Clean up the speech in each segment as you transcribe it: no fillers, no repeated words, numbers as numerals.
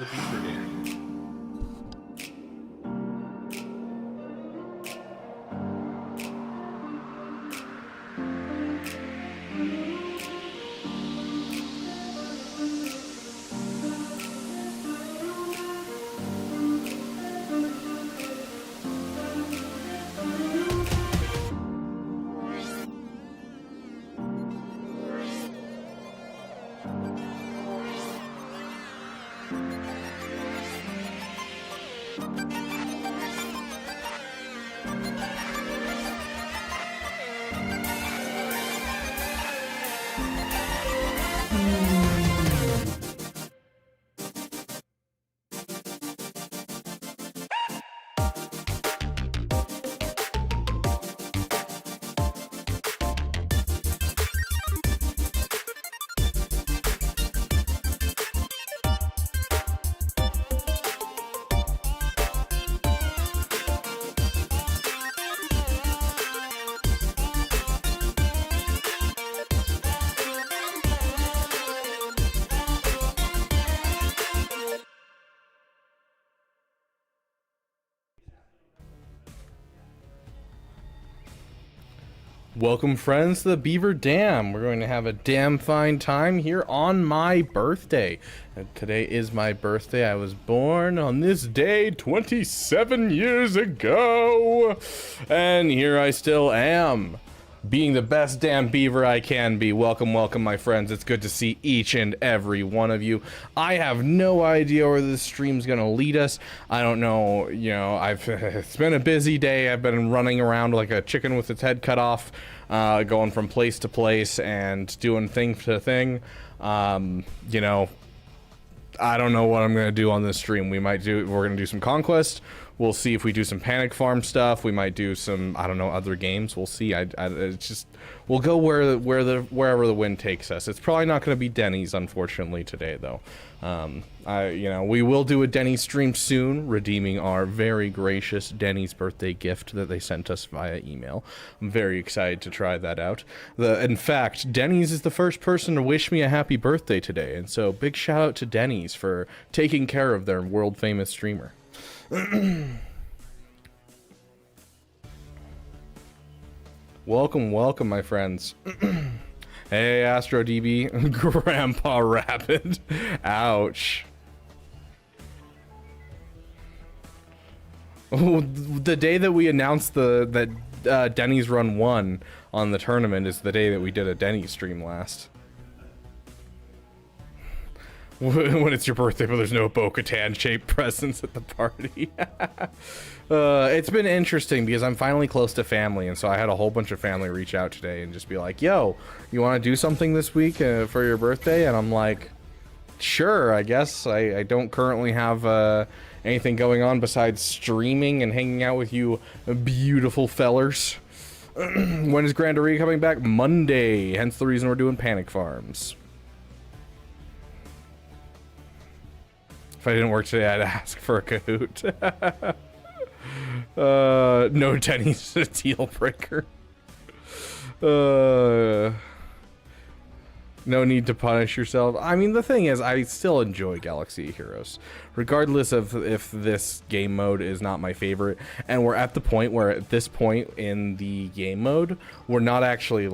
the Beaver Dam. Welcome, friends, to the Beaver Dam. We're going to have a damn fine time here on my birthday. Today is my birthday. I was born on this day 27 years ago. And here I still am, being the best damn beaver I can be. Welcome, welcome, my friends. It's good to see each and every one of you. I have no idea where this stream's gonna lead us. I don't know, it's been a busy day. I've been running around like a chicken with its head cut off, going from place to place and doing thing to thing. I don't know what I'm gonna do on this stream. We're gonna do some Conquest. We'll see if we do some Panic Farm stuff. We might do some, I don't know, other games. We'll see. It's just, we'll go wherever the wind takes us. It's probably not going to be Denny's, unfortunately, today, though. We will do a Denny's stream soon, redeeming our very gracious Denny's birthday gift that they sent us via email. I'm very excited to try that out. In fact, Denny's is the first person to wish me a happy birthday today, and so big shout out to Denny's for taking care of their world famous streamer. Welcome, my friends. Hey, Astro DB, Grandpa Rapid. Ouch. Oh, the day that we announced that Denny's Run 1 on the tournament is the day that we did a Denny's stream last. When it's your birthday, but there's no Bo-Katan shaped presents at the party. It's been interesting because I'm finally close to family, and so I had a whole bunch of family reach out today and just be like, yo, you want to do something this week for your birthday? And I'm like, sure, I guess. I don't currently have anything going on besides streaming and hanging out with you beautiful fellers. When is Grandaria coming back? Monday, hence the reason we're doing Panic Farms. If I didn't work today, I'd ask for a Kahoot. No Denny's a deal breaker. No need to punish yourself. I mean, the thing is, I still enjoy Galaxy of Heroes, regardless of if this game mode is not my favorite. And we're at the point where, at this point in the game mode, we're not actually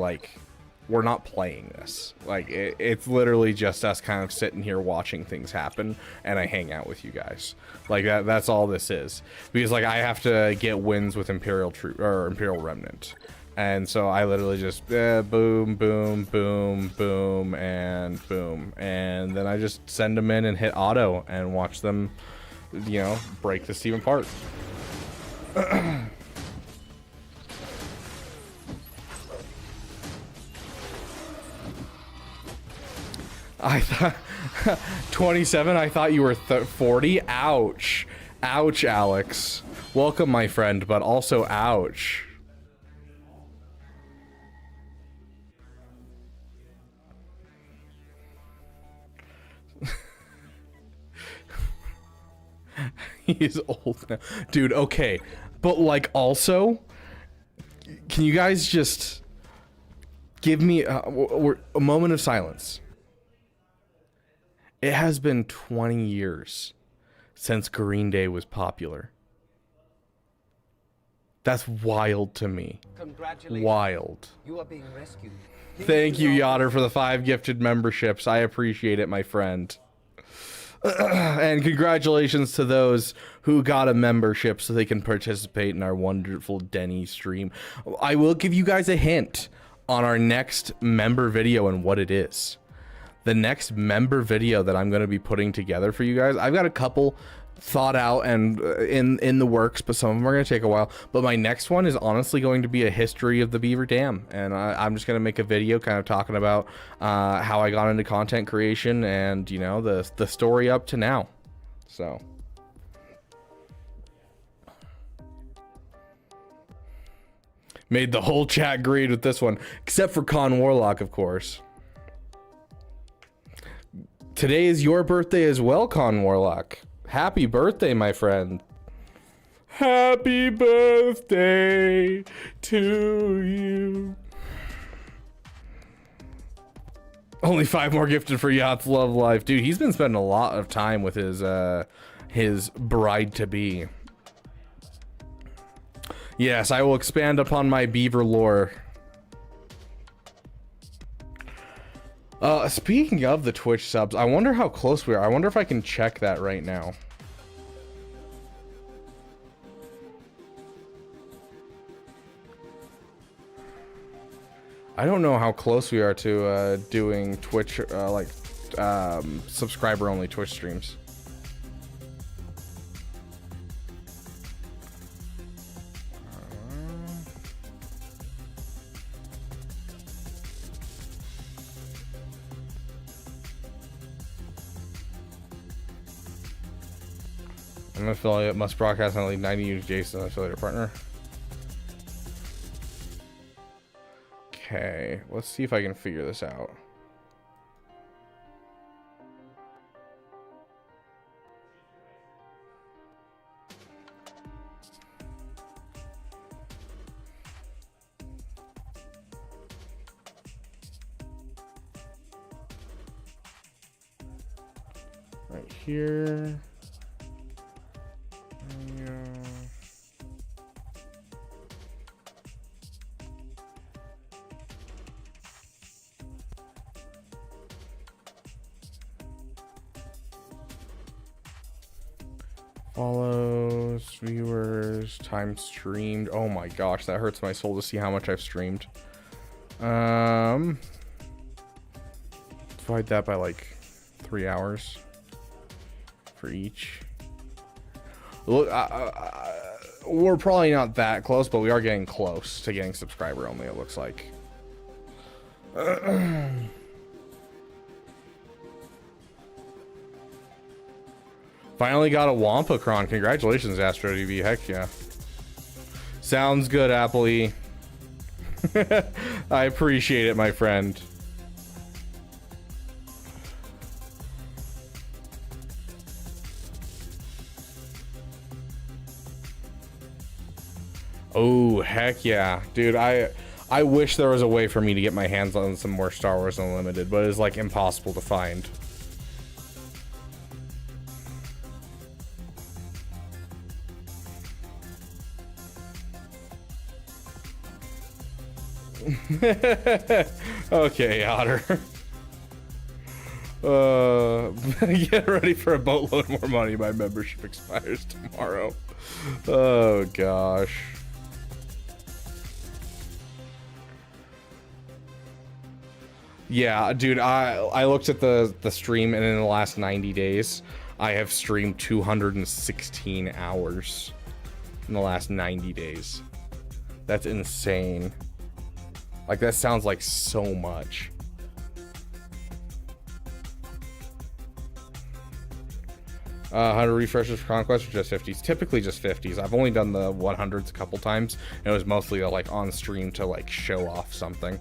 we're not playing this. It's literally just us kind of sitting here watching things happen, and I hang out with you guys. That's all this is. Because I have to get wins with Imperial Remnant. And so I literally just boom, boom, boom, boom, and boom. And then I just send them in and hit auto and watch them, break this team apart. I thought 27. I thought you were 40. Ouch. Ouch, Alex. Welcome, my friend, but also ouch. He's old now. Dude, okay. But also, can you guys just give me a moment of silence? It has been 20 years since Green Day was popular. That's wild to me. Congratulations. Wild. You are being rescued. Thank you, Yotter, for the 5 gifted memberships. I appreciate it, my friend. And congratulations to those who got a membership so they can participate in our wonderful Denny stream. I will give you guys a hint on our next member video and what it is. The next member video that I'm going to be putting together for you guys, I've got a couple thought out and in the works, but some of them are going to take a while. But my next one is honestly going to be a history of the Beaver Dam, and I'm just going to make a video kind of talking about how I got into content creation and, you know, the story up to now. So made the whole chat agreed with this one, except for Con Warlock, of course. Today is your birthday as well, Con Warlock. Happy birthday, my friend. Happy birthday to you. Only 5 more gifted for Yacht's Love Life. Dude, he's been spending a lot of time with his bride-to-be. Yes, I will expand upon my Beaver lore. Speaking of the Twitch subs, I wonder how close we are. I wonder if I can check that right now. I don't know how close we are to doing Twitch, subscriber-only Twitch streams. An affiliate must broadcast on at least 90 use Jason, affiliate partner. Okay, let's see if I can figure this out. Right here. Follows, viewers, time streamed. Oh my gosh, that hurts my soul to see how much I've streamed. Divide that by like 3 hours for each. Look, we're probably not that close, but we are getting close to getting subscriber only, it looks like. Finally got a Wampacron. Congratulations, Astro TV. Heck yeah. Sounds good, Apple E. I appreciate it, my friend. Oh, heck yeah. Dude, I wish there was a way for me to get my hands on some more Star Wars Unlimited, but it's like impossible to find. Okay, Otter. Get ready for a boatload more money. My membership expires tomorrow. Oh gosh. Yeah, dude, I looked at the stream, and in the last 90 days I have streamed 216 hours in the last 90 days. That's insane. Like, that sounds like so much. Uh, 100 refreshes for Conquest or just 50s? Typically just 50s. I've only done the 100s a couple times, and it was mostly like on stream to like show off something.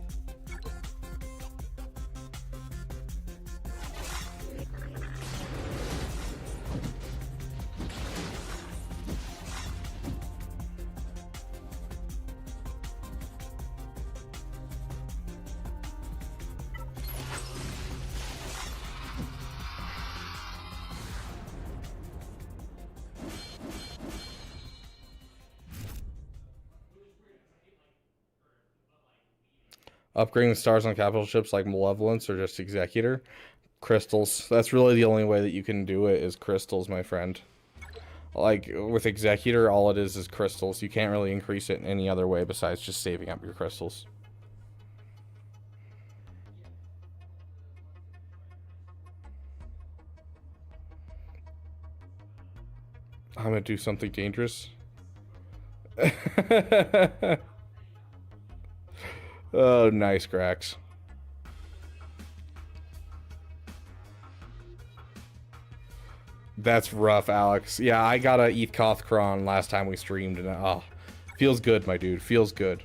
Upgrading the stars on capital ships like Malevolence or just Executor. Crystals. That's really the only way that you can do it is crystals, my friend. Like, with Executor, all it is crystals. You can't really increase it in any other way besides just saving up your crystals. I'm gonna do something dangerous. Oh, nice, Grax. That's rough, Alex. Yeah, I got a ETH Kothkron last time we streamed, and oh, feels good, my dude. Feels good.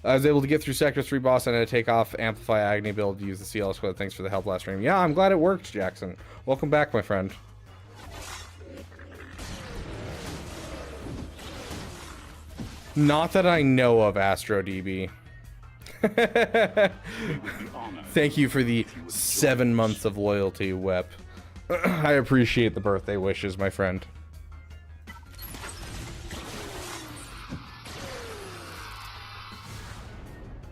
I was able to get through Sector 3 boss and I had to take off Amplify Agony build to use the CL squad. Thanks for the help last stream. Yeah, I'm glad it worked, Jackson. Welcome back, my friend. Not that I know of, AstroDB. Thank you for the 7 months of loyalty, Wep. I appreciate the birthday wishes, my friend.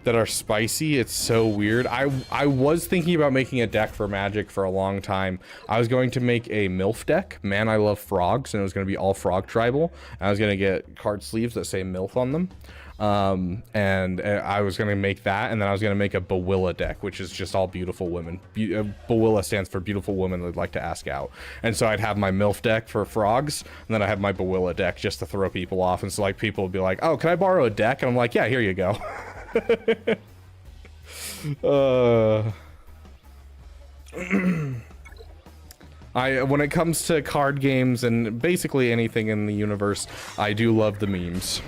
That are spicy. It's so weird. I was thinking about making a deck for Magic for a long time. I was going to make a MILF deck. Man, I love frogs, and it was going to be all frog tribal. I was going to get card sleeves that say MILF on them. And I was going to make that, and then I was going to make a Bawilla deck, which is just all beautiful women. Bawilla stands for beautiful women that'd like to ask out. And so I'd have my MILF deck for frogs, and then I have my Bawilla deck just to throw people off. And so like people would be like, oh, can I borrow a deck? And I'm like, yeah, here you go. When it comes to card games and basically anything in the universe, I do love the memes.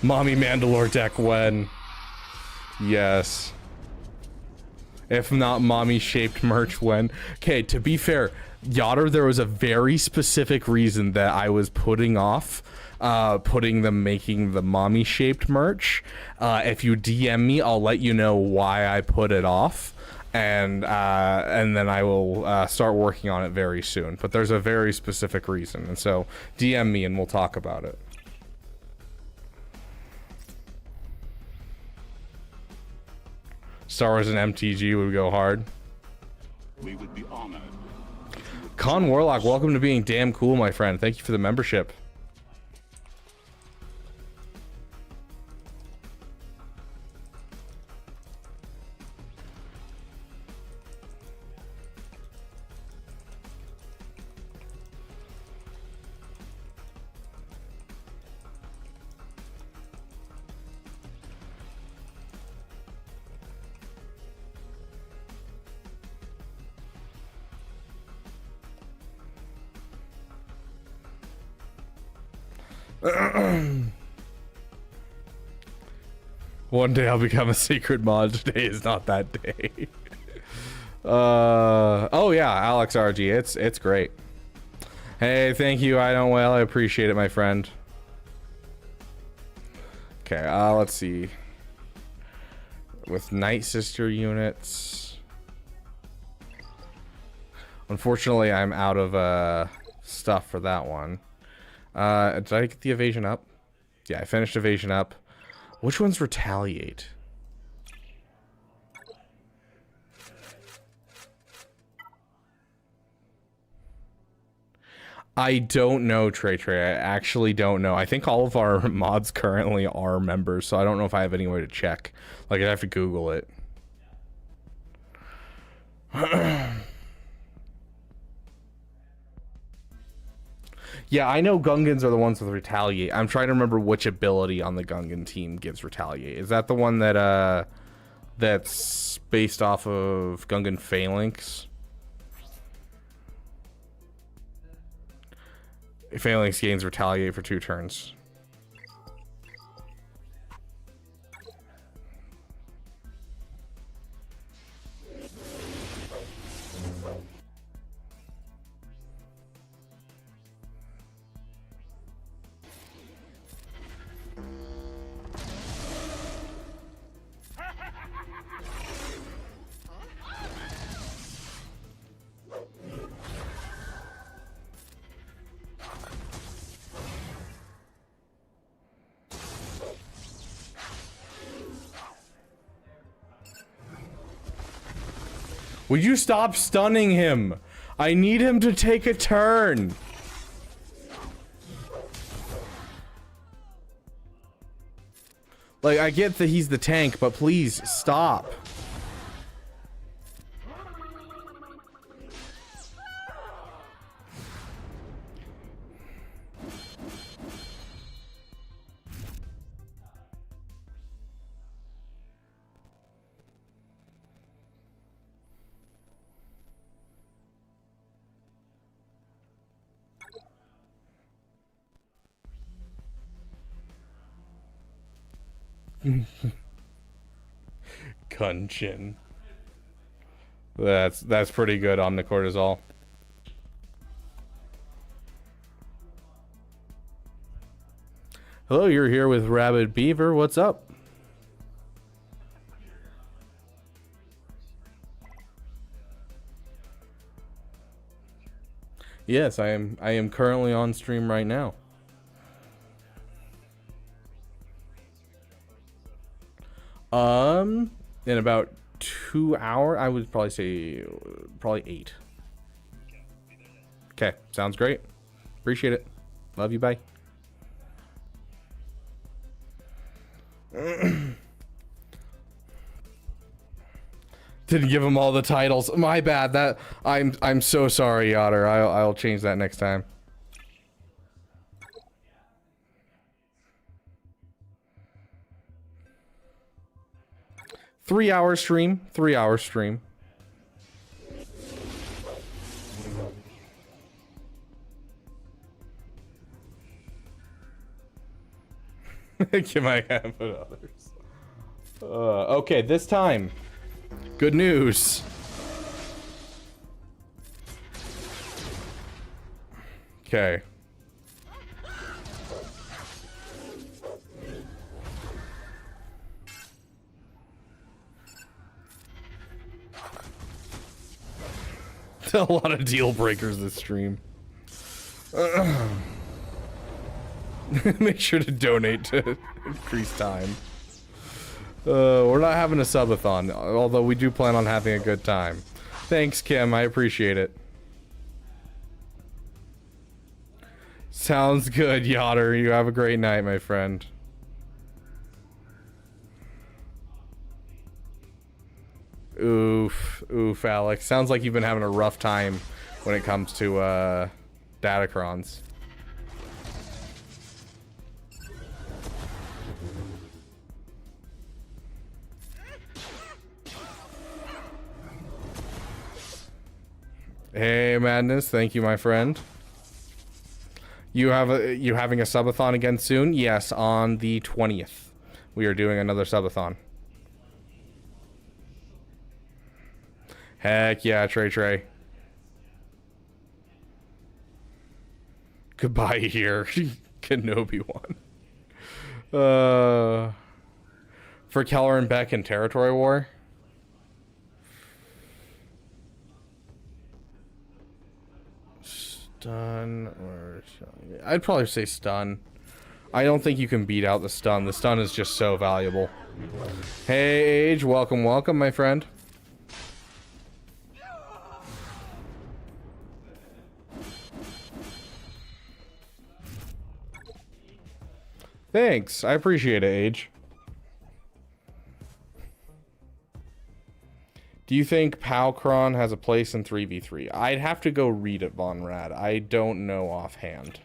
Mommy Mandalore deck when? Yes. If not mommy shaped merch when? Okay, to be fair, Yotter, there was a very specific reason that I was putting off making the mommy shaped merch. If you DM me, I'll let you know why I put it off, and then I will start working on it very soon. But there's a very specific reason, and so DM me and we'll talk about it. Star Wars and MTG would go hard. We would be honored. Con Warlock, welcome to being damn cool, my friend. Thank you for the membership. One day I'll become a secret mod. Today is not that day. Oh yeah, Alex RG, it's great. Hey, thank you, I don't well, I appreciate it, my friend. Okay, let's see. With Night Sister units, unfortunately I'm out of stuff for that one. Did I get the evasion up? Yeah, I finished evasion up. Which one's retaliate? I don't know, Trey. I actually don't know. I think all of our mods currently are members, so I don't know if I have any way to check. Like, I'd have to Google it. Yeah, I know Gungans are the ones with retaliate. I'm trying to remember which ability on the Gungan team gives retaliate. Is that the one that that's based off of Gungan Phalanx? Phalanx gains retaliate for 2 turns. Would you stop stunning him? I need him to take a turn. Like, I get that he's the tank, but please stop. Kunchin. That's pretty good, Omnicortisol. Hello, you're here with Rabid Beaver. What's up? Yes, I am currently on stream right now. In about 2 hours, I would probably say probably 8. Okay, sounds great. Appreciate it. Love you. Bye. Didn't give him all the titles. My bad. That I'm so sorry, Yotter. I'll change that next time. Three-hour stream. 3-hour stream. Can I have others? Okay, this time. Good news. Okay. A lot of deal breakers this stream. Make sure to donate to increase time. We're not having a subathon, although we do plan on having a good time. Thanks, Kim. I appreciate it. Sounds good, Yotter. You have a great night, my friend. Oof. Oof, Alex. Sounds like you've been having a rough time when it comes to, datacrons. Hey, Madness. Thank you, my friend. You having a subathon again soon? Yes, on the 20th. We are doing another subathon. Heck yeah, Trey. Goodbye here, Kenobi one. For Keller and Beck in Territory War. Stun or I'd probably say stun. I don't think you can beat out the stun. The stun is just so valuable. Hey, Age, welcome, my friend. Thanks, I appreciate it, Age. Do you think Palcron has a place in 3v3? I'd have to go read it, Von Rad. I don't know offhand.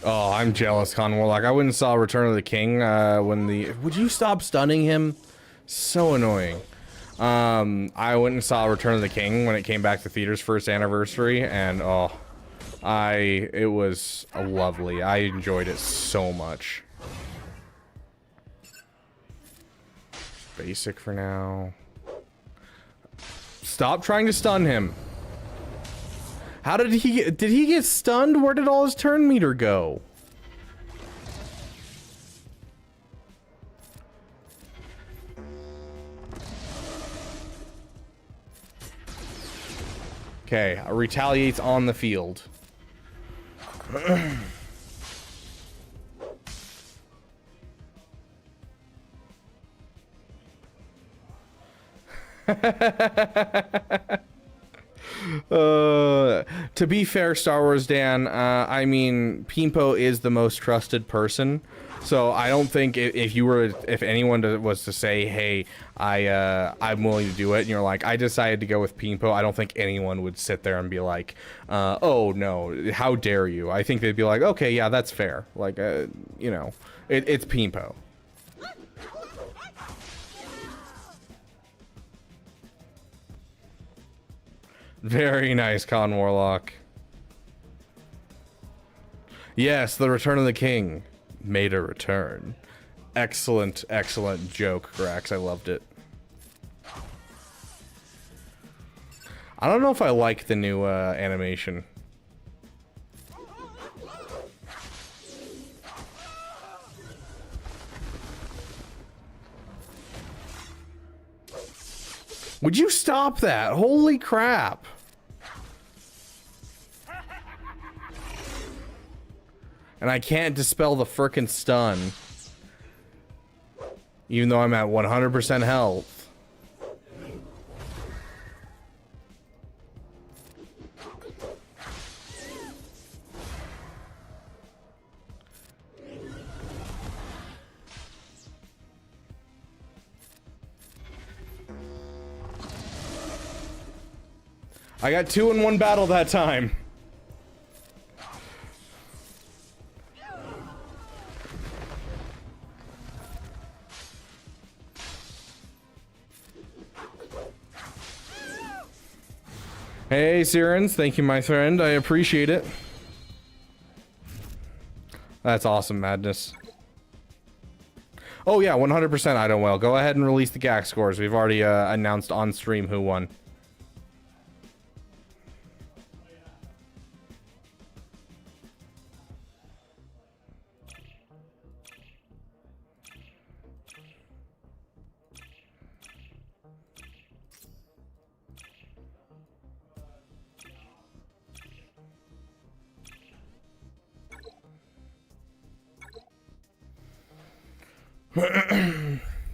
Oh, I'm jealous, Con Warlock. I went and saw Return of the King when the... Would you stop stunning him? So annoying. I went and saw Return of the King when it came back to theaters first anniversary, and oh, it was lovely. I enjoyed it so much. Basic for now. Stop trying to stun him. How did he get stunned? Where did all his turn meter go? Okay, retaliates on the field. To be fair, Star Wars Dan, I mean, Pimpo is the most trusted person, so I don't think if anyone was to say, hey, I'm willing to do it, and you're like, I decided to go with Pimpo, I don't think anyone would sit there and be like, oh no, how dare you? I think they'd be like, okay, yeah, that's fair. Like, you know, it's Pimpo. Very nice, Con Warlock. Yes, the Return of the King made a return. Excellent, excellent joke, Grax. I loved it. I don't know if I like the new animation. Would you stop that? Holy crap. And I can't dispel the frickin' stun. Even though I'm at 100% health. I got 2 in 1 battle that time. Hey, Sirens, thank you, my friend. I appreciate it. That's awesome, Madness. Oh yeah, 100% I don't well. Go ahead and release the GAC scores. We've already announced on stream who won.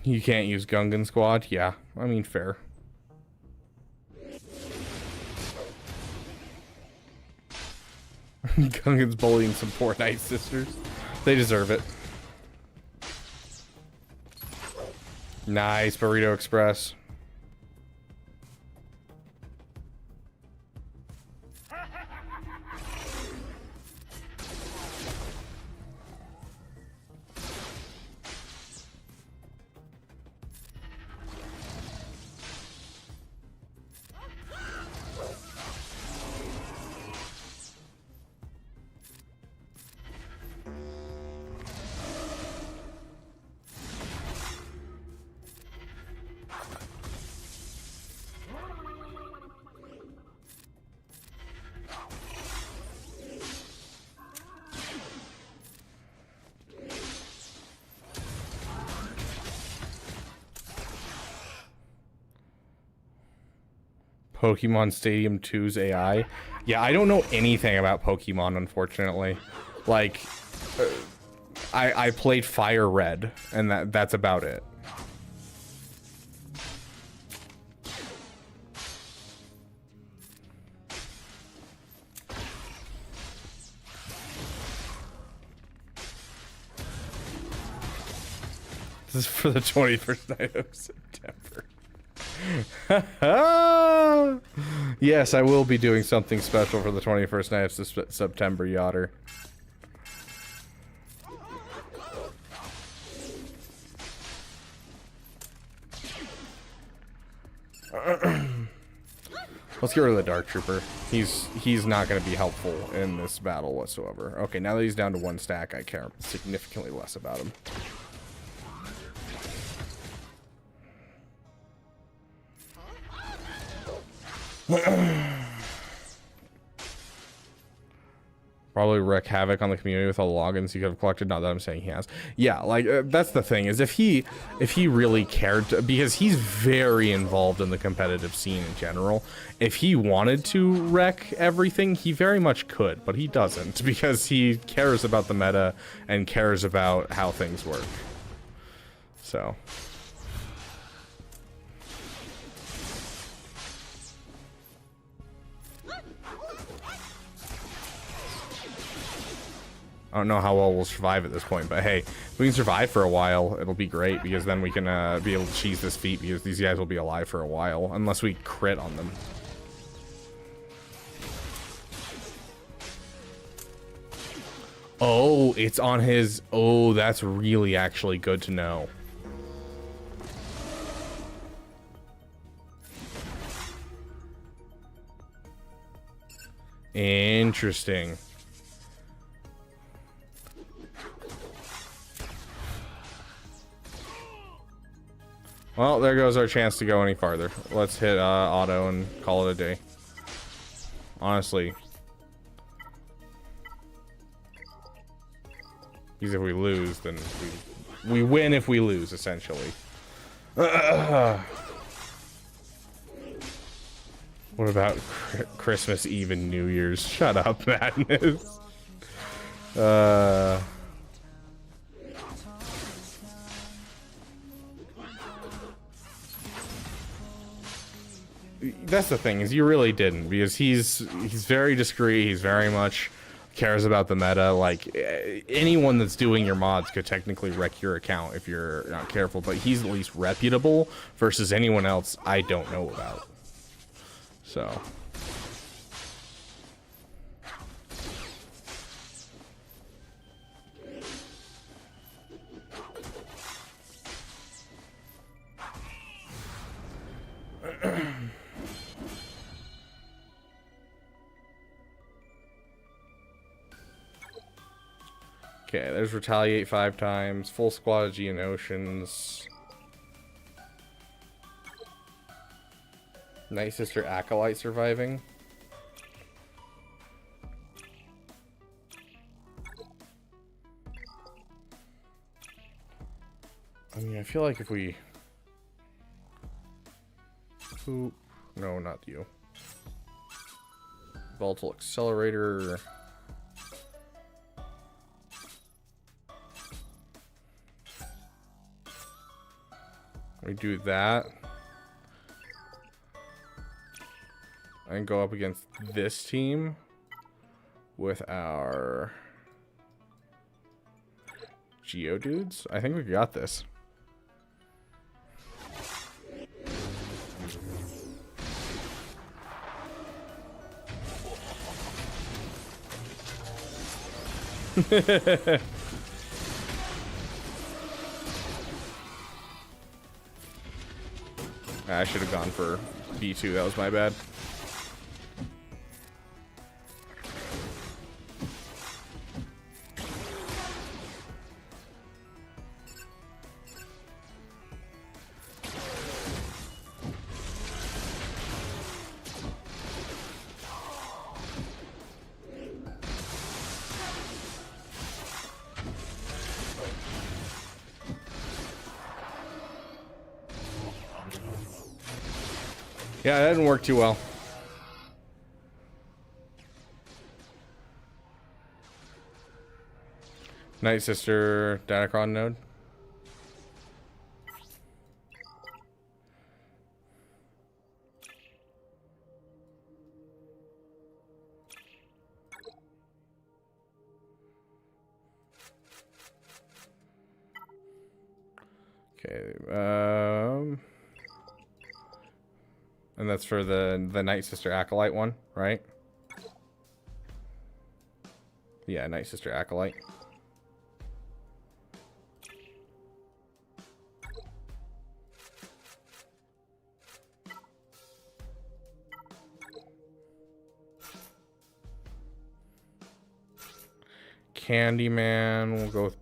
You can't use Gungan Squad? Yeah, I mean, fair. Gungan's bullying some poor Night Sisters. They deserve it. Nice, Burrito Express. Pokemon Stadium 2's AI. Yeah, I don't know anything about Pokemon, unfortunately. Like, I played Fire Red, and that's about it. This is for the 21st night of September. Yes, I will be doing something special for the 21st night of September, Yotter. Let's get rid of the Dark Trooper. He's not going to be helpful in this battle whatsoever. Okay, now that he's down to 1 stack, I care significantly less about him. Probably wreak havoc on the community with all the logins he could have collected. Not that I'm saying he has. Yeah, like that's the thing, is if he really cared to, because he's very involved in the competitive scene in general. If he wanted to wreck everything, he very much could, but he doesn't, because he cares about the meta and cares about how things work. So. I don't know how well we'll survive at this point, but hey, if we can survive for a while, it'll be great, because then we can be able to cheese this feat, because these guys will be alive for a while, unless we crit on them. Oh, it's on his... Oh, that's really actually good to know. Interesting. Well, there goes our chance to go any farther. Let's hit auto and call it a day. Honestly. Because if we lose, then we win if we lose, essentially. What about Christmas Eve and New Year's? Shut up, Madness. That's the thing, is you really didn't, because he's very discreet. He's very much cares about the meta. Like, anyone that's doing your mods could technically wreck your account if you're not careful, but he's at least reputable versus anyone else I don't know about. So okay, there's retaliate 5 times, full squad of Geonosians. Night Sister Acolyte surviving. I mean, I feel like if we... Who? No, not you. Volatile Accelerator. We do that. And go up against this team with our Geodudes. I think we got this. I should have gone for B2. That was my bad. Yeah, that didn't work too well. Night Sister datacron node. Okay, and that's for the Night Sister Acolyte one, right? Yeah, Night Sister Acolyte. Candyman, we'll go with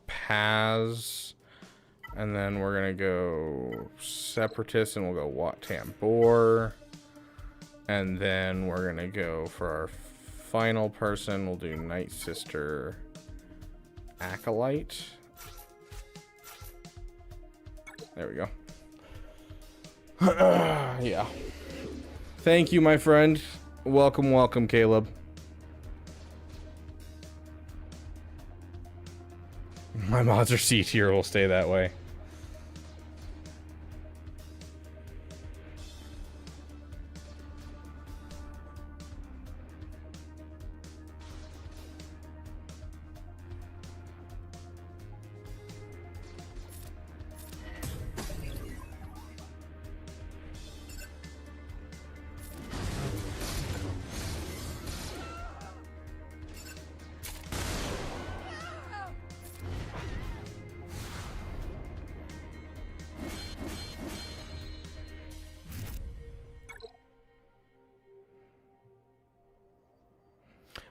Paz. And then we're gonna go Separatist, and we'll go Wat Tambor. And then we're gonna go for our final person. We'll do Night Sister Acolyte. There we go. Yeah. Thank you, my friend. Welcome, welcome, Caleb. My mods are C tier, will stay that way.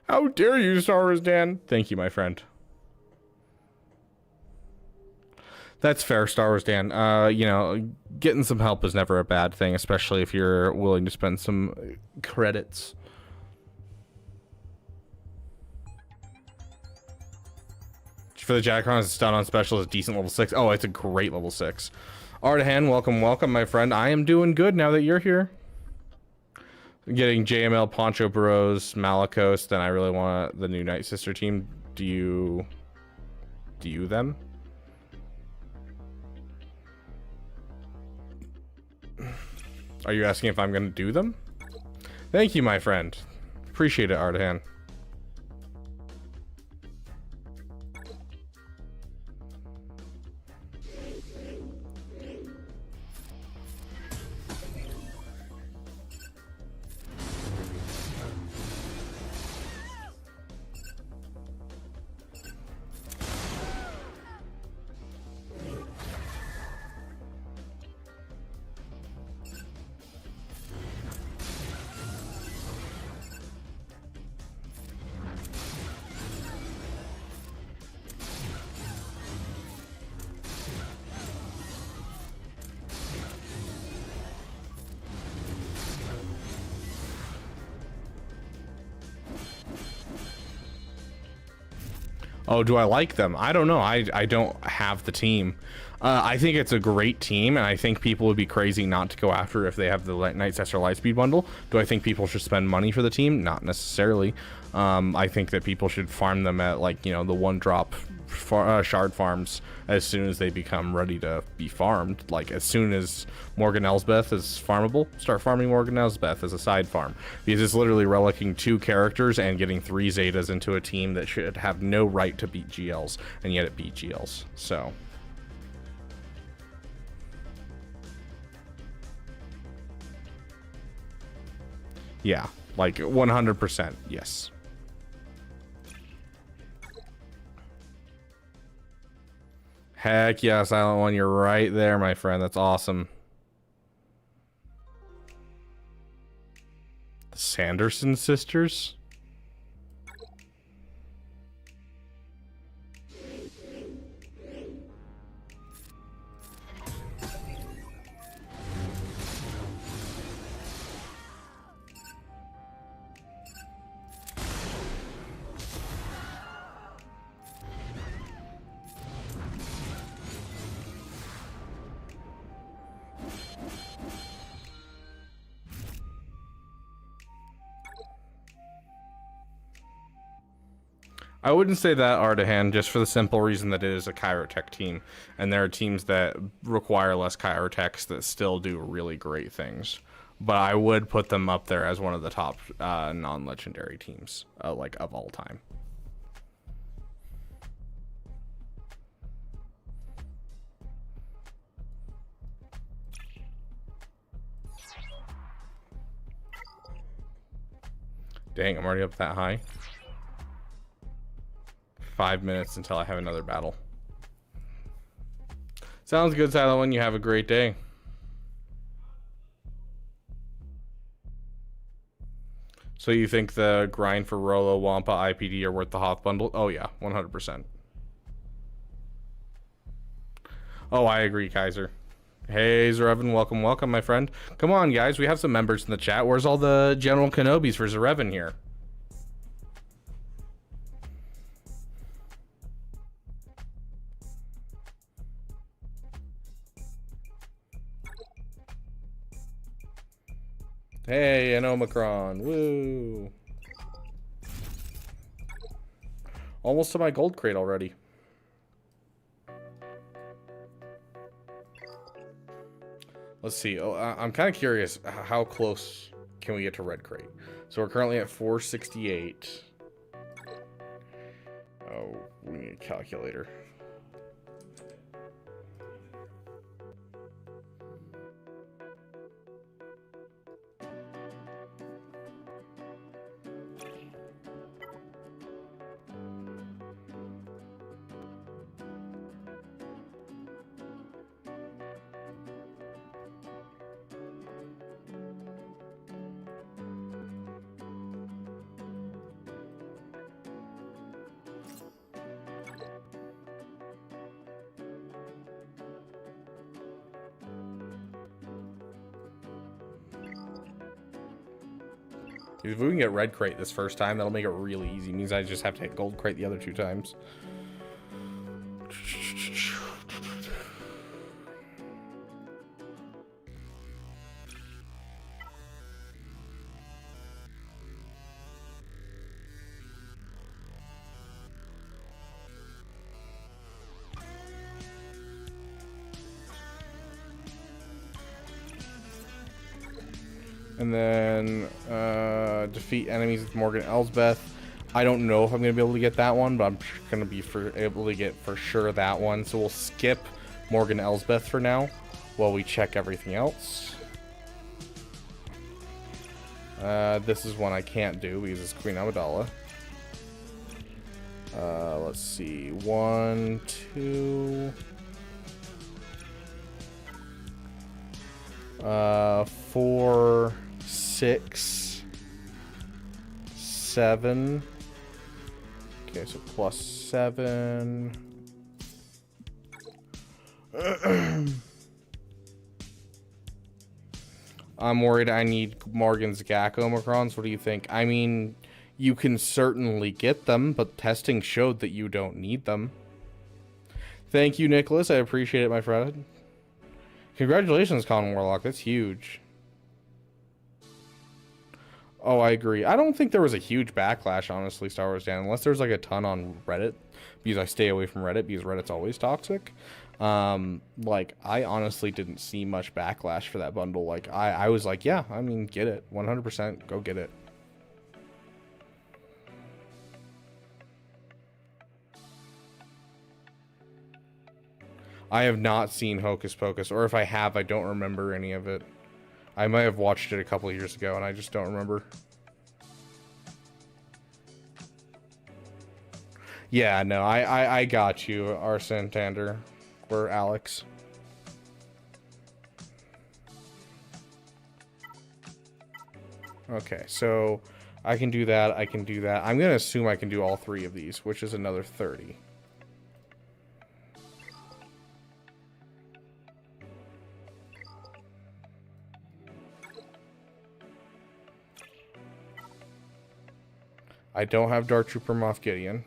How dare you, Star Wars Dan? Thank you, my friend. That's fair, Star Wars Dan. You know, getting some help is never a bad thing, especially if you're willing to spend some credits. For the datacron, it's done on special. It's a decent level 6. Oh, it's a great level 6. Ardahan, welcome, welcome, my friend. I am doing good now that you're here. Getting JML, Poncho Bros, Malicos, then I really want the new Night Sister team. Do you them? Are you asking if I'm gonna do them? Thank you, my friend. Appreciate it, Ardahan. Oh, do I like them? I don't know. I don't have the team. I think it's a great team, and I think people would be crazy not to go after if they have the Night Sister Lightspeed bundle. Do I think people should spend money for the team? Not necessarily. I think that people should farm them at, like, you know, the one-drop shard farms as soon as they become ready to be farmed. Like, as soon as Morgan Elsbeth is farmable, start farming Morgan Elsbeth as a side farm, because it's literally relicking 2 characters and getting 3 Zetas into a team that should have no right to beat GLs, and yet it beat GLs. So yeah, like 100%, yes. Heck yeah, Silent One, you're right there, my friend. That's awesome. The Sanderson sisters? I wouldn't say that, Ardahan, just for the simple reason that it is a Chirotech team, and there are teams that require less Chirotechs that still do really great things. But I would put them up there as one of the top non-legendary teams, like, of all time. Dang, I'm already up that high. 5 minutes until I have another battle. Sounds good, Silent One. You have a great day. So you think the grind for Rolo, Wampa, IPD are worth the Hoth bundle? Oh yeah, 100%. Oh, I agree, Kaiser. Hey, Zarevan, welcome, welcome, my friend. Come on, guys, we have some members in the chat. Where's all the General Kenobis for Zarevan here? Hey, an Omicron, woo. Almost to my gold crate already. Let's see. Oh, I'm kind of curious. How close can we get to red crate? So we're currently at 468. Oh, we need a calculator. If we can get red crate this first time, that'll make it really easy. It means I just have to hit gold crate the other 2 times. And then defeat enemies with Morgan Elsbeth. I don't know if I'm going to be able to get that one, but I'm going to be able to get for sure that one. So we'll skip Morgan Elsbeth for now while we check everything else. This is one I can't do because it's Queen Amidala. Let's see. 1, 2... 4, 6, 7. Okay, so plus 7. I'm worried I need Morgan's GAC Omicrons. What do you think? I mean, you can certainly get them, but testing showed that you don't need them. Thank you, Nicholas. I appreciate it, my friend. Congratulations, Con Warlock. That's huge. Oh, I agree. I don't think there was a huge backlash, honestly, Star Wars Dan, unless there's like a ton on Reddit, because I stay away from Reddit because Reddit's always toxic. Like, I honestly didn't see much backlash for that bundle. Like, I was like, yeah, I mean, get it. 100% go get it. I have not seen Hocus Pocus, or if I have, I don't remember any of it. I might have watched it a couple of years ago, and I just don't remember. Yeah, no, I got you, R. Santander, or Alex. Okay, so I can do that, I can do that. I'm going to assume I can do all 3 of these, which is another 30. I don't have Dark Trooper Moff Gideon.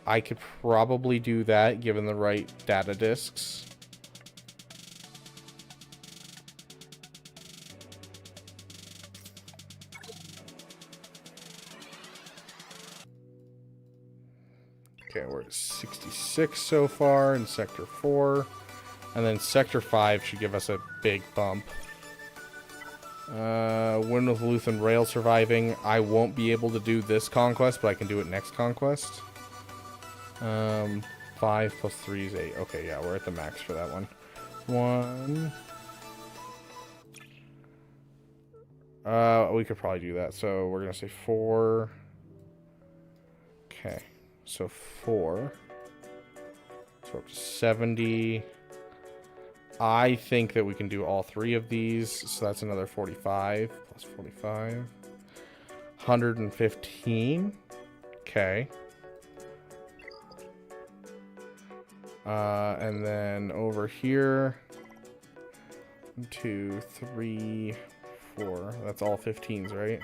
I could probably do that given the right data disks. Okay, we're at 66 so far in Sector 4. And then Sector 5 should give us a big bump. Win with Luthen Rail surviving. I won't be able to do this Conquest, but I can do it next Conquest. 5 plus 3 is 8. Okay, yeah, we're at the max for that one. 1. We could probably do that. So we're going to say 4. Okay, so 4. So up to 70. I think that we can do all 3 of these. So that's another 45 plus 45. 115. Okay. And then over here, 1, 2, 3, 4. That's all 15s, right?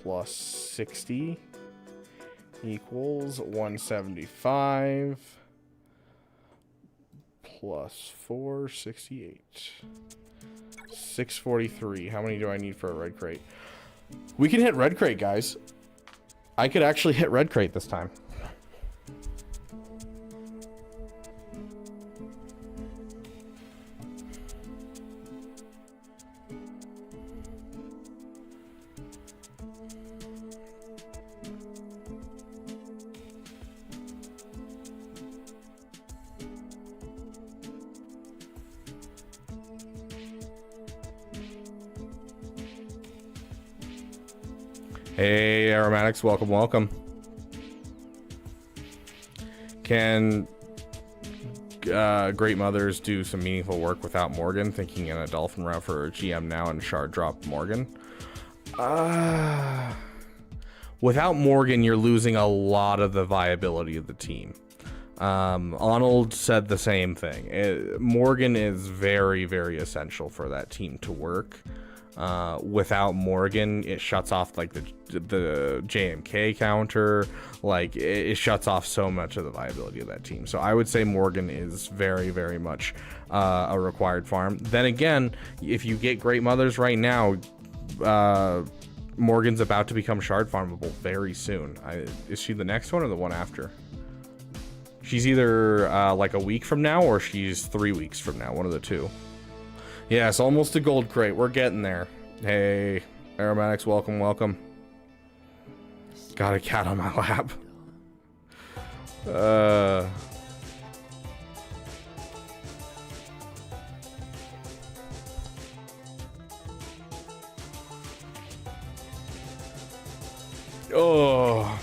Plus 60 equals 175 plus 4, 68. 643. How many do I need for a red crate? We can hit red crate, guys. I could actually hit red crate this time. Hey, Aromatics, welcome, welcome. Can Great Mothers do some meaningful work without Morgan? Thinking in a Dolphin route for GM now and Shard drop Morgan. Without Morgan, you're losing a lot of the viability of the team. Arnold said the same thing. Morgan is very, very essential for that team to work. Without Morgan, it shuts off like the JMK counter. Like it shuts off so much of the viability of that team. So I would say Morgan is very, very much a required farm. Then again, if you get Great Mothers right now, Morgan's about to become shard farmable very soon. Is she the next one or the one after? She's either like a week from now or she's 3 weeks from now. One of the two. Yeah, it's almost a gold crate. We're getting there. Hey, Aromatics, welcome, welcome. Got a cat on my lap. Oh,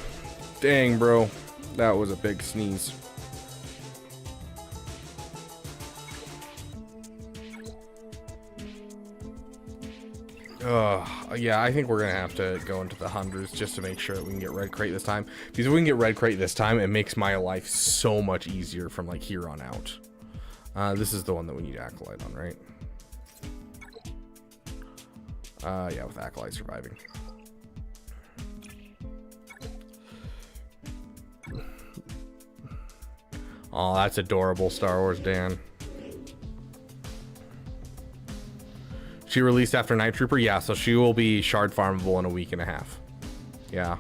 dang, bro. That was a big sneeze. Yeah, I think we're gonna have to go into the hundreds just to make sure that we can get red crate this time. Because if we can get red crate this time, it makes my life so much easier from like here on out. This is the one that we need Acolyte on, right? Yeah, with Acolyte surviving. Oh, that's adorable, Star Wars Dan. She released after Night Trooper? Yeah, so she will be shard farmable in a week and a half. Yeah.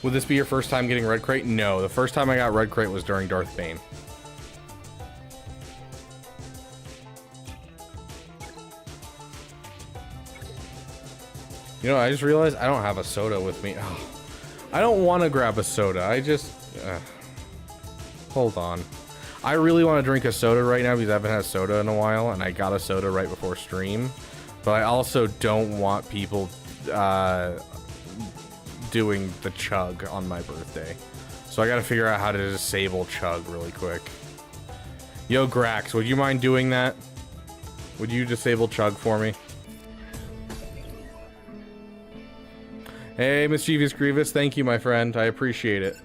Would this be your first time getting red crate? No, the first time I got red crate was during Darth Bane. You know, I just realized I don't have a soda with me. Oh, I don't want to grab a soda. I just... hold on. I really want to drink a soda right now because I haven't had a soda in a while, and I got a soda right before stream. But I also don't want people... doing the chug on my birthday. So I gotta figure out how to disable chug really quick. Yo, Grax, would you mind doing that? Would you disable chug for me? Hey, Mischievous Grievous, thank you, my friend. I appreciate it.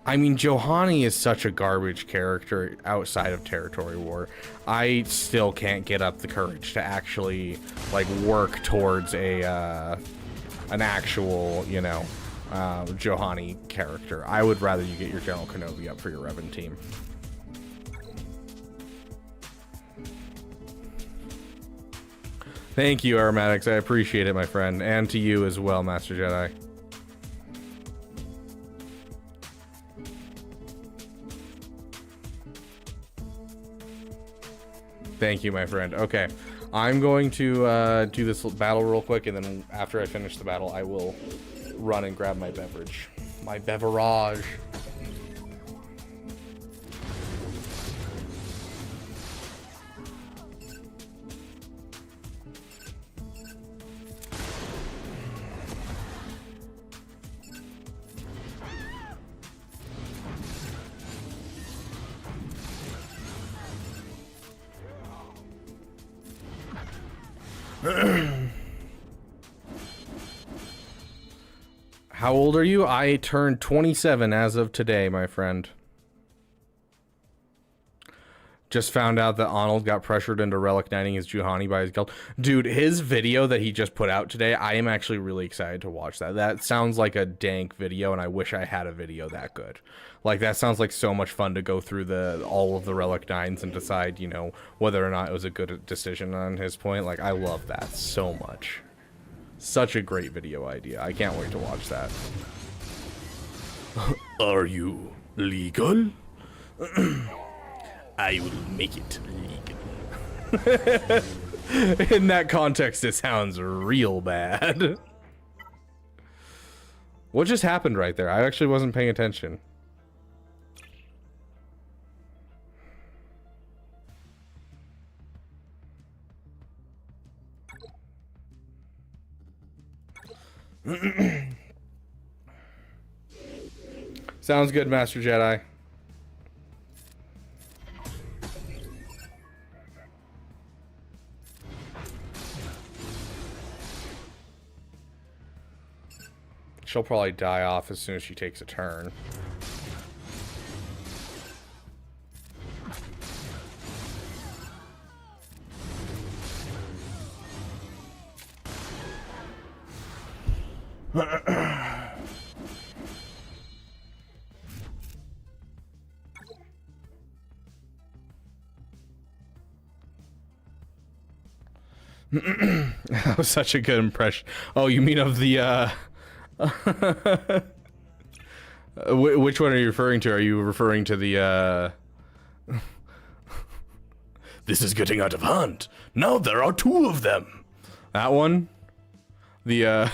I mean, Johanny is such a garbage character outside of Territory War. I still can't get up the courage to actually, like, work towards a, an actual, you know, Johanny character. I would rather you get your General Kenobi up for your Revan team. Thank you, Aromatics. I appreciate it, my friend. And to you as well, Master Jedi. Thank you, my friend. Okay, I'm going to do this battle real quick, and then after I finish the battle, I will run and grab my beverage. My beverage. How old are you? I turned 27 as of today, my friend. Just found out that Arnold got pressured into relic knighting his Juhani by his guild. Dude, his video that he just put out today, I am actually really excited to watch that. That sounds like a dank video, and I wish I had a video that good. Like, that sounds like so much fun to go through all of the relic nines and decide, you know, whether or not it was a good decision on his point. Like, I love that so much. Such a great video idea. I can't wait to watch that. Are you legal? I will make it legal. In that context, it sounds real bad. What just happened right there? I actually wasn't paying attention. Sounds good, Master Jedi. She'll probably die off as soon as she takes a turn. That was such a good impression. Oh, you mean of the, which one are you referring to? Are you referring to the, This is getting out of hand. Now there are two of them. That one? The,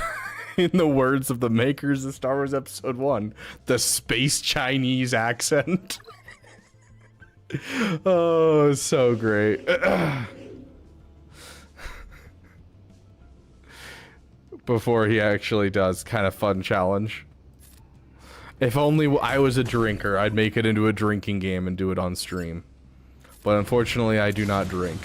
in the words of the makers of Star Wars Episode 1, the space Chinese accent. Oh, so great. Before he actually does, kind of fun challenge. If only I was a drinker, I'd make it into a drinking game and do it on stream. But unfortunately, I do not drink.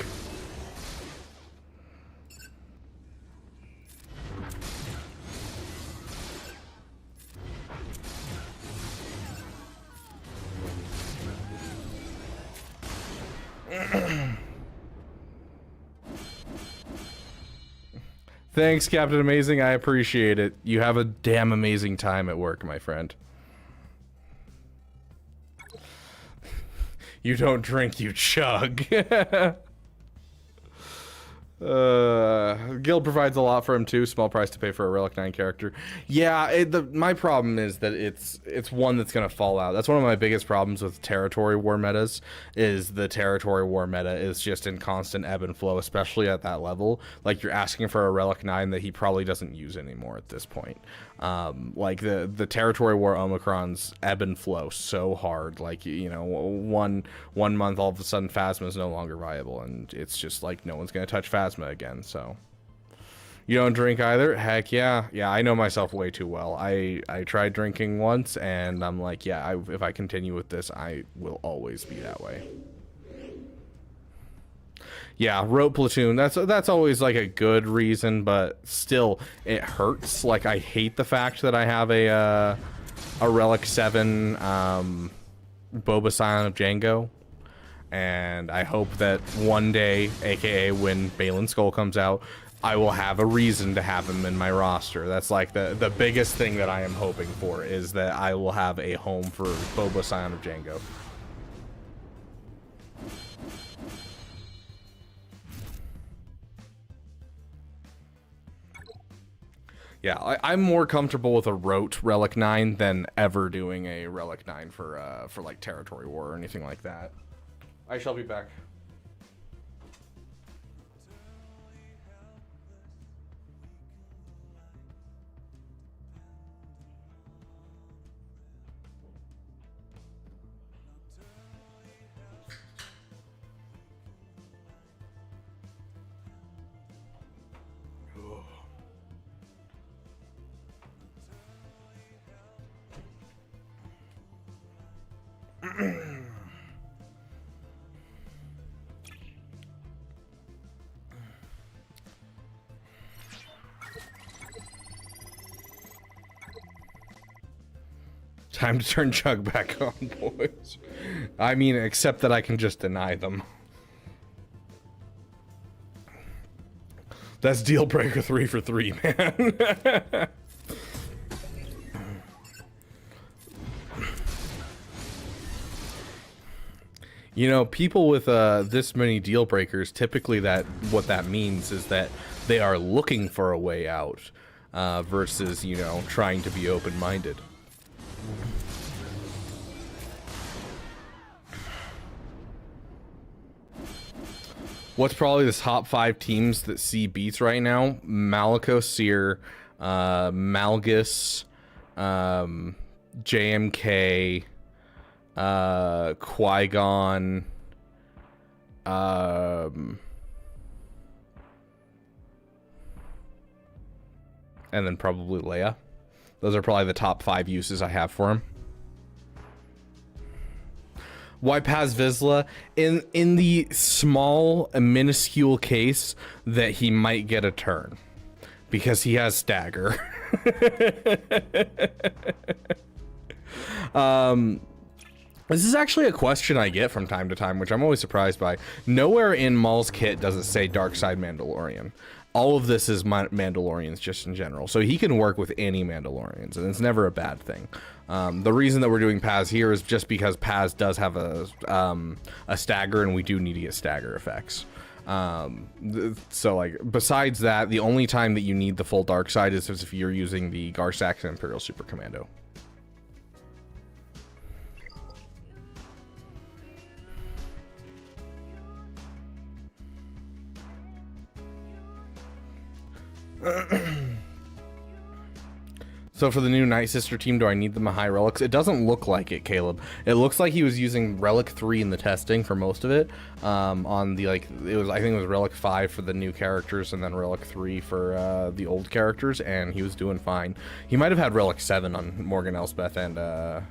Thanks, Captain Amazing. I appreciate it. You have a damn amazing time at work, my friend. You don't drink, you chug. Guild provides a lot for him too. Small price to pay for a Relic 9 character. Yeah, my problem is that it's one that's gonna fall out. That's one of my biggest problems with territory war metas. Is the territory war meta is just in constant ebb and flow, especially at that level. Like, you're asking for a Relic 9 that he probably doesn't use anymore at this point. Like the territory war Omicrons ebb and flow so hard. Like, you know, one month all of a sudden Phasma is no longer viable, and it's just like no one's gonna touch Phasma again. So you don't drink either? Heck yeah. I know myself way too well. I tried drinking once, and I'm like, yeah, if I continue with this, I will always be that way. Yeah, rope platoon. That's always like a good reason, but still, it hurts. Like, I hate the fact that I have a Relic 7 Boba Scion of Django, and I hope that one day, aka when Balin Skull comes out, I will have a reason to have him in my roster. That's like the biggest thing that I am hoping for, is that I will have a home for Boba Scion of Django. Yeah, I'm more comfortable with a rote Relic 9 than ever doing a Relic 9 for like Territory War or anything like that. I shall be back. Time to turn Chug back on, boys. I mean, except that I can just deny them. That's deal breaker 3 for 3, man. You know, people with this many deal breakers, typically what that means is that they are looking for a way out versus, you know, trying to be open-minded. What's probably the top 5 teams that see beats right now? Maliko, Seer, Malgus, JMK, Qui-Gon, and then probably Leia. Those are probably the top 5 uses I have for him. Why Paz Vizsla? In the small, minuscule case that he might get a turn. Because he has stagger. This is actually a question I get from time to time, which I'm always surprised by. Nowhere in Maul's kit does it say Dark Side Mandalorian. All of this is Mandalorians just in general. So he can work with any Mandalorians, and it's never a bad thing. The reason that we're doing Paz here is just because Paz does have a stagger, and we do need to get stagger effects. So, like, besides that, the only time that you need the full Dark Side is if you're using the Garsax Imperial Super Commando. So for the new Night Sister team, do I need them a high relics? It doesn't look like it, Caleb. It looks like he was using Relic 3 in the testing for most of it. On the, like, I think it was Relic 5 for the new characters and then Relic 3 for the old characters, and he was doing fine. He might have had Relic 7 on Morgan Elsbeth and the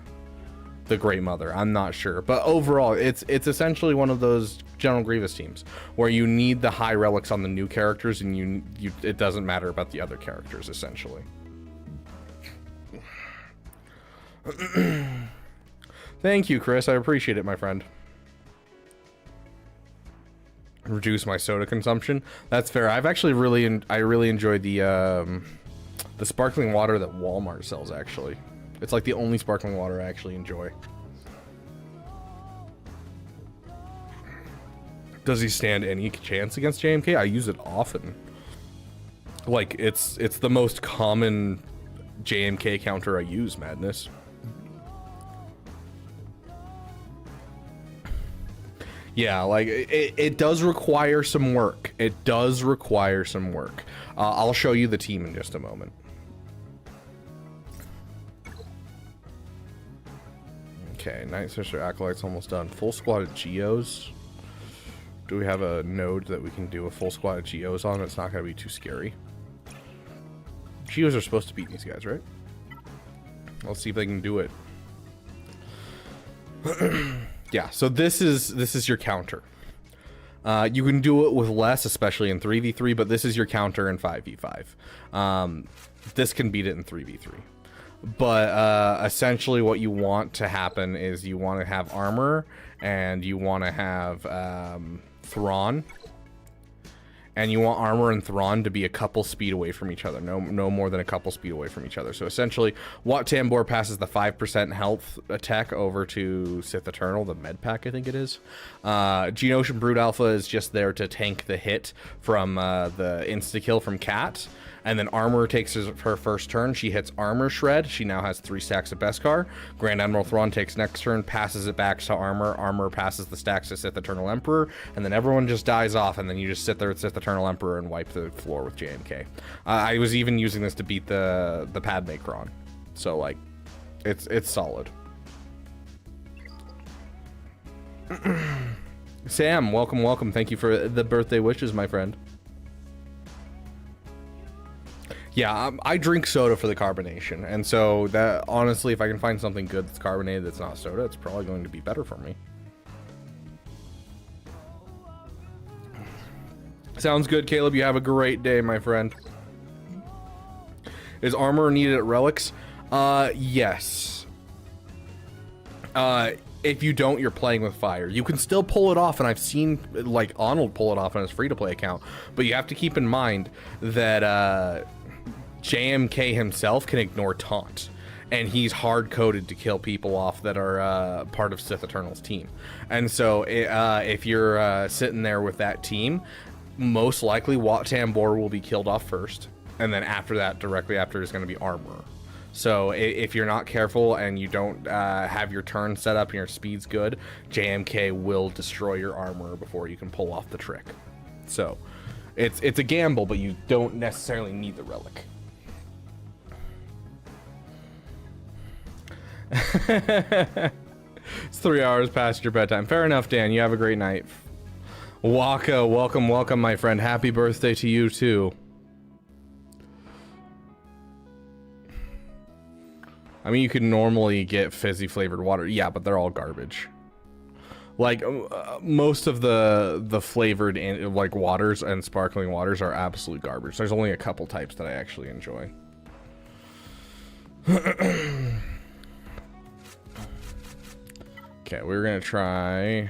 Great Mother. I'm not sure. But overall, it's essentially one of those General Grievous teams where you need the high relics on the new characters, and it doesn't matter about the other characters, essentially. Thank you, Chris. I appreciate it, my friend. Reduce my soda consumption. That's fair. I've actually really enjoyed the sparkling water that Walmart sells, actually. It's like the only sparkling water I actually enjoy. Does he stand any chance against JMK? I use it often. Like, it's the most common JMK counter I use, Madness. Yeah, like, it does require some work. It does require some work. I'll show you the team in just a moment. Okay, Night Sister Acolyte's almost done. Full squad of Geos. Do we have a node that we can do a full squad of Geos on? It's not going to be too scary. Geos are supposed to beat these guys, right? Let's see if they can do it. Yeah, so this is your counter. You can do it with less, especially in 3v3, but this is your counter in 5v5. This can beat it in 3v3. But essentially what you want to happen is you want to have armor, and you want to have Thrawn. And you want armor and Thrawn to be a couple speed away from each other. No more than a couple speed away from each other. So essentially, Wat Tambor passes the 5% health attack over to Sith Eternal, the med pack, I think it is. Geonosian Brood Alpha is just there to tank the hit from the insta-kill from Cat. And then Armor takes her first turn. She hits Armor Shred. She now has 3 stacks of Beskar. Grand Admiral Thrawn takes next turn, passes it back to Armor. Armor passes the stacks to Sith Eternal Emperor. And then everyone just dies off, and then you just sit there with Sith Eternal Emperor and wipe the floor with JMK. I was even using this to beat the Padmecron. So, like, it's solid. Sam, welcome. Thank you for the birthday wishes, my friend. Yeah, I drink soda for the carbonation, and so that, honestly, if I can find something good that's carbonated that's not soda, it's probably going to be better for me. Sounds good, Caleb. You have a great day, my friend. Is armor needed at relics? Yes. If you don't, you're playing with fire. You can still pull it off, and I've seen like Arnold pull it off on his free-to-play account, but you have to keep in mind that JMK himself can ignore taunt, and he's hard-coded to kill people off that are part of Sith Eternal's team. And so if you're sitting there with that team, most likely Wat Tambor will be killed off first, and then after that, directly after, is going to be Armorer. So if you're not careful and you don't have your turn set up and your speed's good, JMK will destroy your Armorer before you can pull off the trick. So it's a gamble, but you don't necessarily need the relic. It's 3 hours past your bedtime. Fair enough, Dan. You have a great night. Waka, welcome, my friend. Happy birthday to you, too. I mean, you can normally get fizzy flavored water. Yeah, but they're all garbage. Like, most of the flavored like waters and sparkling waters are absolute garbage. There's only a couple types that I actually enjoy. Okay, we're gonna try.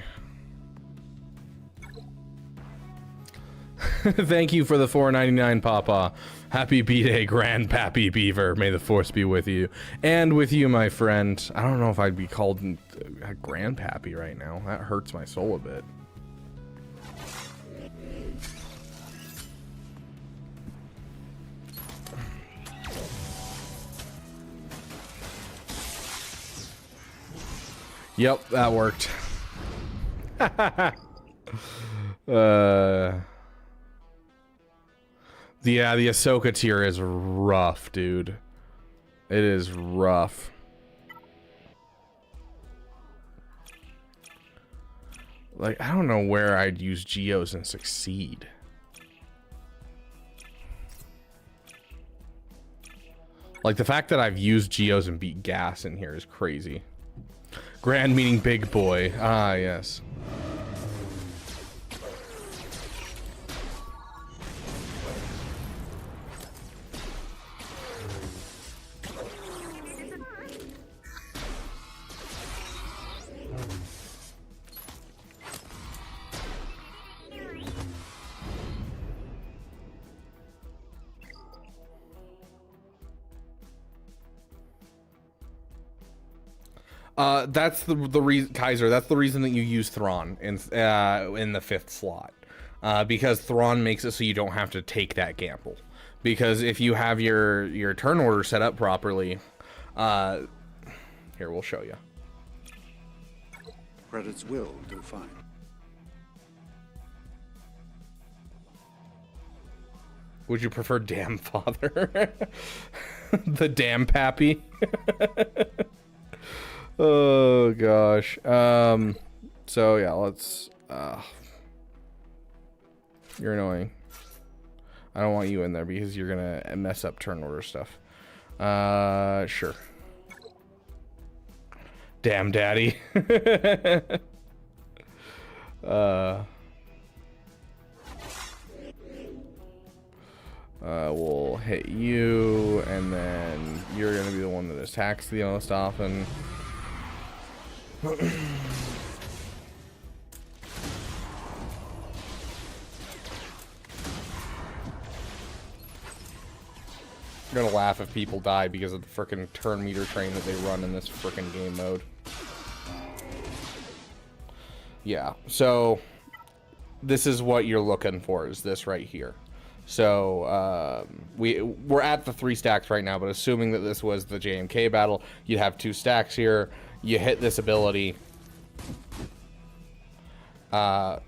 Thank you for the $4.99, Papa. Happy B-Day, Grandpappy Beaver. May the force be with you. And with you, my friend. I don't know if I'd be called Grandpappy right now. That hurts my soul a bit. Yep, that worked. Yeah, the Ahsoka tier is rough, dude. It is rough. Like, I don't know where I'd use Geos and succeed. Like, the fact that I've used Geos and beat Gas in here is crazy. Grand meaning big boy. Ah, yes. That's the reason, Kaiser. That's the reason that you use Thrawn in the 5th slot, because Thrawn makes it so you don't have to take that gamble. Because if you have your turn order set up properly, here we'll show you. Credits will do fine. Would you prefer Damn Father? The Damn Pappy? Oh gosh. So yeah, let's you're annoying. I don't want you in there because you're gonna mess up turn order stuff. Sure. Damn daddy. We'll hit you, and then you're gonna be the one that attacks the most often. I'm gonna laugh if people die because of the frickin' turn meter train that they run in this frickin' game mode. Yeah, so this is what you're looking for, is this right here. So we're at the 3 stacks right now, but assuming that this was the JMK battle, you'd have 2 stacks here. You hit this ability. What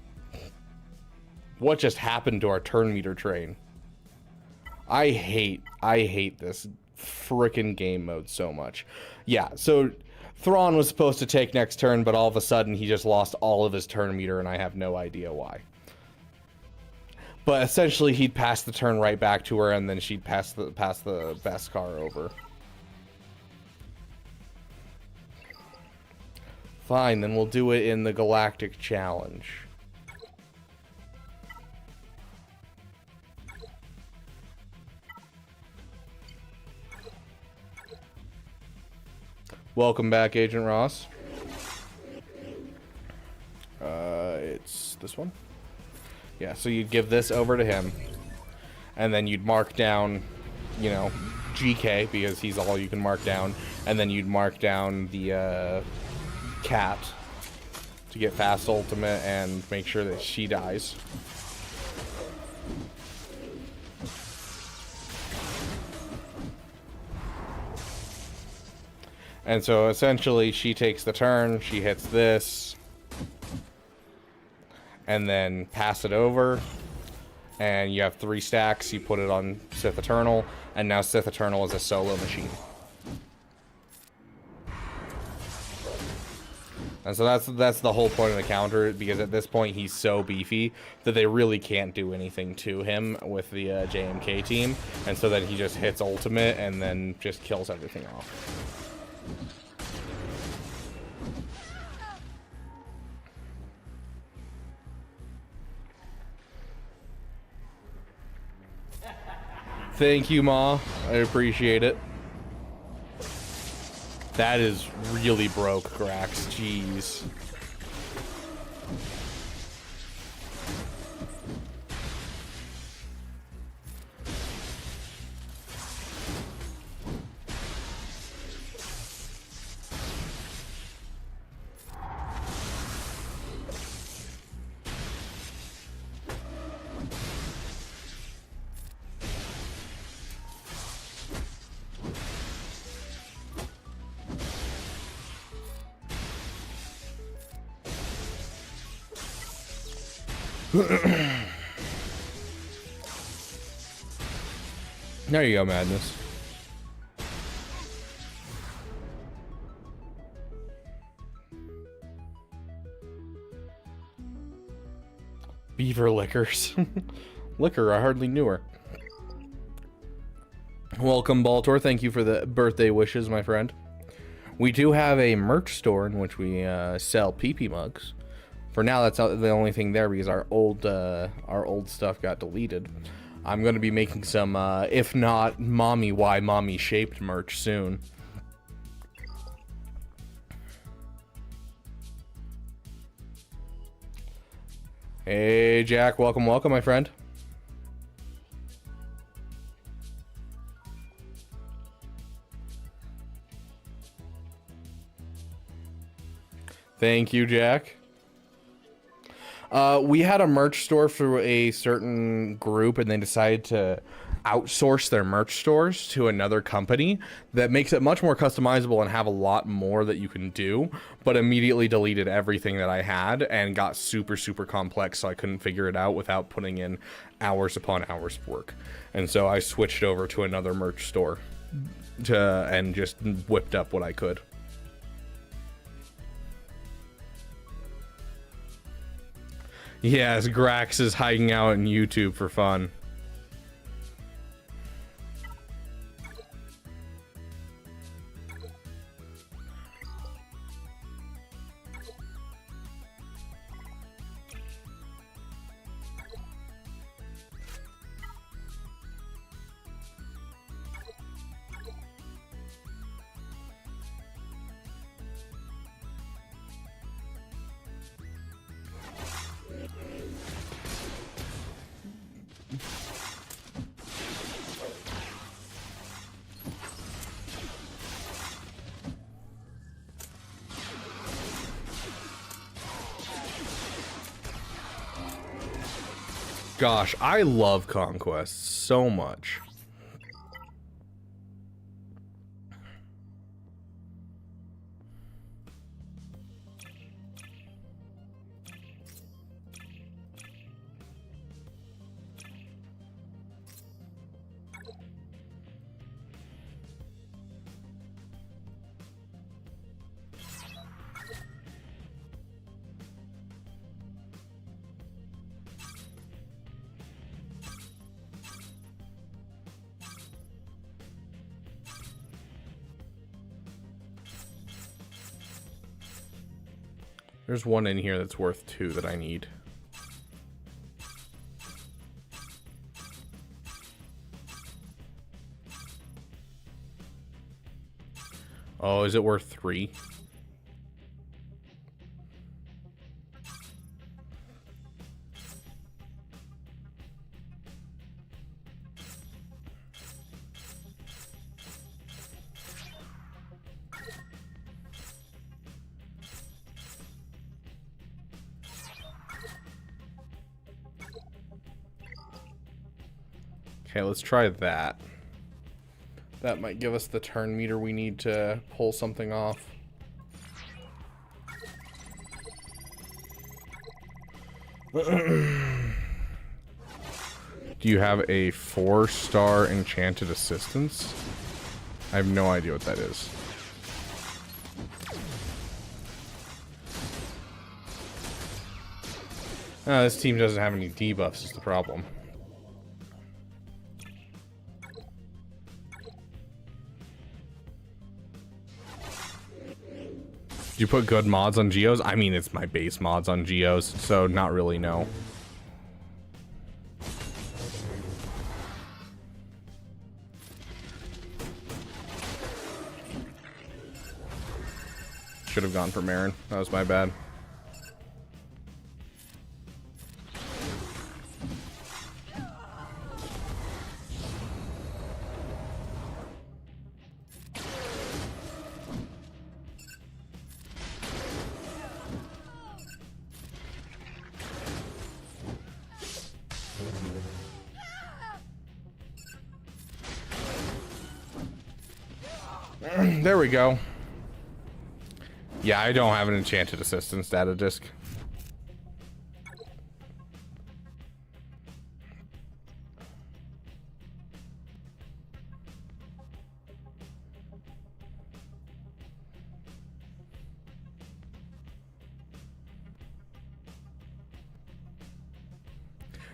just happened to our turn meter train? I hate this frickin' game mode so much. Yeah, so Thrawn was supposed to take next turn, but all of a sudden he just lost all of his turn meter, and I have no idea why. But essentially, he'd pass the turn right back to her, and then she'd pass the Beskar over. Fine, then we'll do it in the Galactic Challenge. Welcome back, Agent Ross. It's this one. Yeah, so you'd give this over to him, and then you'd mark down, you know, GK, because he's all you can mark down, and then you'd mark down the cat to get fast ultimate and make sure that she dies. And so essentially she takes the turn, she hits this, and then pass it over, and you have 3 stacks, you put it on Sith Eternal, and now Sith Eternal is a solo machine. And so that's the whole point of the counter, because at this point he's so beefy that they really can't do anything to him with the JMK team, and so then he just hits ultimate and then just kills everything off. Thank you, Ma. I appreciate it. That is really broke, Grax. Jeez. There you go, Madness. Beaver liquors. Liquor, I hardly knew her. Welcome, Baltor. Thank you for the birthday wishes, my friend. We do have a merch store in which we sell PP mugs. For now, that's the only thing there because our old stuff got deleted. I'm going to be making some, if not mommy, why mommy shaped merch soon. Hey, Jack, welcome, welcome, my friend. Thank you, Jack. We had a merch store through a certain group, and they decided to outsource their merch stores to another company that makes it much more customizable and have a lot more that you can do, but immediately deleted everything that I had and got super, super complex, so I couldn't figure it out without putting in hours upon hours of work. And so I switched over to another merch store and just whipped up what I could. Yes, Grax is hiding out on YouTube for fun. Gosh, I love Conquest so much. There's one in here that's worth 2 that I need. Oh, is it worth 3? Okay, let's try that. That might give us the turn meter we need to pull something off. Do you have a 4-star enchanted assistance? I have no idea what that is. This team doesn't have any debuffs is the problem. You put good mods on Geos? I mean, it's my base mods on Geos, so not really, no. Should have gone for Marin. That was my bad. There we go. Yeah, I don't have an enchanted assistance data disk.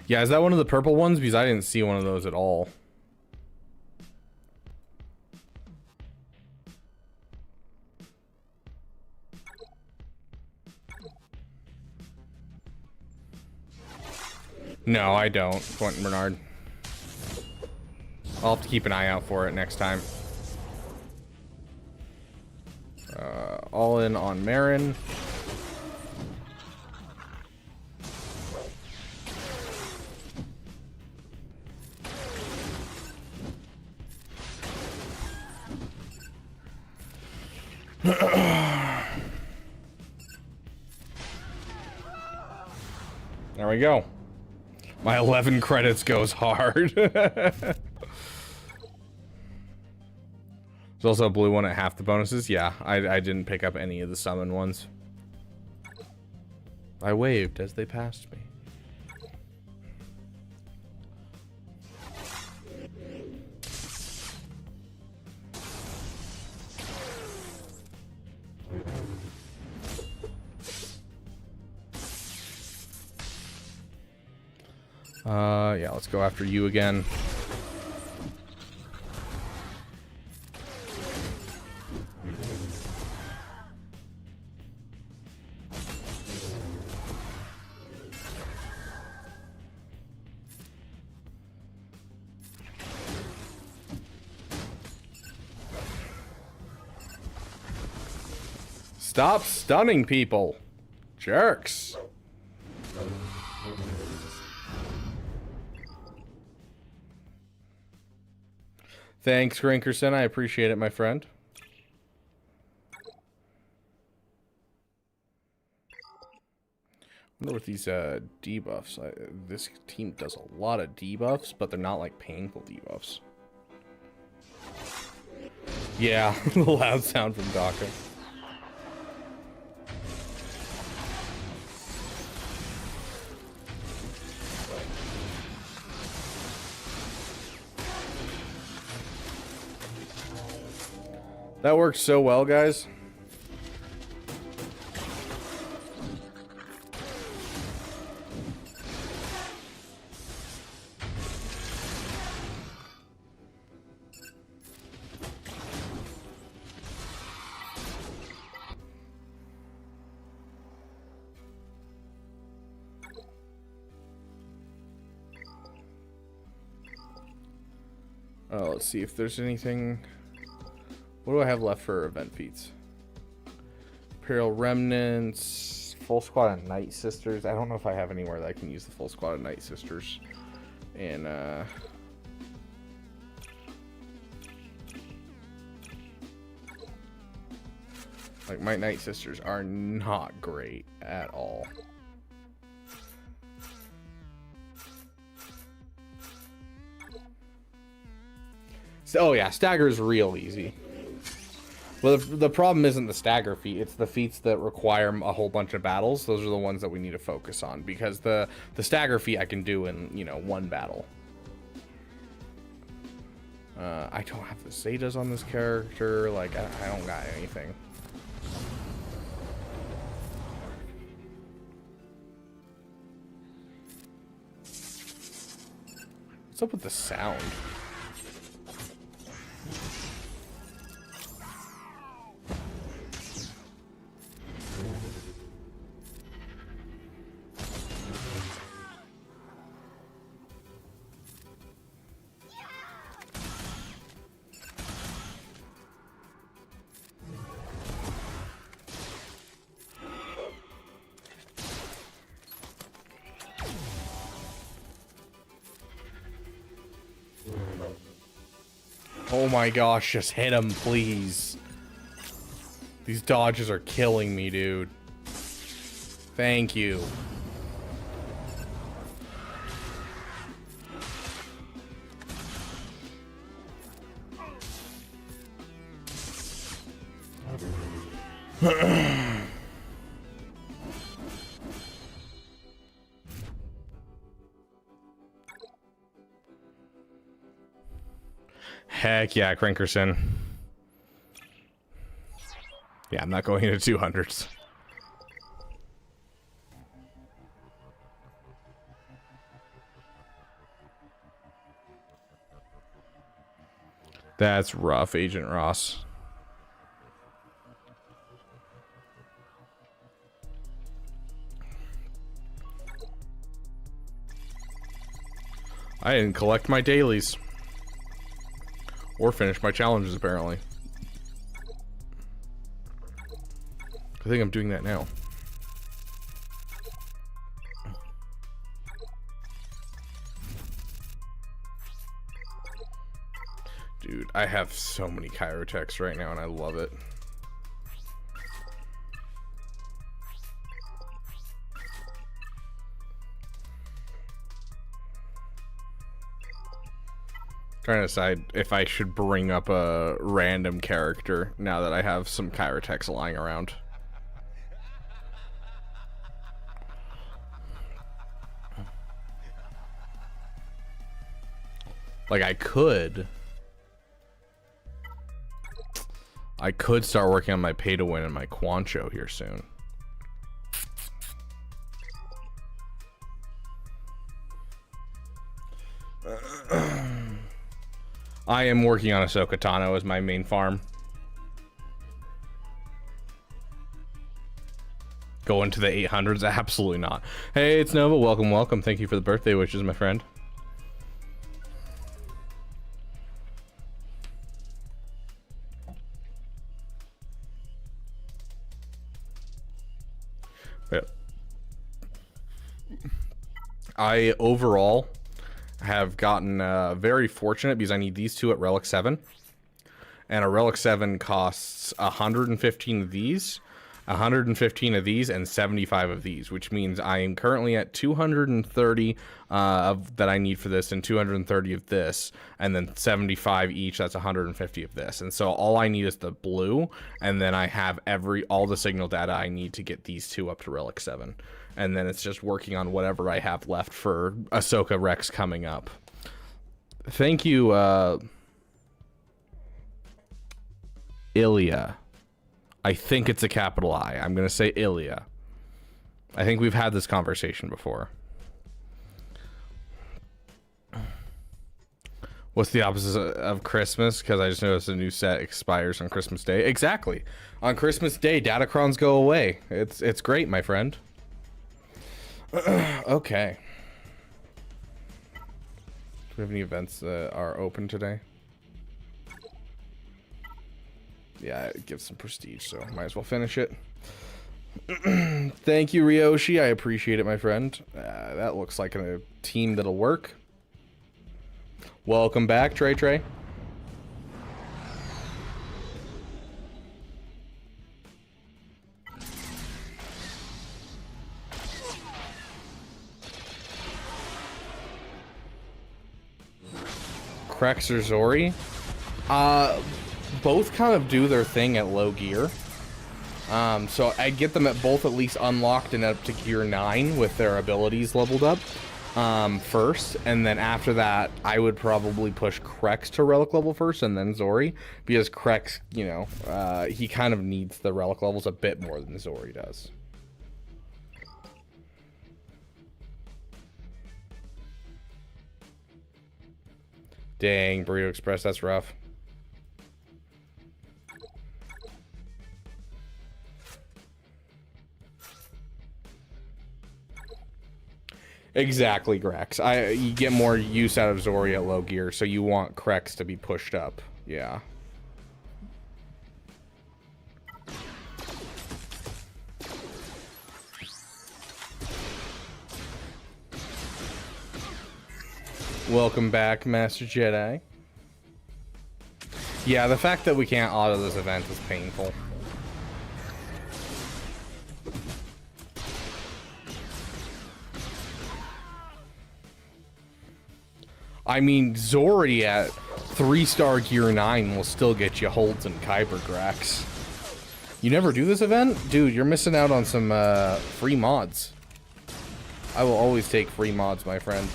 Yeah, is that one of the purple ones? Because I didn't see one of those at all. No, I don't, Quentin Bernard. I'll have to keep an eye out for it next time. All in on Marin. There we go. My 11 credits goes hard. There's also a blue one at half the bonuses. Yeah, I didn't pick up any of the summon ones. I waved as they passed me. Yeah, let's go after you again. Stop stunning people, jerks. Thanks, Grinkerson. I appreciate it, my friend. I wonder what these debuffs. This team does a lot of debuffs, but they're not like painful debuffs. Yeah, the loud sound from Daka. That works so well, guys. Let's see if there's anything. What do I have left for event feats? Imperial Remnants, full squad of Night Sisters. I don't know if I have anywhere that I can use the full squad of Night Sisters. And like my Night Sisters are not great at all. Oh yeah, stagger is real easy. Well, the problem isn't the stagger feat, it's the feats that require a whole bunch of battles. Those are the ones that we need to focus on, because the stagger feat I can do in, you know, one battle. I don't have the Zetas on this character, like, I don't got anything. What's up with the sound? Oh my gosh, just hit him, please. These dodges are killing me, dude. Thank you. Heck yeah, Crinkerson. Yeah, I'm not going into 200s. That's rough, Agent Ross. I didn't collect my dailies. Or finish my challenges, apparently. I think I'm doing that now. Dude, I have so many chirotechs right now, and I love it. Trying to decide if I should bring up a random character now that I have some chirotechs lying around. Like, I could start working on my pay to win and my Quancho here soon. I am working on Ahsoka Tano as my main farm. Go into the 800s? Absolutely not. Hey, it's Nova. Welcome, welcome. Thank you for the birthday wishes, my friend. Yeah. I overall have gotten very fortunate because I need these two at Relic 7. And a Relic 7 costs 115 of these, 115 of these, and 75 of these, which means I am currently at 230 of that I need for this, and 230 of this, and then 75 each. That's 150 of this. And so all I need is the blue, and then I have all the signal data I need to get these two up to Relic 7. And then it's just working on whatever I have left for Ahsoka Rex coming up. Thank you, Ilya. I think it's a capital I. I'm going to say Ilya. I think we've had this conversation before. What's the opposite of Christmas? Because I just noticed a new set expires on Christmas Day. Exactly. On Christmas Day, datacrons go away. It's great, my friend. Okay. Do we have any events that are open today? Yeah, it gives some prestige, so might as well finish it. Thank you, Ryoshi. I appreciate it, my friend. That looks like a team that'll work. Welcome back, Trey Trey. Crexer Zori. Both kind of do their thing at low gear. So I get them at both at least unlocked and up to gear 9 with their abilities leveled up first, and then after that I would probably push Krex to relic level first and then Zori, because Krex, you know, he kind of needs the relic levels a bit more than Zori does. Dang, Burrito Express, that's rough. Exactly, Grex. You get more use out of Zori at low gear, so you want Krex to be pushed up. Yeah. Welcome back, Master Jedi. Yeah, the fact that we can't auto this event is painful. I mean, Zori at 3-star gear 9 will still get you holds and Kyber Grax. You never do this event? Dude, you're missing out on some free mods. I will always take free mods, my friend.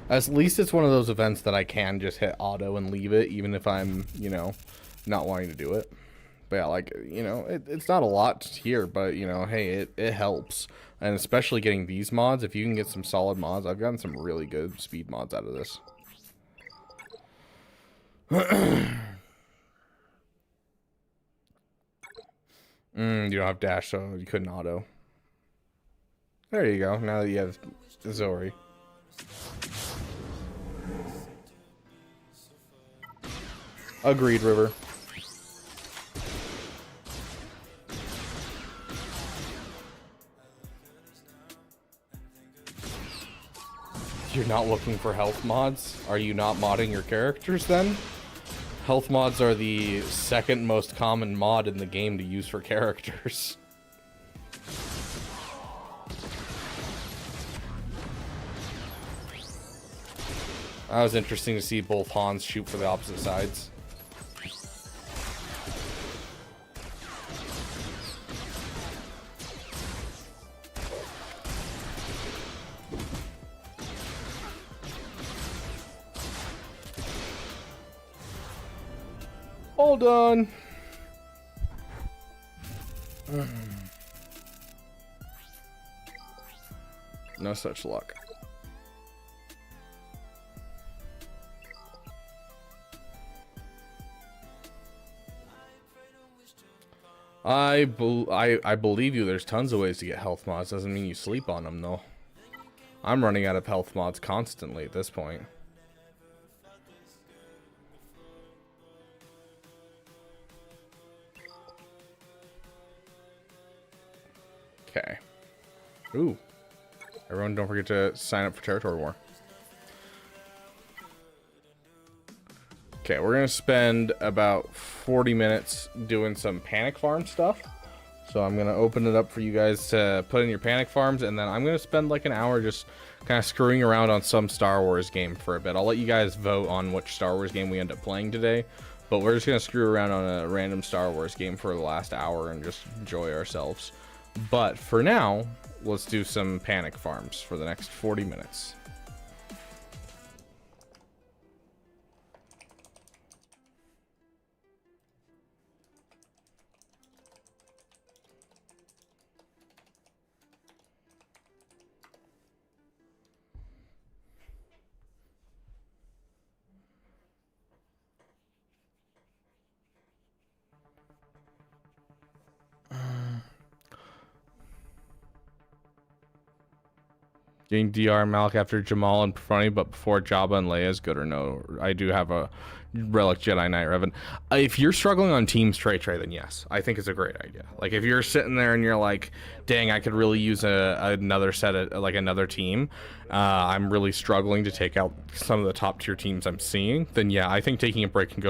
At least it's one of those events that I can just hit auto and leave it, even if I'm, you know, not wanting to do it. But yeah, like, you know, it's not a lot here, but, you know, hey, it helps. And especially getting these mods, if you can get some solid mods, I've gotten some really good speed mods out of this. You don't have dash, so you couldn't auto. There you go, now that you have Zori. Agreed, River. You're not looking for health mods? Are you not modding your characters then? Health mods are the second most common mod in the game to use for characters. That was interesting to see both Hans shoot for the opposite sides. All done. No such luck. I believe you. There's tons of ways to get health mods. Doesn't mean you sleep on them, though. I'm running out of health mods constantly at this point. Okay. Ooh. Everyone, don't forget to sign up for Territory War. Okay, we're going to spend about 40 minutes doing some panic farm stuff. So I'm going to open it up for you guys to put in your panic farms, and then I'm going to spend like an hour just kind of screwing around on some Star Wars game for a bit. I'll let you guys vote on which Star Wars game we end up playing today, but we're just going to screw around on a random Star Wars game for the last hour and just enjoy ourselves. But for now, let's do some panic farms for the next 40 minutes. Getting DR and Malik after Jamal and funny, but before Jabba and Leia is good or no? I do have a Relic Jedi Knight Revan. If you're struggling on teams Trey, then yes, I think it's a great idea. Like if you're sitting there and you're like, dang, I could really use another set of like another team. I'm really struggling to take out some of the top tier teams I'm seeing. Then yeah, I think taking a break and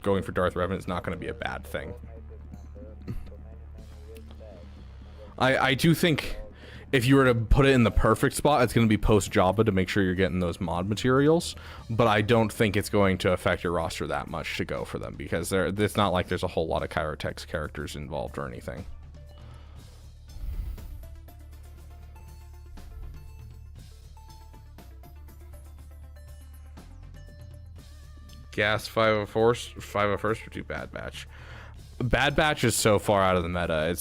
going for Darth Revan is not going to be a bad thing. I do think if you were to put it in the perfect spot, it's going to be post Jabba to make sure you're getting those mod materials. But I don't think it's going to affect your roster that much to go for them, because it's not like there's a whole lot of Kyrotex characters involved or anything. Gas 501st or do Bad Batch. Bad Batch is so far out of the meta.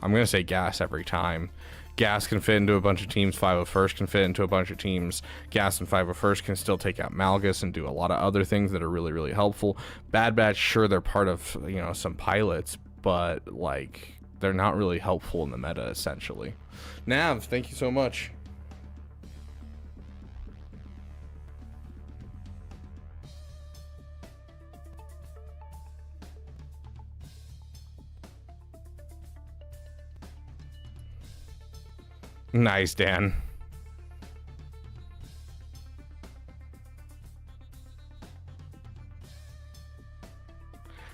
I'm going to say Gas every time. Gas can fit into a bunch of teams. 501st can fit into a bunch of teams. Gas and 501st can still take out Malgus and do a lot of other things that are really, really helpful. Bad Batch, sure, they're part of, you know, some pilots, but, like, they're not really helpful in the meta, essentially. Nav, thank you so much. Nice, Dan.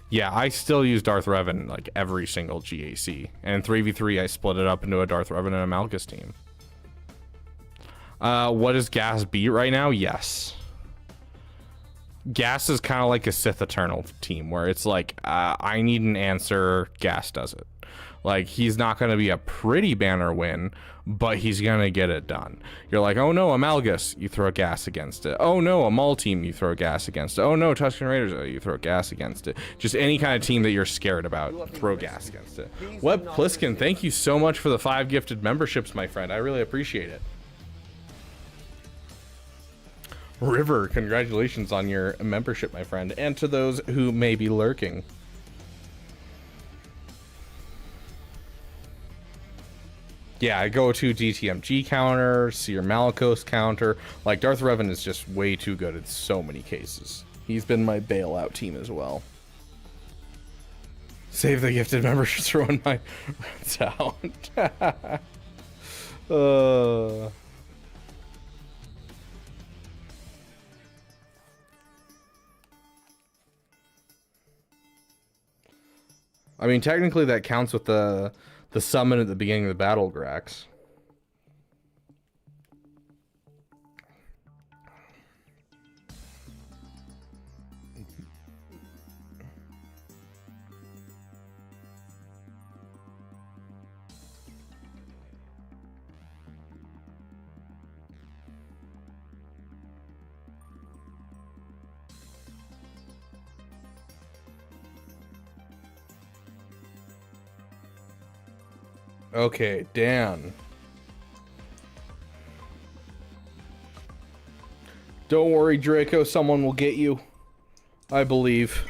Yeah, I still use Darth Revan like every single GAC. And in 3v3, I split it up into a Darth Revan and a Malgus team. What does Gas beat right now? Yes. Gas is kind of like a Sith Eternal team, where it's like, I need an answer, Gas does it. Like, he's not going to be a pretty banner win, but he's going to get it done. You're like, oh no, a Malgus, you throw Gas against it. Oh no, a Maul team, you throw Gas against it. Oh no, Tusken Raiders, you throw Gas against it. Just any kind of team that you're scared about, throw Gas against it. Web Pliskin, thank you so much for the 5 gifted memberships, my friend. I really appreciate it. River, congratulations on your membership, my friend. And to those who may be lurking. Yeah, I go to DTMG counter, Seer Malicos counter. Like, Darth Revan is just way too good in so many cases. He's been my bailout team as well. Save the gifted memberships for when my runs out. I mean, technically that counts with the summon at the beginning of the battle, Grax. Okay, Dan. Don't worry, Draco. Someone will get you. I believe.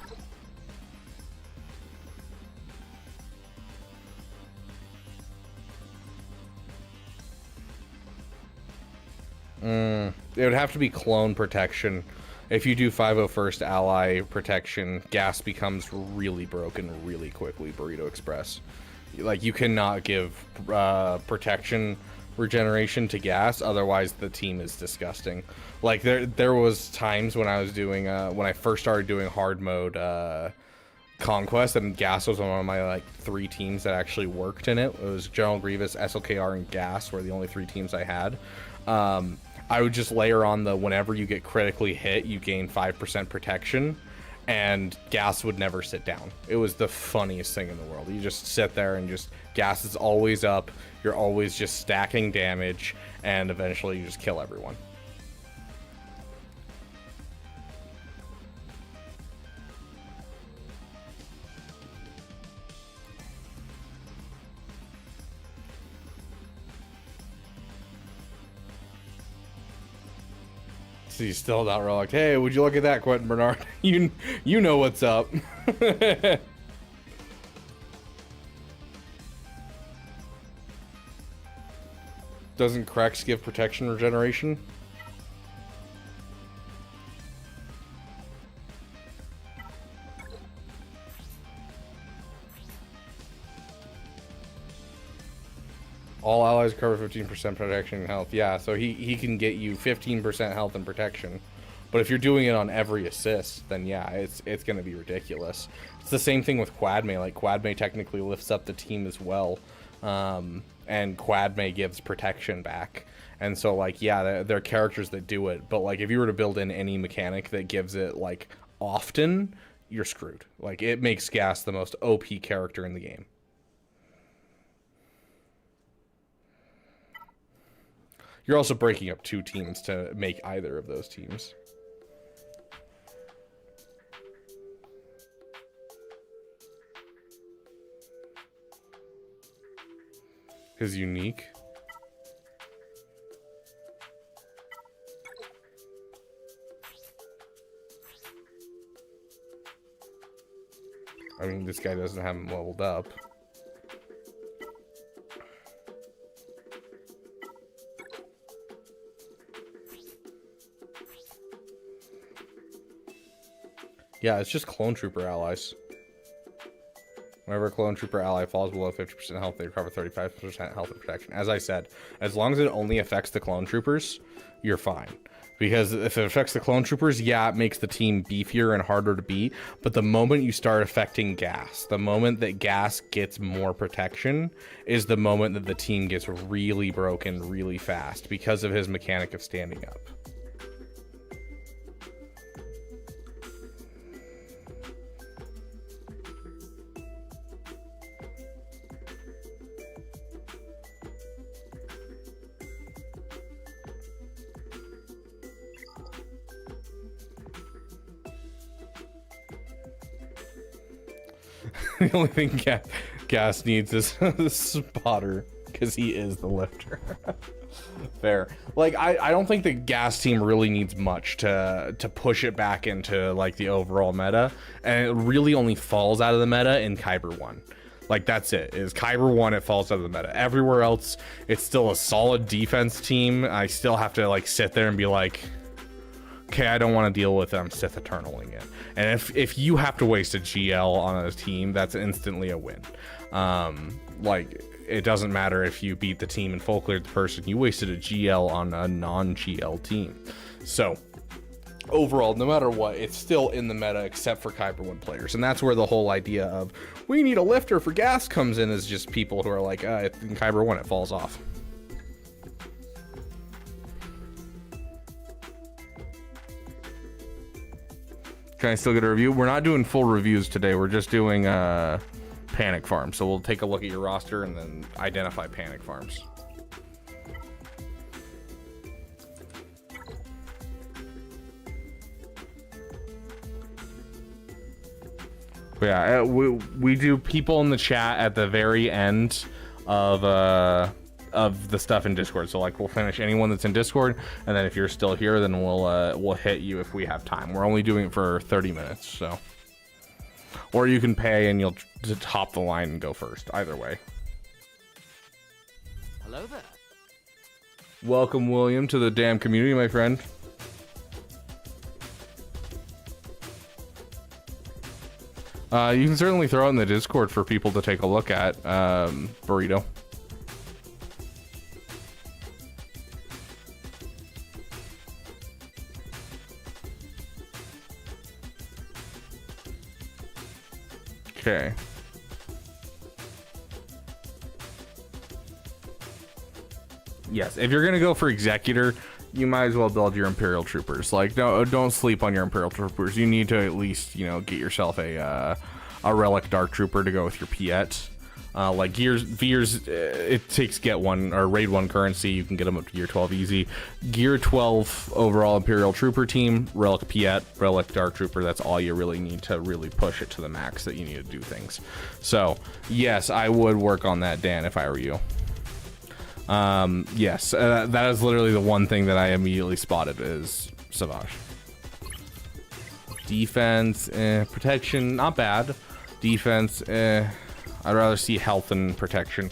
It would have to be clone protection. If you do 501st ally protection, Gas becomes really broken really quickly, Burrito Express. Like, you cannot give protection regeneration to Gas, otherwise the team is disgusting. Like, there was times when I was doing when I first started doing hard mode Conquest, and Gas was one of my like 3 teams that actually worked in it. It was General Grievous, SLKR, and Gas were the only 3 teams I had. I would just layer on the whenever you get critically hit, you gain 5% protection. And Gas would never sit down. It was the funniest thing in the world. You just sit there and just, Gas is always up, you're always just stacking damage, and eventually you just kill everyone. He's still not relic. Hey, would you look at that, Quentin Bernard? You know what's up. Doesn't cracks give protection regeneration? All allies cover 15% protection and health. Yeah, so he can get you 15% health and protection. But if you're doing it on every assist, then yeah, it's going to be ridiculous. It's the same thing with Quadme. Like, Quadme technically lifts up the team as well. And Quadme gives protection back. And so, like, yeah, they're characters that do it. But, like, if you were to build in any mechanic that gives it, like, often, you're screwed. Like, it makes Gas the most OP character in the game. You're also breaking up 2 teams to make either of those teams. His unique. I mean, this guy doesn't have him leveled up. Yeah, it's just Clone Trooper allies. Whenever a Clone Trooper ally falls below 50% health, they recover 35% health and protection. As I said, as long as it only affects the Clone Troopers, you're fine. Because if it affects the Clone Troopers, yeah, it makes the team beefier and harder to beat. But the moment you start affecting Gas, the moment that Gas gets more protection, is the moment that the team gets really broken really fast because of his mechanic of standing up. The only thing Gas needs is the spotter, because he is the lifter. Fair. Like, I don't think the Gas team really needs much to push it back into, like, the overall meta, and it really only falls out of the meta in Kyber 1. Like, that's it. Is Kyber 1, it falls out of the meta. Everywhere else, it's still a solid defense team. I still have to, like, sit there and be like, okay, I don't want to deal with them Sith Eternaling it. And if you have to waste a GL on a team, that's instantly a win. Like, it doesn't matter if you beat the team and full cleared the person. You wasted a GL on a non-GL team. So, overall, no matter what, it's still in the meta except for Kyber 1 players. And that's where the whole idea of, we need a lifter for Gas comes in, is just people who are like, in Kyber 1, it falls off. Can I still get a review? We're not doing full reviews today. We're just doing panic farms. So we'll take a look at your roster and then identify panic farms. But yeah, we do people in the chat at the very end of the stuff in Discord. So, like, we'll finish anyone that's in Discord, and then if you're still here, then we'll hit you if we have time. We're only doing it for 30 minutes, so. Or you can pay and you'll just hop the line and go first. Either way. Hello there. Welcome, William, to the damn community, my friend. You can certainly throw it in the Discord for people to take a look at, Burrito. Okay. Yes, if you're gonna go for Executor, you might as well build your Imperial Troopers. Like, don't sleep on your Imperial Troopers. You need to at least, you know, get yourself a Relic Dark Trooper to go with your Piet. Like Veers, it takes get one or raid 1 currency. You can get them up to gear 12 easy. Gear 12 overall Imperial Trooper team, Relic Piet, Relic Dark Trooper. That's all you really need to really push it to the max that you need to do things. So yes, I would work on that, Dan, if I were you. Yes, that is literally the one thing that I immediately spotted is Savage. Defense, protection, not bad. Defense, I'd rather see health and protection.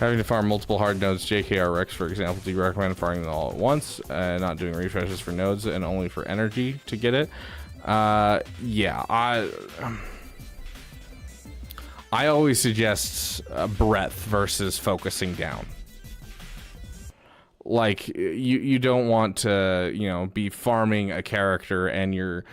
Having to farm multiple hard nodes, JKR Rex, for example, do you recommend farming them all at once, not doing refreshes for nodes and only for energy to get it? Yeah, I always suggest breadth versus focusing down. Like you don't want to, you know, be farming a character and you're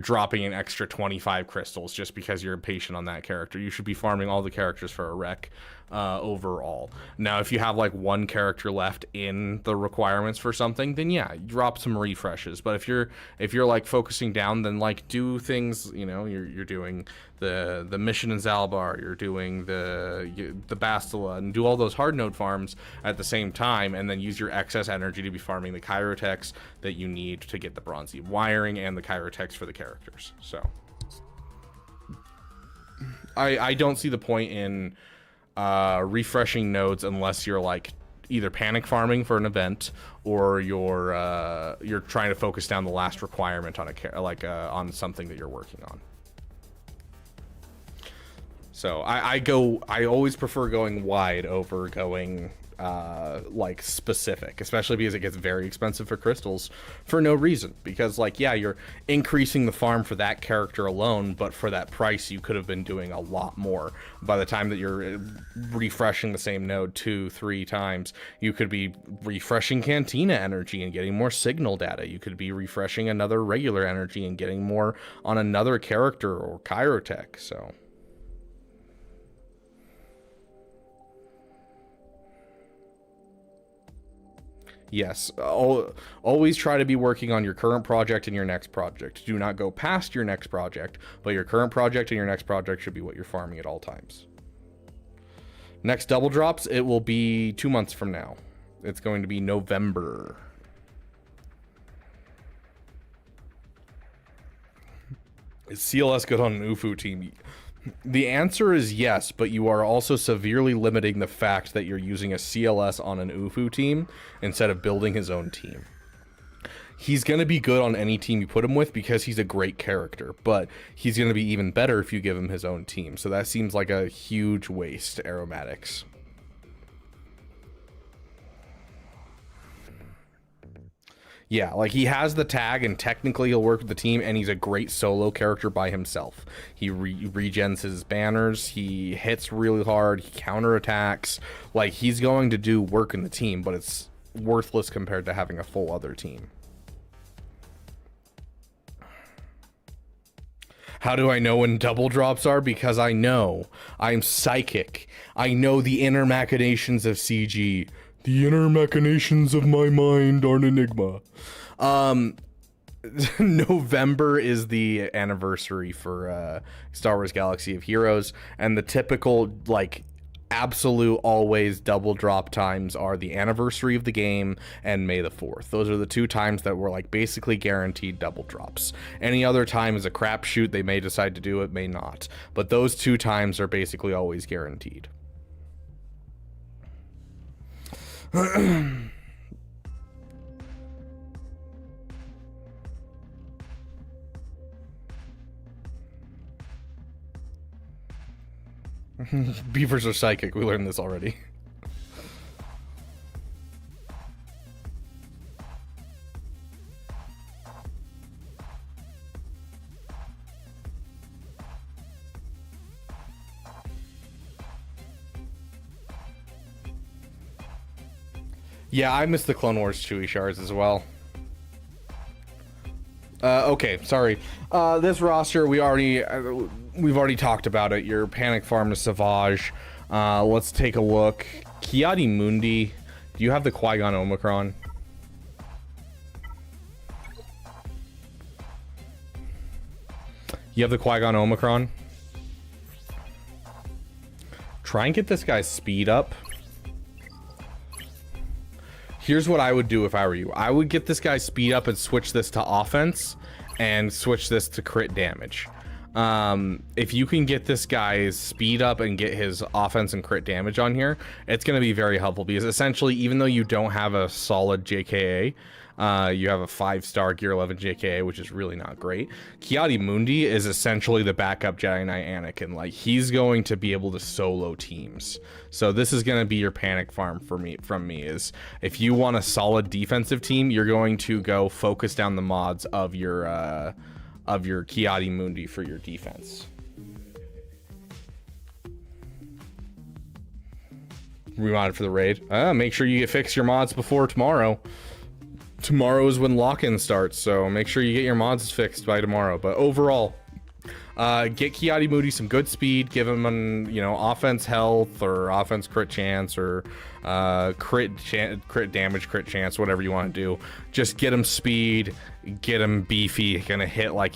dropping an extra 25 crystals just because you're impatient on that character. You should be farming all the characters for a rec overall. Now, if you have like one character left in the requirements for something, then yeah, drop some refreshes. But if you're like focusing down, then like do things, you know, you're doing the mission in Zalbar, you're doing the Bastila, and do all those hard node farms at the same time, and then use your excess energy to be farming the Chirotechs that you need to get the bronzy wiring and the Chirotechs for the characters. So I don't see the point in refreshing nodes unless you're like either panic farming for an event or you're trying to focus down the last requirement on on something that you're working on. So I always prefer going wide over going like specific, especially because it gets very expensive for crystals for no reason. Because like, yeah, you're increasing the farm for that character alone, but for that price you could have been doing a lot more. By the time that you're refreshing the same node 2-3 times, you could be refreshing Cantina energy and getting more signal data. You could be refreshing another regular energy and getting more on another character or Chirotech. So yes, always try to be working on your current project and your next project. Do not go past your next project, but your current project and your next project should be what you're farming at all times. Next double drops, it will be 2 months from now. It's going to be November. Is CLS good on an UFU team? The answer is yes, but you are also severely limiting the fact that you're using a CLS on an UFU team instead of building his own team. He's going to be good on any team you put him with because he's a great character, but he's going to be even better if you give him his own team. So that seems like a huge waste, Aromatics. Yeah, like he has the tag and technically he'll work with the team, and he's a great solo character by himself. He regens his banners, he hits really hard, he counterattacks. Like, he's going to do work in the team, but it's worthless compared to having a full other team. How do I know when double drops are? Because I know. I'm psychic. I know the inner machinations of CG. The inner machinations of my mind are an enigma. November is the anniversary for Star Wars Galaxy of Heroes, and the typical, like, absolute always double drop times are the anniversary of the game and May the 4th. Those are the 2 times that were like basically guaranteed double drops. Any other time is a crapshoot. They may decide to do it, may not. But those 2 times are basically always guaranteed. Beavers are psychic. We learned this already. Yeah, I missed the Clone Wars Chewie shards as well. Okay, sorry. This roster, we've already talked about it. Your Panic Farm to Savage. Let's take a look. Kiadi Mundi. Do you have the Qui-Gon Omicron? You have the Qui-Gon Omicron? Try and get this guy's speed up. Here's what I would do if I were you. I would get this guy's speed up and switch this to offense and switch this to crit damage. If you can get this guy's speed up and get his offense and crit damage on here, it's going to be very helpful, because essentially, even though you don't have a solid JKA, you have a 5-star Gear 11 JKA, which is really not great. Ki-Adi-Mundi is essentially the backup Jedi Knight Anakin. Like, he's going to be able to solo teams. So this is going to be your panic farm from me is if you want a solid defensive team, you're going to go focus down the mods of your Ki-Adi-Mundi for your defense. Remodded for the raid. Make sure you fix your mods before tomorrow. Tomorrow is when lock-in starts, so make sure you get your mods fixed by tomorrow. But overall, get Ki-Adi-Mundi some good speed, give him an, offense health or offense crit chance or crit damage, crit chance, whatever you want to do. Just get him speed, get him beefy, gonna hit like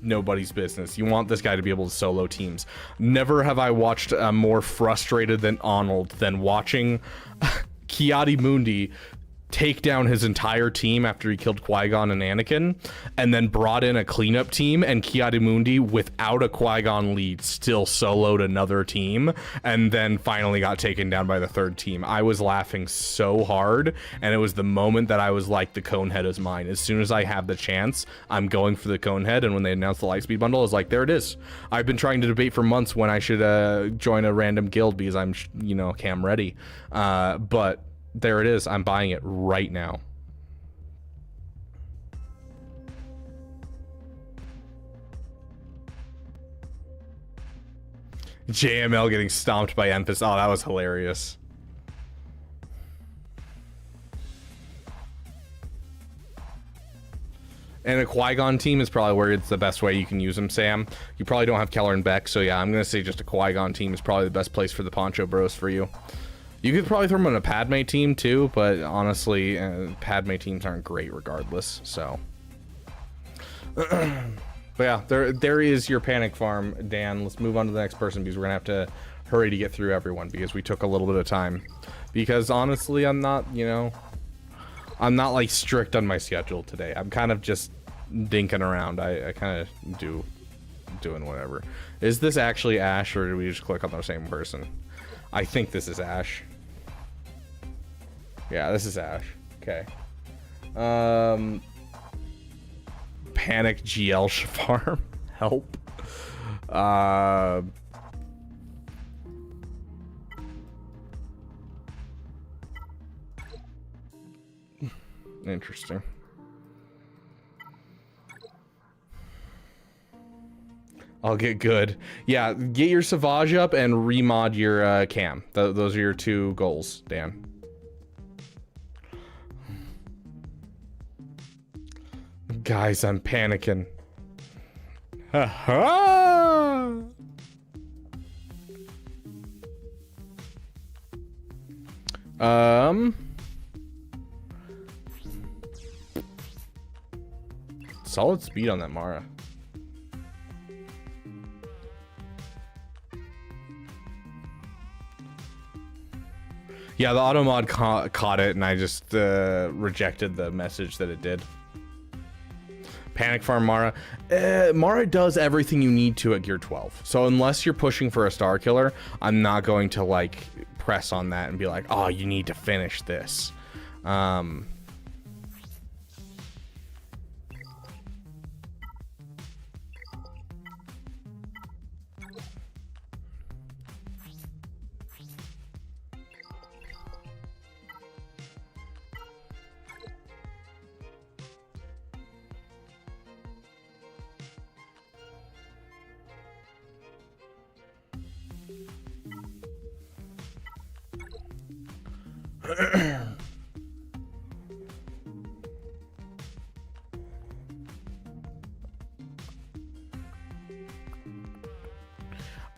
nobody's business. You want this guy to be able to solo teams. Never have I watched a more frustrated than Arnold than watching Ki-Adi-Mundi take down his entire team after he killed Qui-Gon and Anakin, and then brought in a cleanup team, and Ki-Adi-Mundi, without a Qui-Gon lead, still soloed another team, and then finally got taken down by the third team. I was laughing so hard, and it was the moment that I was like, the Conehead is mine. As soon as I have the chance, I'm going for the Conehead, and when they announced the Lightspeed bundle, I was like, there it is. I've been trying to debate for months when I should join a random guild, because I'm, cam ready. But there it is. I'm buying it right now. JML getting stomped by Emphasis. Oh, that was hilarious. And a Qui-Gon team is probably where it's the best way you can use them, Sam. You probably don't have Keller and Beck, so yeah, I'm going to say just a Qui-Gon team is probably the best place for the Poncho Bros for you. You could probably throw them on a Padme team too, but honestly, Padme teams aren't great regardless, so. But yeah, there is your panic farm, Dan. Let's move on to the next person, because we're gonna have to hurry to get through everyone, because we took a little bit of time. Because honestly, I'm not I'm not like strict on my schedule today. I'm kind of just dinking around. I kind of doing whatever. Is this actually Ash, or did we just click on the same person? I think this is Ash. Yeah, this is Ash. Okay. Panic GL farm. Help. Interesting. I'll get good. Yeah, get your Savage up and remod your cam. Those are your two goals, Dan. Guys, I'm panicking. Ha-ha! Solid speed on that Mara. Yeah, the auto mod caught it, and I just rejected the message that it did. Panic farm Mara. Mara does everything you need to at Gear 12. So unless you're pushing for a star killer, I'm not going to like press on that and be like, oh, you need to finish this.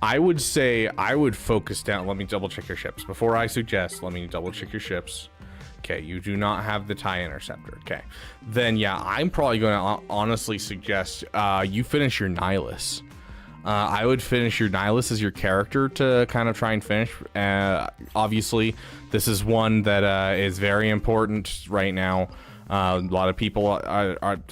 I would say I would focus down. Let me double check your ships. Before I suggest, let me double check your ships. Okay, you do not have the TIE Interceptor. Okay, then yeah, I'm probably going to honestly suggest you finish your Nihilus. I would finish your Nihilus as your character to kind of try and finish. Obviously, this is one that is very important right now. A lot of people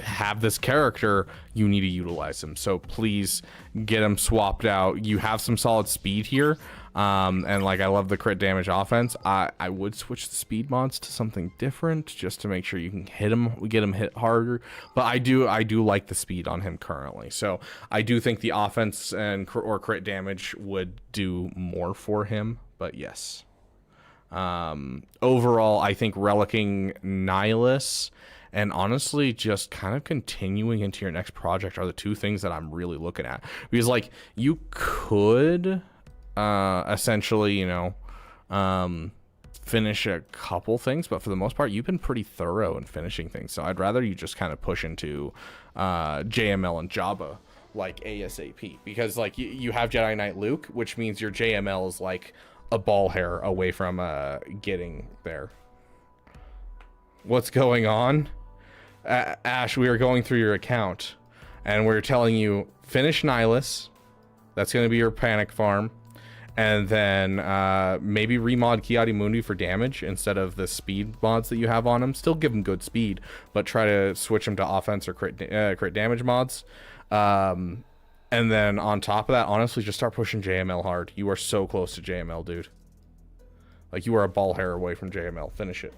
have this character. You need to utilize him. So please get him swapped out. You have some solid speed here. And like, I love the crit damage offense. I would switch the speed mods to something different just to make sure you can hit him, get him hit harder. But I do like the speed on him currently. So I do think the offense and or crit damage would do more for him. But yes. Overall, I think relicking Nihilus and honestly just kind of continuing into your next project are the two things that I'm really looking at. Because like, you could essentially, you know, finish a couple things, but for the most part you've been pretty thorough in finishing things. So I'd rather you just kind of push into JML and Jabba like ASAP, because like you have Jedi Knight Luke, which means your JML is like a ball hair away from getting there. What's going on? Ash, we are going through your account and we're telling you finish Nihilus. That's going to be your panic farm. And then maybe remod Ki-Adi-Mundi for damage instead of the speed mods that you have on him. Still give him good speed, but try to switch him to offense or crit damage mods. And then on top of that, honestly, just start pushing JML hard. You are so close to JML, dude. Like, you are a ball hair away from JML. Finish it.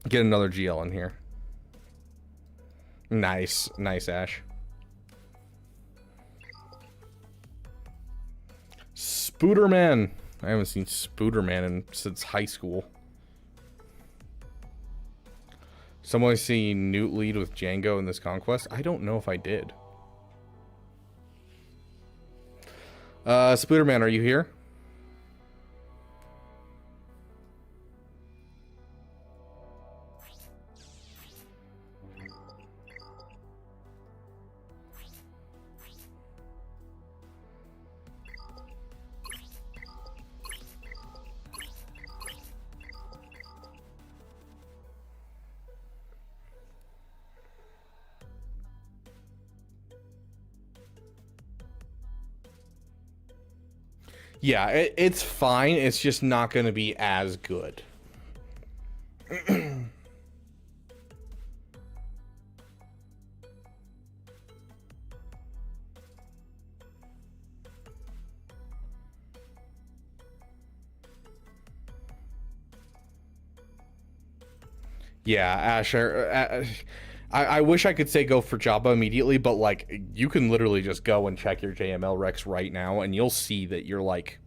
Get another GL in here. Nice. Nice, Ash. Spooderman. I haven't seen Spooderman since high school. Someone see Newt lead with Django in this Conquest? I don't know if I did. Spooderman, are you here? Yeah, it's fine. It's just not going to be as good. Yeah, Asher, I wish I could say go for Jabba immediately, but like, you can literally just go and check your JML Rex right now and you'll see that you're like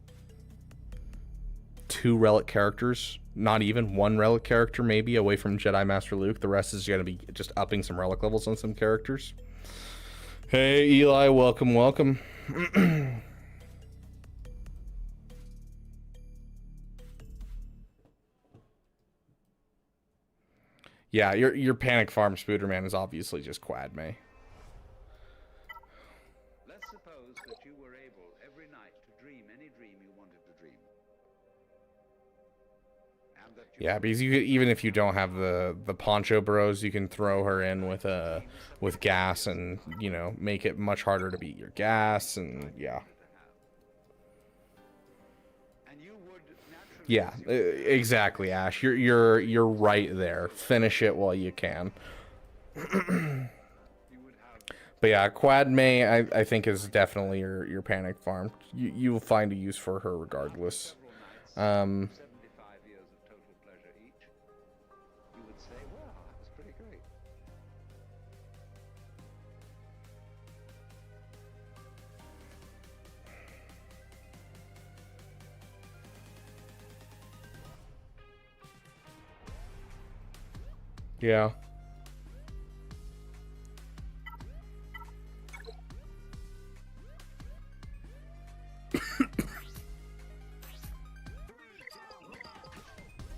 2 relic characters, not even 1 relic character maybe away from Jedi Master Luke. The rest is going to be just upping some relic levels on some characters. Hey Eli, welcome, welcome. Yeah, your panic farm Spooderman is obviously just Quad May. Let's suppose that you were able every night to dream any dream you wanted to dream. And that you Yeah, because you could, even if you don't have the Poncho Bros, you can throw her in with gas and, you know, make it much harder to beat your gas, and yeah. Yeah, exactly, Ash. You're right there. Finish it while you can. But yeah, Quad May I think is definitely your panic farm. You will find a use for her regardless. 75 years of total pleasure each. You would say, wow, that was pretty great. Yeah.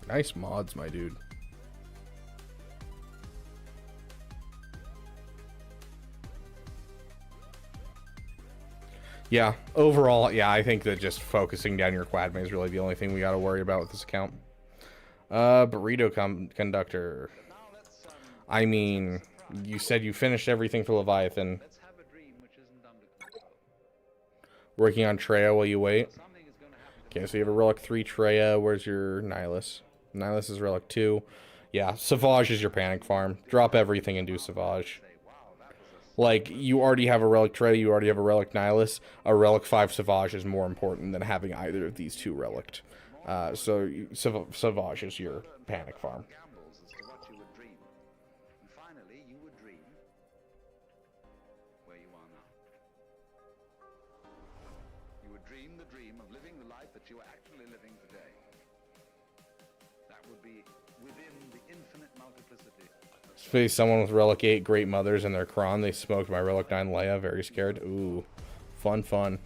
Nice mods, my dude. Yeah, overall, yeah, I think that just focusing down your Quad May is really the only thing we got to worry about with this account. Burrito Conductor. I mean, you said you finished everything for Leviathan. Let's have a dream which isn't under control. Working on Treya while you wait. Something is going to happen to Okay, so you have a Relic 3 Treya. Where's your Nihilus? Nihilus is Relic 2. Yeah, Sauvage is your panic farm. Drop everything and do Sauvage. Like, you already have a Relic Trey, you already have a Relic Nihilus. A Relic 5 Sauvage is more important than having either of these two Relict. Sauvage is your panic farm. Gambles as to what you would dream. And finally, you would dream where you are now. You would dream the dream of living the life that you are actually living today. That would be within the infinite multiplicity. Space someone with Relic 8 Great Mothers in their cron. They smoked my Relic 9 Leia. Very scared. Ooh. Fun, fun.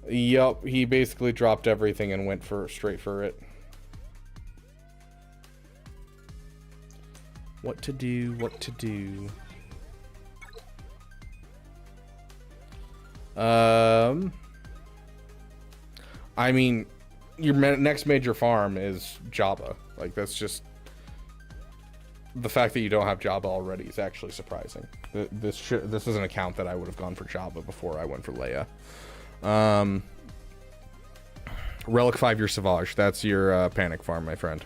Yup, he basically dropped everything and went straight for it. What to do, what to do. I mean, your next major farm is Jabba. Like, that's just... The fact that you don't have Jabba already is actually surprising. This is an account that I would have gone for Jabba before I went for Leia. Relic 5 your Sauvage. That's your panic farm, my friend.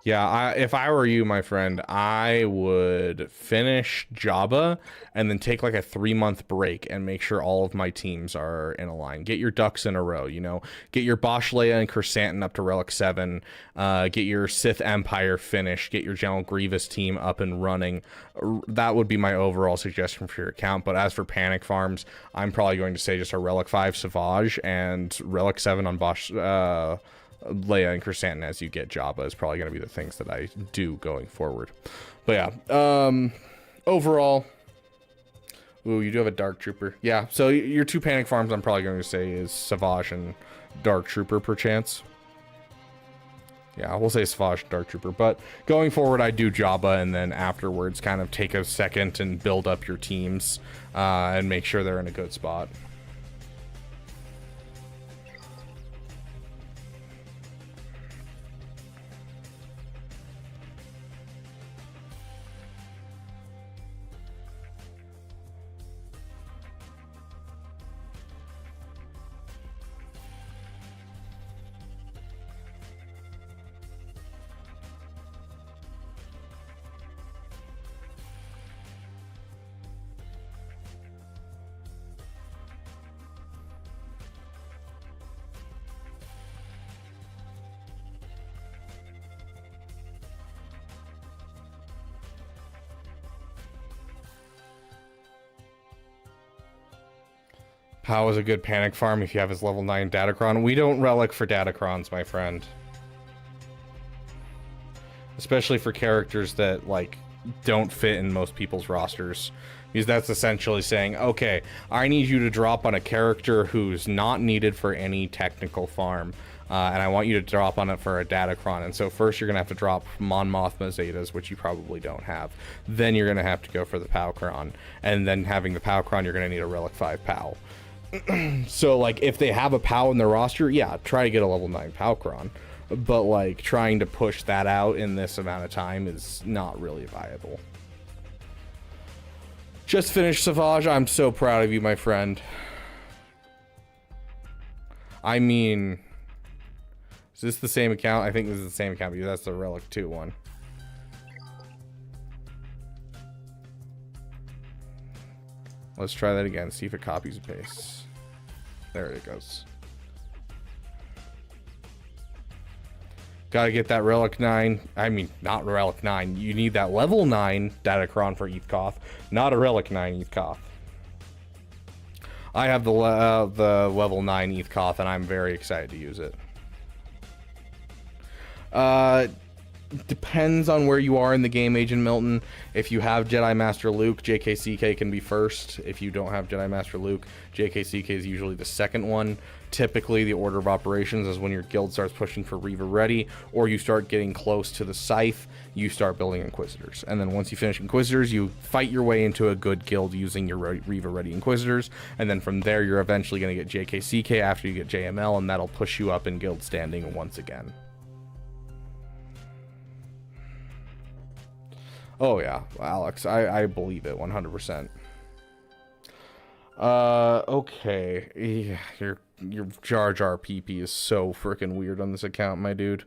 Yeah, if I were you, my friend, I would finish Jabba and then take like a 3-month break and make sure all of my teams are in a line. Get your ducks in a row, you know. Get your Bosch Leia and Chrysanthemum up to Relic 7. Get your Sith Empire finished. Get your General Grievous team up and running. That would be my overall suggestion for your account. But as for panic farms, I'm probably going to say just a Relic 5 Sauvage and Relic 7 on Bosch... Leia and Chrysanthemum as you get Jabba is probably going to be the things that I do going forward. But yeah, overall, ooh, you do have a Dark Trooper. Yeah, so your two panic farms I'm probably going to say is Savage and Dark Trooper perchance. Yeah, we'll say Savage and Dark Trooper. But going forward, I do Jabba, and then afterwards kind of take a second and build up your teams and make sure they're in a good spot. How is a good panic farm if you have his level 9 datacron? We don't relic for datacrons, my friend. Especially for characters that, like, don't fit in most people's rosters. Because that's essentially saying, okay, I need you to drop on a character who's not needed for any technical farm. And I want you to drop on it for a datacron. And so first you're going to have to drop Mon Mothma Zetas, which you probably don't have. Then you're going to have to go for the Palcron. And then having the Palcron, you're going to need a Relic 5 Pal. So, like, if they have a POW in their roster, yeah, try to get a level 9 Palcron. But, like, trying to push that out in this amount of time is not really viable. Just finished Savage. I'm so proud of you, my friend. I mean, is this the same account? I think this is the same account, because that's the Relic 2 one. Let's try that again, see if it copies and pastes. There it goes. Gotta get that Relic 9. I mean, not Relic 9. You need that level 9 datacron for ETH Koth, not a Relic 9 ETH Koth. I have the level 9 ETH Koth, and I'm very excited to use it. Depends on where you are in the game, Agent Milton. If you have Jedi Master Luke, JKCK can be first. If you don't have Jedi Master Luke, JKCK is usually the second one. Typically, the order of operations is when your guild starts pushing for Reva Ready, or you start getting close to the Scythe, you start building Inquisitors. And then once you finish Inquisitors, you fight your way into a good guild using your Reva Ready Inquisitors. And then from there, you're eventually going to get JKCK after you get JML, and that'll push you up in guild standing once again. Oh yeah, Alex, I believe it 100%. Okay. Yeah, your Jar Jar PP is so freaking weird on this account, my dude.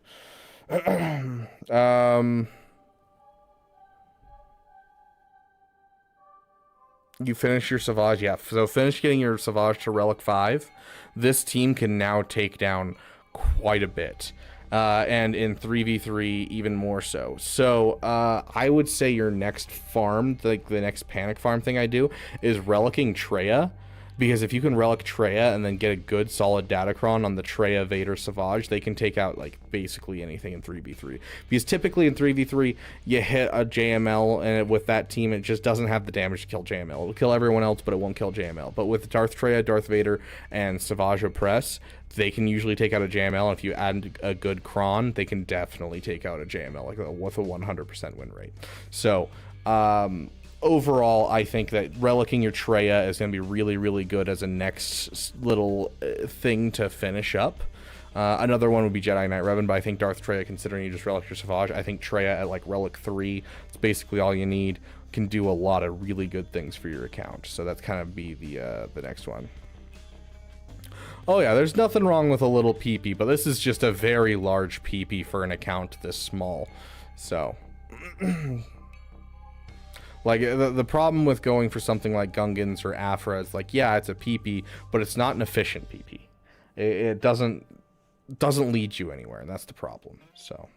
You finish your Savage, yeah. So finish getting your Savage to Relic 5. This team can now take down quite a bit. And in 3v3, even more so. So, I would say your next farm, like the next panic farm thing I do, is relicking Treya. Because if you can relic Treya and then get a good solid datacron on the Treya Vader Savage, they can take out like basically anything in 3v3. Because typically in 3v3, you hit a JML, and with that team, it just doesn't have the damage to kill JML. It'll kill everyone else, but it won't kill JML. But with Darth Treya, Darth Vader, and Savage Opress, they can usually take out a JML. And if you add a good cron, they can definitely take out a JML like with a 100% win rate. So, overall, I think that relicking your Treya is going to be really, really good as a next little thing to finish up. Another one would be Jedi Knight Revan, but I think Darth Treya, considering you just relic your Savage, I think Treya at like Relic 3, it's basically all you need, can do a lot of really good things for your account. So that's kind of be the next one. Oh yeah, there's nothing wrong with a little PP, but this is just a very large PP for an account this small. So... Like, the problem with going for something like Gungans or Afra is, like, yeah, it's a PP, but it's not an efficient PP. It doesn't lead you anywhere, and that's the problem, so...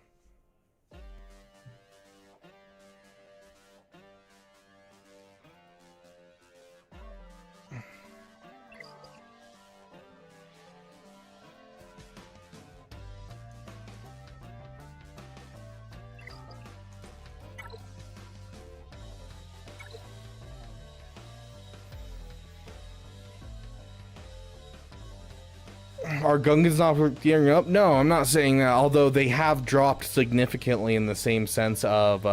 Are Gungans not gearing up? No, I'm not saying that, although they have dropped significantly in the same sense of,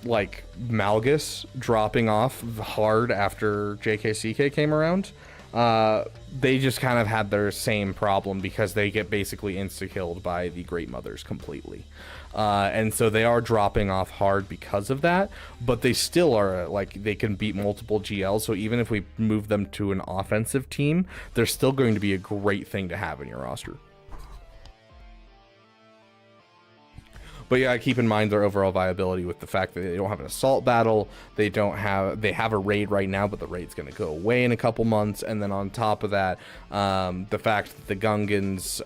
like, Malgus dropping off hard after JKCK came around. They just kind of had their same problem because they get basically insta-killed by the Great Mothers completely. And so they are dropping off hard because of that, but they still are, like, they can beat multiple GLs, so even if we move them to an offensive team, they're still going to be a great thing to have in your roster. But yeah, keep in mind their overall viability with the fact that they don't have an assault battle, they have a raid right now, but the raid's going to go away in a couple months, and then on top of that, the fact that the Gungans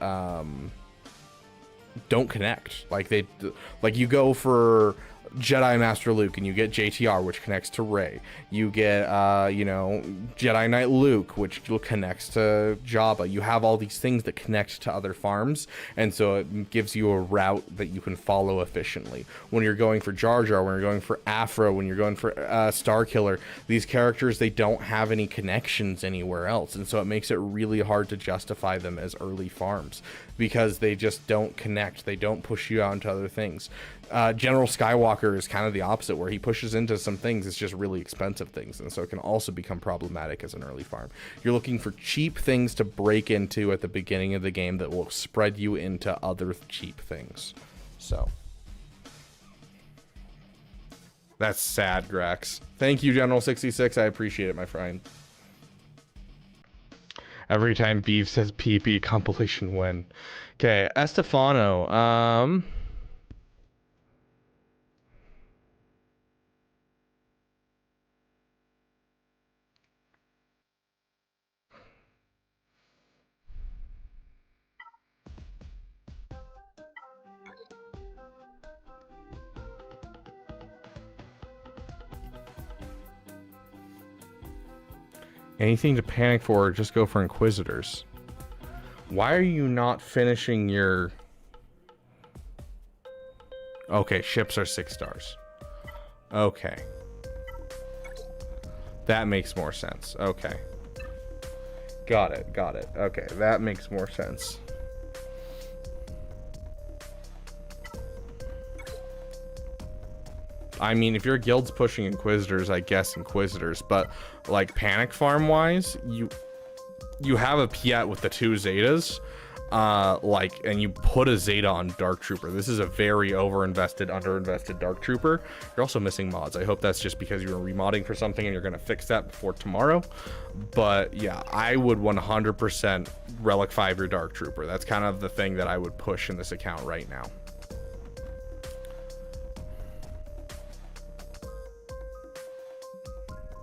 don't connect. Like you go for Jedi Master Luke and you get JTR, which connects to Rey. You get Jedi Knight Luke, which connects to Jabba. You have all these things that connect to other farms, and so it gives you a route that you can follow efficiently. When you're going for Jar Jar, when you're going for Afra, when you're going for Starkiller, these characters, they don't have any connections anywhere else, and so it makes it really hard to justify them as early farms because they just don't connect. They don't push you out into other things. General Skywalker is kind of the opposite, where he pushes into some things, it's just really expensive things, and so it can also become problematic as an early farm. You're looking for cheap things to break into at the beginning of the game that will spread you into other cheap things. So that's sad, Grax. Thank you, General 66. I appreciate it, my friend. Every time Beef says PP, compilation win. Okay, Estefano. Anything to panic for, or just go for Inquisitors. Why are you not finishing your... Okay, ships are 6 stars. Okay. That makes more sense. Okay. Got it. Okay, that makes more sense. I mean, if your guild's pushing Inquisitors, I guess Inquisitors, but like panic farm wise, you have a Piet with the 2 Zetas, and you put a Zeta on Dark Trooper. This is a very underinvested Dark Trooper. You're also missing mods. I hope that's just because you were remodding for something and you're gonna fix that before tomorrow. But yeah, I would 100% Relic 5 your Dark Trooper. That's kind of the thing that I would push in this account right now.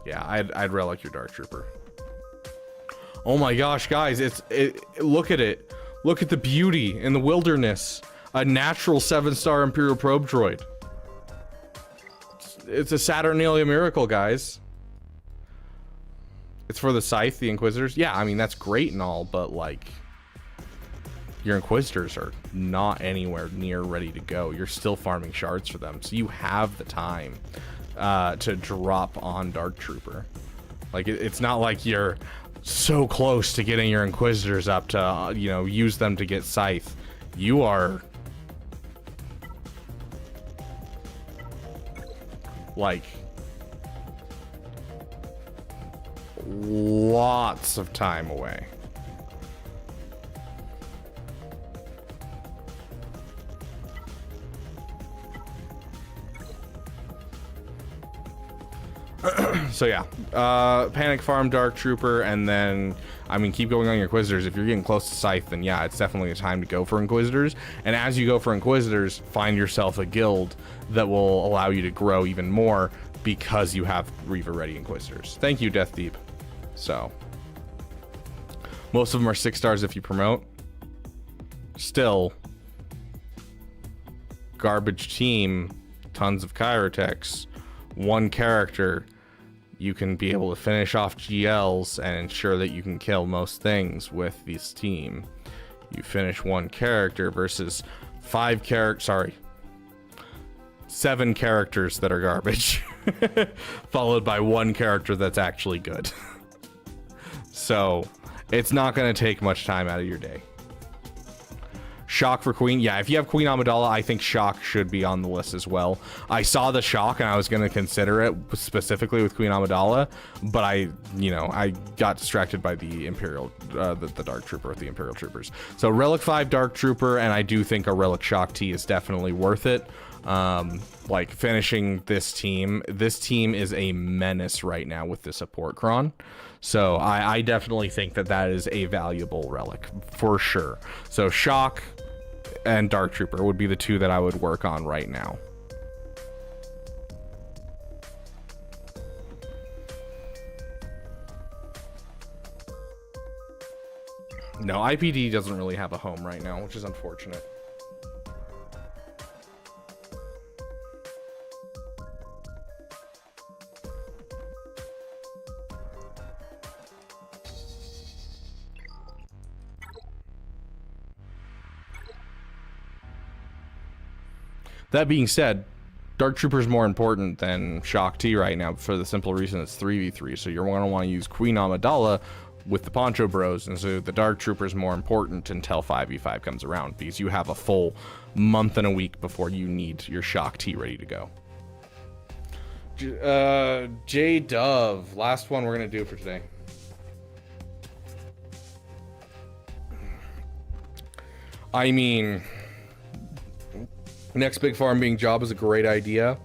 Yeah, I'd Relic your Dark Trooper. Oh my gosh, guys, look at it. Look at the beauty in the wilderness. A natural 7-star Imperial probe droid. It's a Saturnalia miracle, guys. It's for the Scythe, the Inquisitors. Yeah, I mean, that's great and all, but like, your Inquisitors are not anywhere near ready to go. You're still farming shards for them, so you have the time to drop on Dark Trooper. Like, it's not like you're so close to getting your Inquisitors up to, you know, use them to get Scythe. You are like lots of time away. So yeah, Panic Farm, Dark Trooper, and then, I mean, keep going on your Inquisitors. If you're getting close to Scythe, then yeah, it's definitely a time to go for Inquisitors. And as you go for Inquisitors, find yourself a guild that will allow you to grow even more because you have Reaver ready Inquisitors. Thank you, Death Deep. So, most of them are 6 stars if you promote. Still, garbage team, tons of Chirotechs, 1 character. You can be able to finish off GLs and ensure that you can kill most things with this team. You finish 1 character versus 7 characters that are garbage, followed by 1 character that's actually good. So it's not going to take much time out of your day. Shock for Queen. Yeah, if you have Queen Amidala, I think Shock should be on the list as well. I saw the Shock and I was going to consider it specifically with Queen Amidala, but I got distracted by the Imperial, the Dark Trooper with the Imperial Troopers. So Relic 5 Dark Trooper, and I do think a Relic Shock T is definitely worth it. Like finishing this team is a menace right now with the support cron. So I definitely think that is a valuable relic for sure. So Shock and Dark Trooper would be the 2 that I would work on right now. No, IPD doesn't really have a home right now, which is unfortunate. That being said, Dark Trooper is more important than Shock T right now for the simple reason it's 3v3. So you're going to want to use Queen Amidala with the Poncho Bros, and so the Dark Trooper is more important until 5v5 comes around, because you have a full month and a week before you need your Shock T ready to go. J Dove, last one we're going to do for today. I mean, next big farm being Job is a great idea.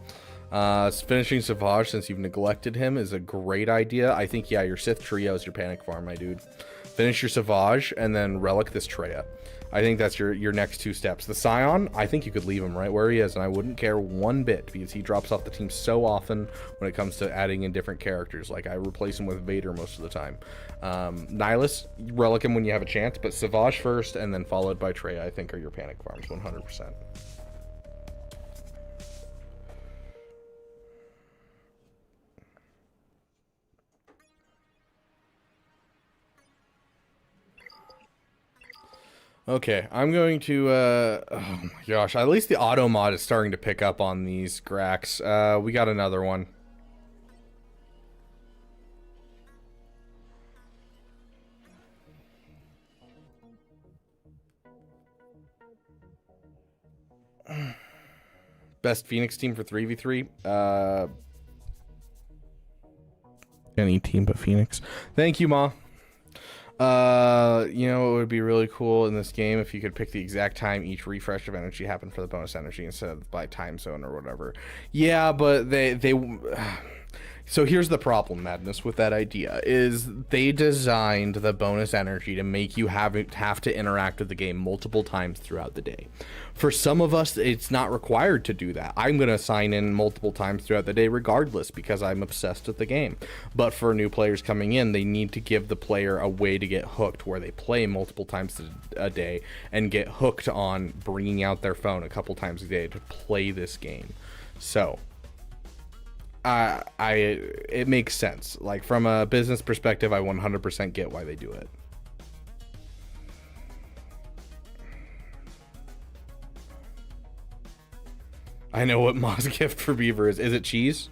Finishing Savage, since you've neglected him, is a great idea. I think, yeah, your Sith Trio is your panic farm, my dude. Finish your Savage and then relic this Treya. I think that's your next 2 steps. The Scion, I think you could leave him right where he is, and I wouldn't care one bit, because he drops off the team so often when it comes to adding in different characters. Like, I replace him with Vader most of the time. Nihilus, relic him when you have a chance, but Savage first and then followed by Treya, I think, are your panic farms 100%. Okay, I'm going to, oh my gosh, at least the auto mod is starting to pick up on these Grax. We got another one. Best Phoenix team for 3v3? Any team but Phoenix. Thank you, Ma. You know, it would be really cool in this game if you could pick the exact time each refresh of energy happened for the bonus energy instead of by time zone or whatever. Yeah, but they so here's the problem, Madness, with that idea is they designed the bonus energy to make you have to interact with the game multiple times throughout the day. For some of us, it's not required to do that. I'm going to sign in multiple times throughout the day regardless because I'm obsessed with the game. But for new players coming in, they need to give the player a way to get hooked where they play multiple times a day and get hooked on bringing out their phone a couple times a day to play this game. So it makes sense. Like, from a business perspective, I 100% get why they do it. I know what Ma's gift for Beaver is. Is it cheese?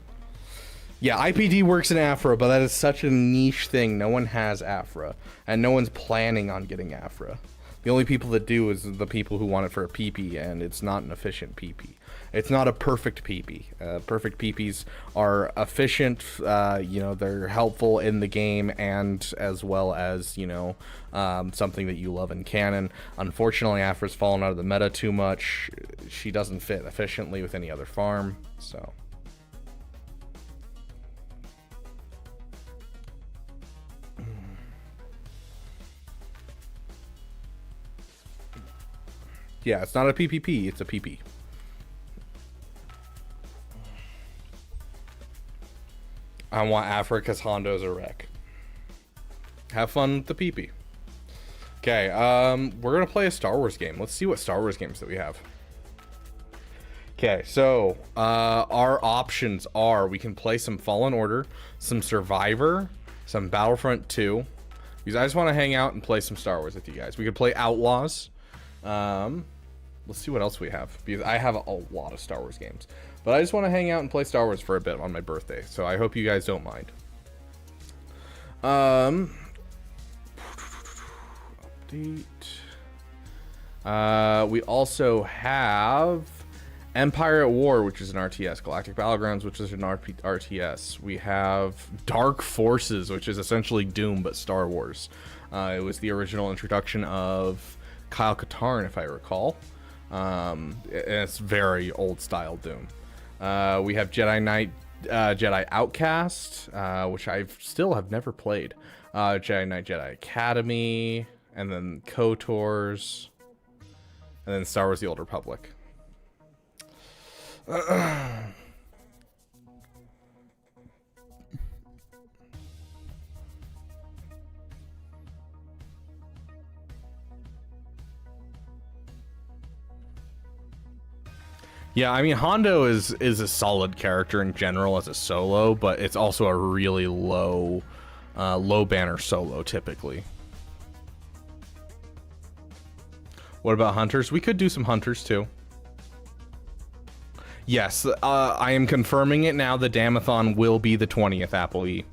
Yeah, IPD works in Afra, but that is such a niche thing. No one has Afra, and no one's planning on getting Afra. The only people that do is the people who want it for a PP, and it's not an efficient PP. It's not a perfect PP. Perfect PPs are efficient, you know, they're helpful in the game, and as well as, you know, something that you love in canon. Unfortunately, Afra's fallen out of the meta too much. She doesn't fit efficiently with any other farm, so... Yeah, it's not a PPP, it's a PP. I want Afra because Hondo's a wreck. Have fun with the PP. Okay, we're gonna play a Star Wars game. Let's see what Star Wars games that we have. Okay, so our options are we can play some Fallen Order, some Survivor, some Battlefront 2. Because I just want to hang out and play some Star Wars with you guys. We could play Outlaws. Let's see what else we have, because I have a lot of Star Wars games. But I just want to hang out and play Star Wars for a bit on my birthday, so I hope you guys don't mind. Update. We also have Empire at War, which is an RTS. Galactic Battlegrounds, which is an RTS. We have Dark Forces, which is essentially Doom, but Star Wars. It was the original introduction of Kyle Katarn, if I recall. And it's very old style Doom. We have Jedi Outcast, which I still have never played. Jedi Knight, Jedi Academy, and then KOTORs, and then Star Wars: The Old Republic. Yeah, I mean, Hondo is a solid character in general as a solo, but it's also a really low banner solo typically. What about Hunters? We could do some Hunters too. Yes, I am confirming it now. The Damathon will be the 20th Apple E.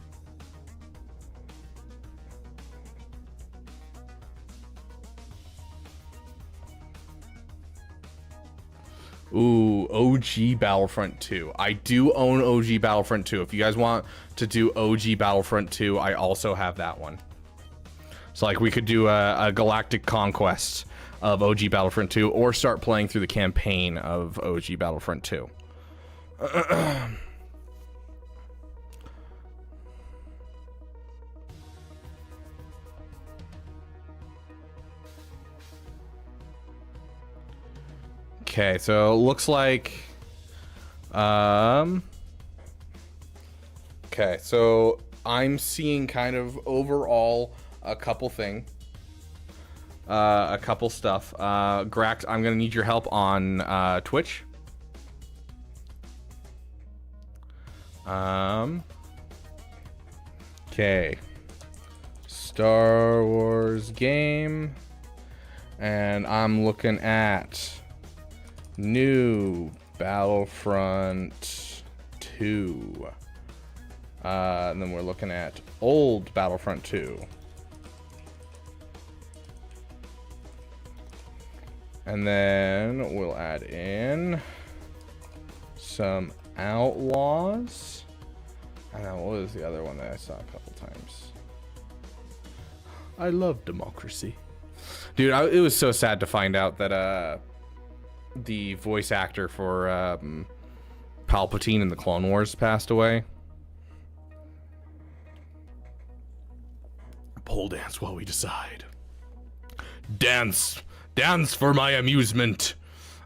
Ooh, OG Battlefront 2. I do own OG Battlefront 2. If you guys want to do OG Battlefront 2, I also have that one. So, like, we could do a Galactic Conquest of OG Battlefront 2, or start playing through the campaign of OG Battlefront 2. Okay, so it looks like okay, so I'm seeing kind of overall a couple stuff. Grax, I'm gonna need your help on Twitch. Okay, Star Wars game, and I'm looking at new Battlefront 2. And then we're looking at old Battlefront 2. And then we'll add in some Outlaws. And then what was the other one that I saw a couple times? I love democracy. Dude, it was so sad to find out that the voice actor for Palpatine in the Clone Wars passed away. Pole dance while we decide. Dance! Dance for my amusement!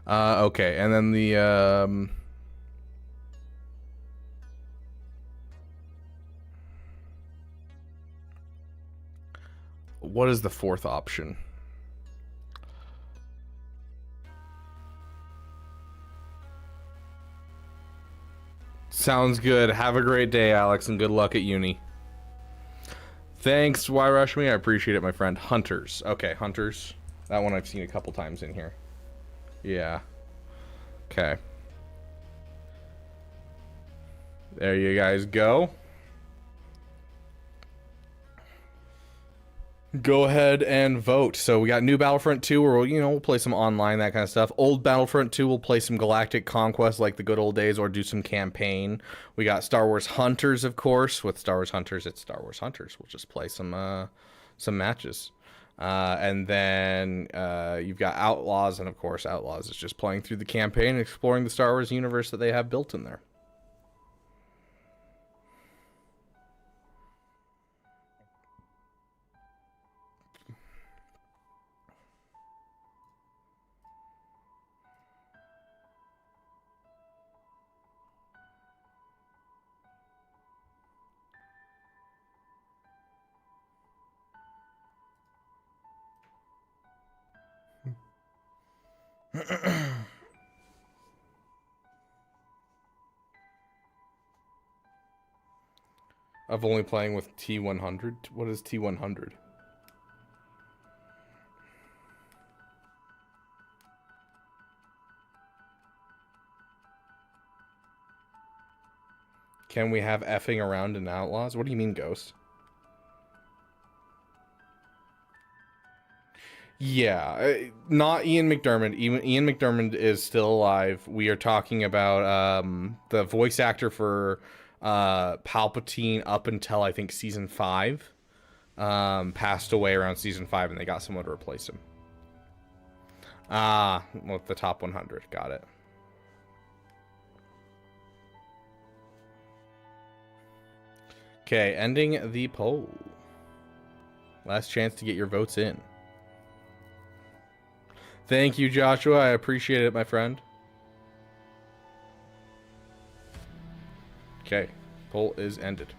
Okay, and then the, what is the fourth option? Sounds good. Have a great day, Alex, and good luck at uni. Thanks, Why Rush Me? I appreciate it, my friend. Hunters. Okay, Hunters. That one I've seen a couple times in here. Yeah. Okay. There you guys go. Go ahead and vote. So we got new Battlefront 2 where we'll play some online, that kind of stuff. Old Battlefront 2 we'll play some Galactic Conquest like the good old days, or do some campaign. We got Star Wars Hunters, of course. With Star Wars Hunters, it's Star Wars Hunters. We'll just play some matches. And then you've got Outlaws, and of course Outlaws is just playing through the campaign and exploring the Star Wars universe that they have built in there. Of only playing with T100? What is T100? Can we have effing around in Outlaws? What do you mean, Ghost? Yeah, not Ian McDermott. Ian McDermott is still alive. We are talking about the voice actor for Palpatine up until I think season 5. Passed away around season 5, and they got someone to replace him. With the top 100. Got it. Okay, ending the poll. Last chance to get your votes in. Thank you, Joshua. I appreciate it, my friend. Okay, poll is ended.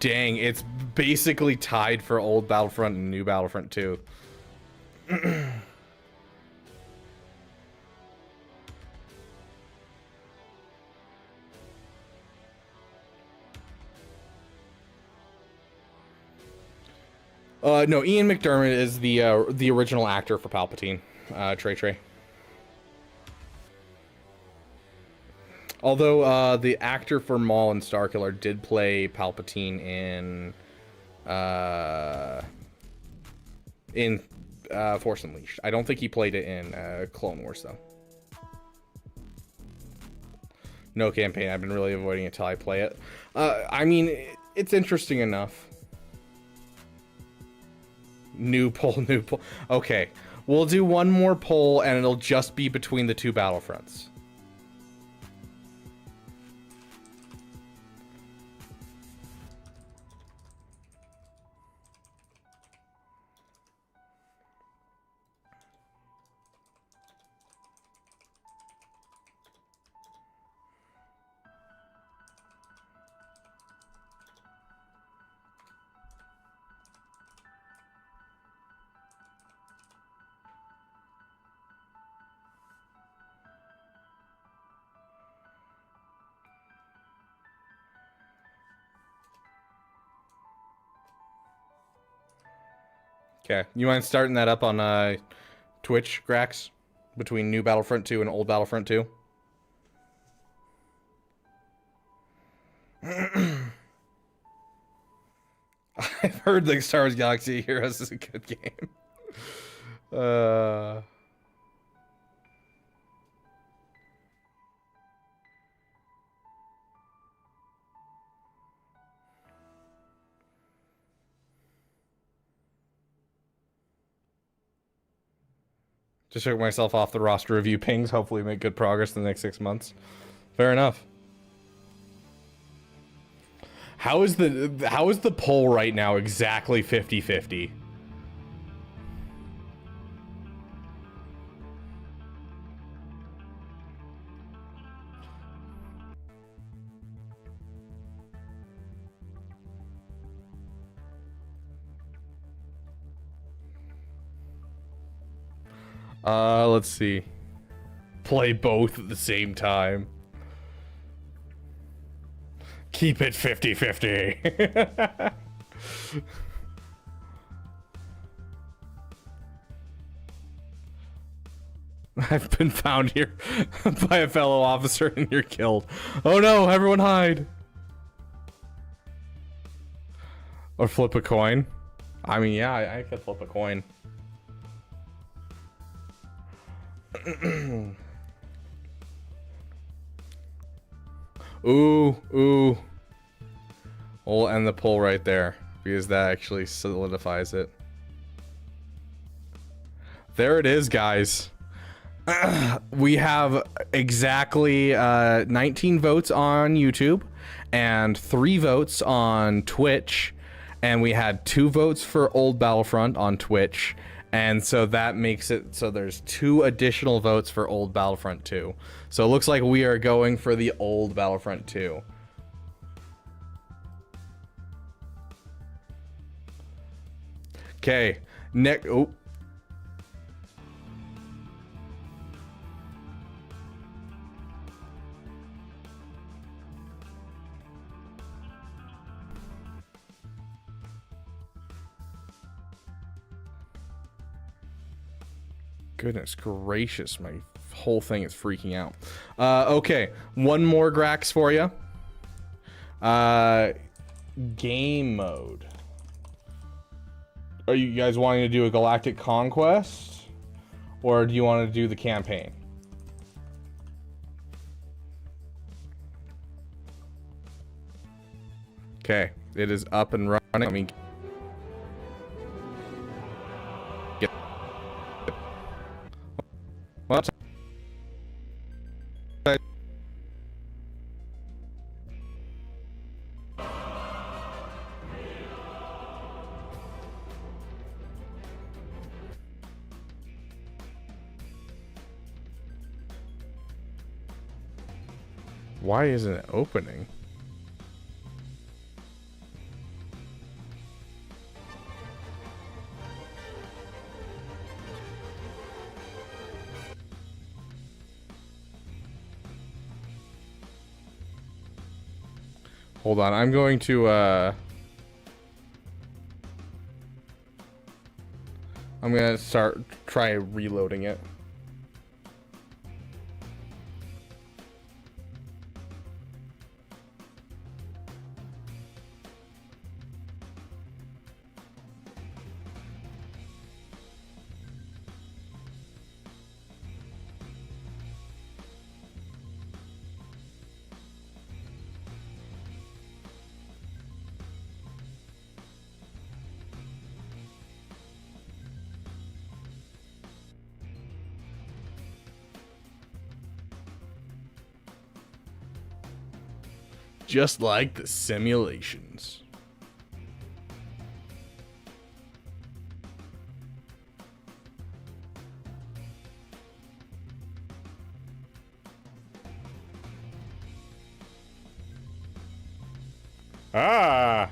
Dang, it's basically tied for old Battlefront and new Battlefront 2. No, Ian McDermott is the original actor for Palpatine, Trey. Although the actor for Maul and Starkiller did play Palpatine in Force Unleashed. I don't think he played it in Clone Wars though. No campaign. I've been really avoiding it till I play it. I mean, it's interesting enough. New poll. Okay, we'll do one more poll, and it'll just be between the two Battlefronts. Okay, you mind starting that up on Twitch, Grax, between new Battlefront 2 and old Battlefront 2? I've heard the Star Wars Galaxy Heroes is a good game. Just took myself off the roster review pings. Hopefully make good progress in the next 6 months. Fair enough. How is the poll right now exactly 50-50? Let's see. Play both at the same time. Keep it 50-50. I've been found here by a fellow officer and you're killed. Oh no, everyone hide. Or flip a coin. I mean, yeah, I could flip a coin. Ooh. We'll end the poll right there because that actually solidifies it. There it is, guys. We have exactly 19 votes on YouTube and 3 votes on Twitch, and we had 2 votes for Old Battlefront on Twitch. And so that makes it so there's 2 additional votes for Old Battlefront 2. So it looks like we are going for the Old Battlefront 2. Okay. Oh. Goodness gracious, my whole thing is freaking out. Okay, one more Grax for you. Game mode. Are you guys wanting to do a Galactic Conquest? Or do you want to do the campaign? Okay, it is up and running. I mean... Well, why isn't it opening? Hold on, I'm going to I'm gonna try reloading it. Just like the simulations. Ah!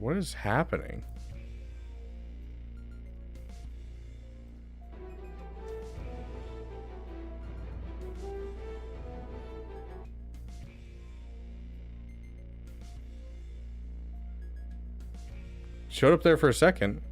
What is happening? Showed up there for a second.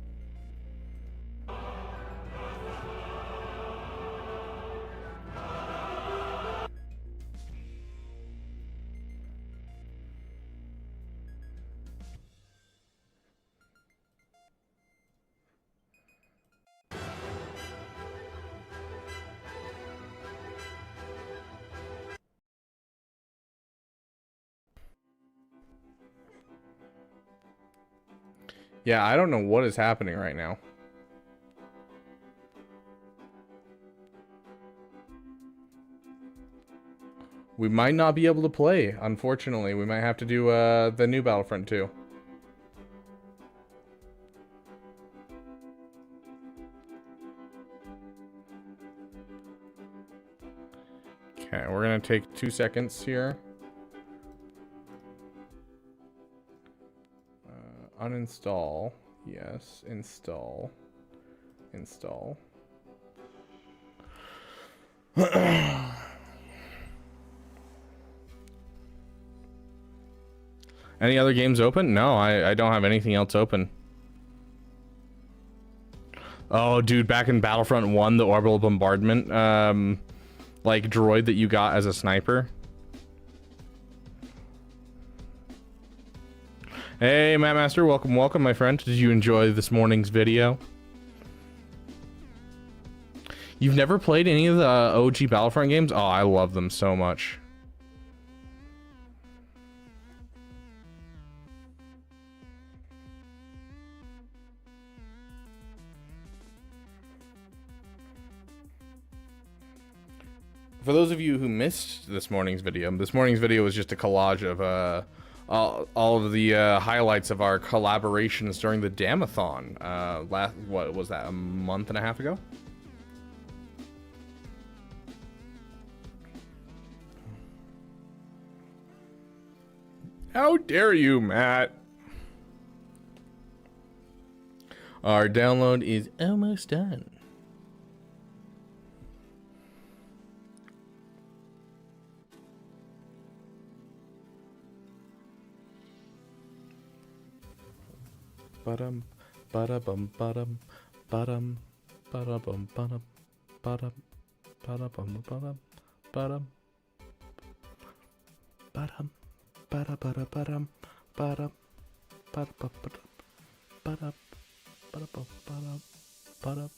Yeah, I don't know what is happening right now. We might not be able to play, unfortunately. We might have to do the new Battlefront 2. Okay, we're gonna take 2 seconds here. Uninstall. Yes, install. Install. Any other games open? No, I don't have anything else open. Oh, dude, back in Battlefront 1, the orbital bombardment, like, droid that you got as a sniper. Hey, Matt Master, welcome, welcome, my friend. Did you enjoy this morning's video? You've never played any of the OG Battlefront games? Oh, I love them so much. For those of you who missed this morning's video was just a collage of all of the highlights of our collaborations during the Damathon. What was that, a month and a half ago? How dare you, Matt? Our download is almost done. Ba-dum, ba-da-bum, ba-dum, ba-dum, ba-da-bum, ba-dum, ba-dum, ba-da-bum, ba-dum, ba-dum, ba-dum, ba-da-ba-da-ba-dum, ba-dum, ba-da-ba-ba-dum, ba-dum, ba-da-ba-ba-dum, ba-dum.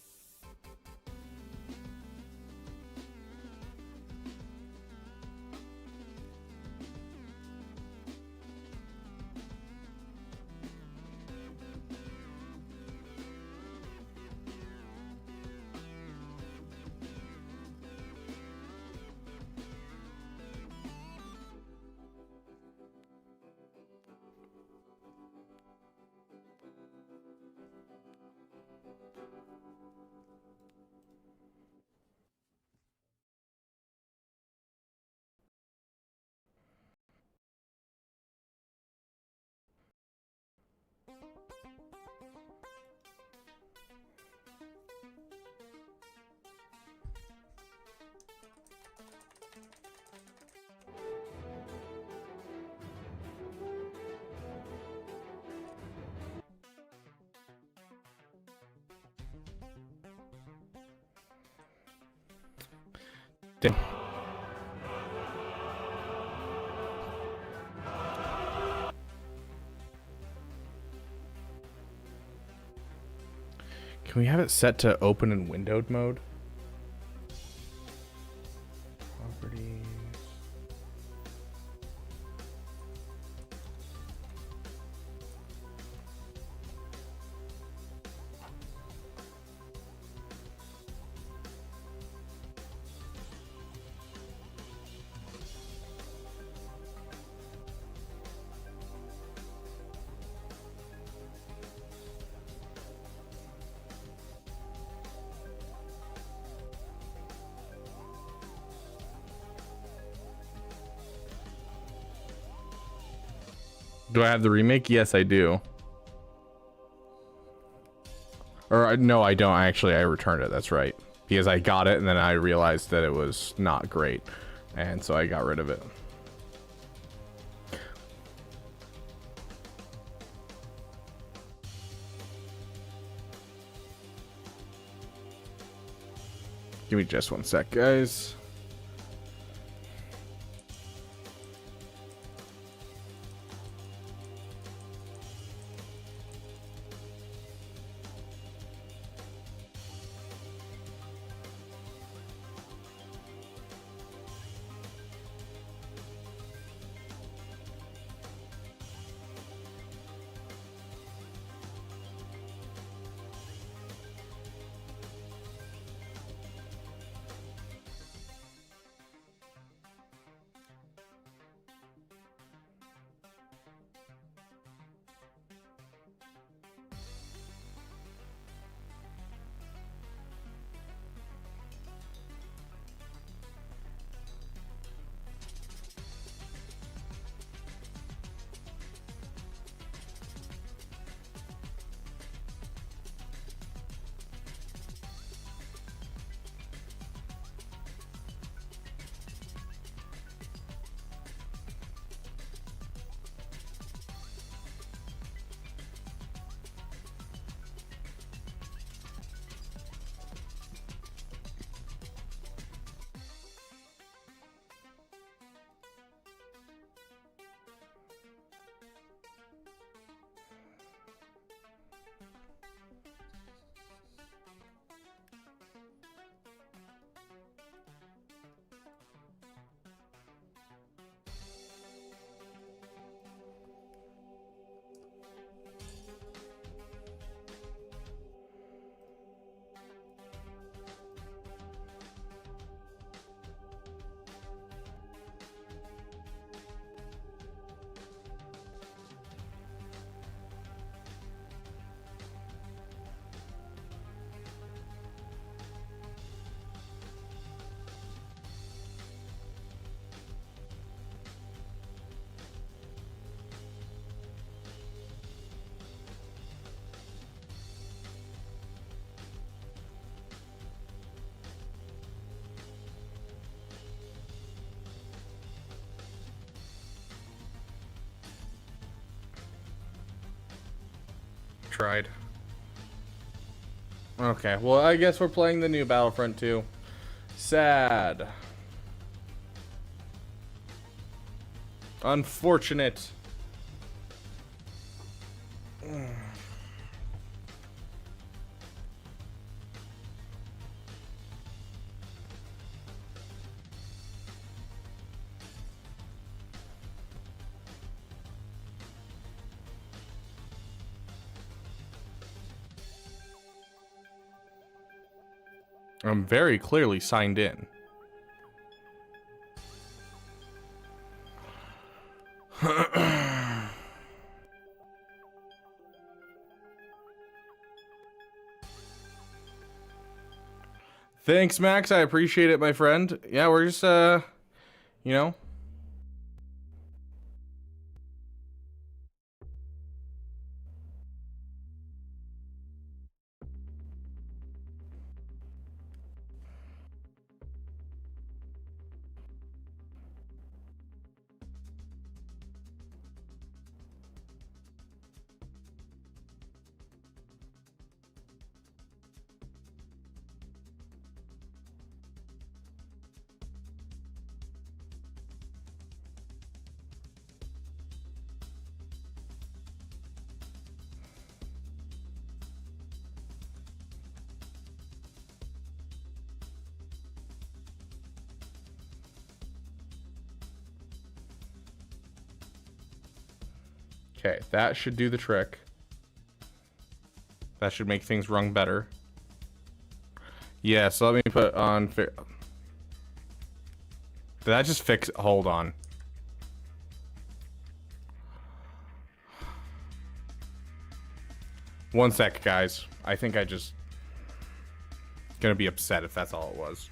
Damn. Can we have it set to open and windowed mode? Properties. Do I have the remake? Yes, I do. Or no, I don't. Actually, I returned it. That's right. Because I got it and then I realized that it was not great. And so I got rid of it. Give me just 1 sec, guys. tried. Okay, well, I guess we're playing the new Battlefront 2. Sad. Unfortunate. I'm very clearly signed in. Thanks, Max. I appreciate it, my friend. Yeah, we're just, you know. Okay, that should do the trick. That should make things run better. Yeah, so let me put on... Did that just fix... Hold on. One sec, guys. I think I just... Gonna be upset if that's all it was.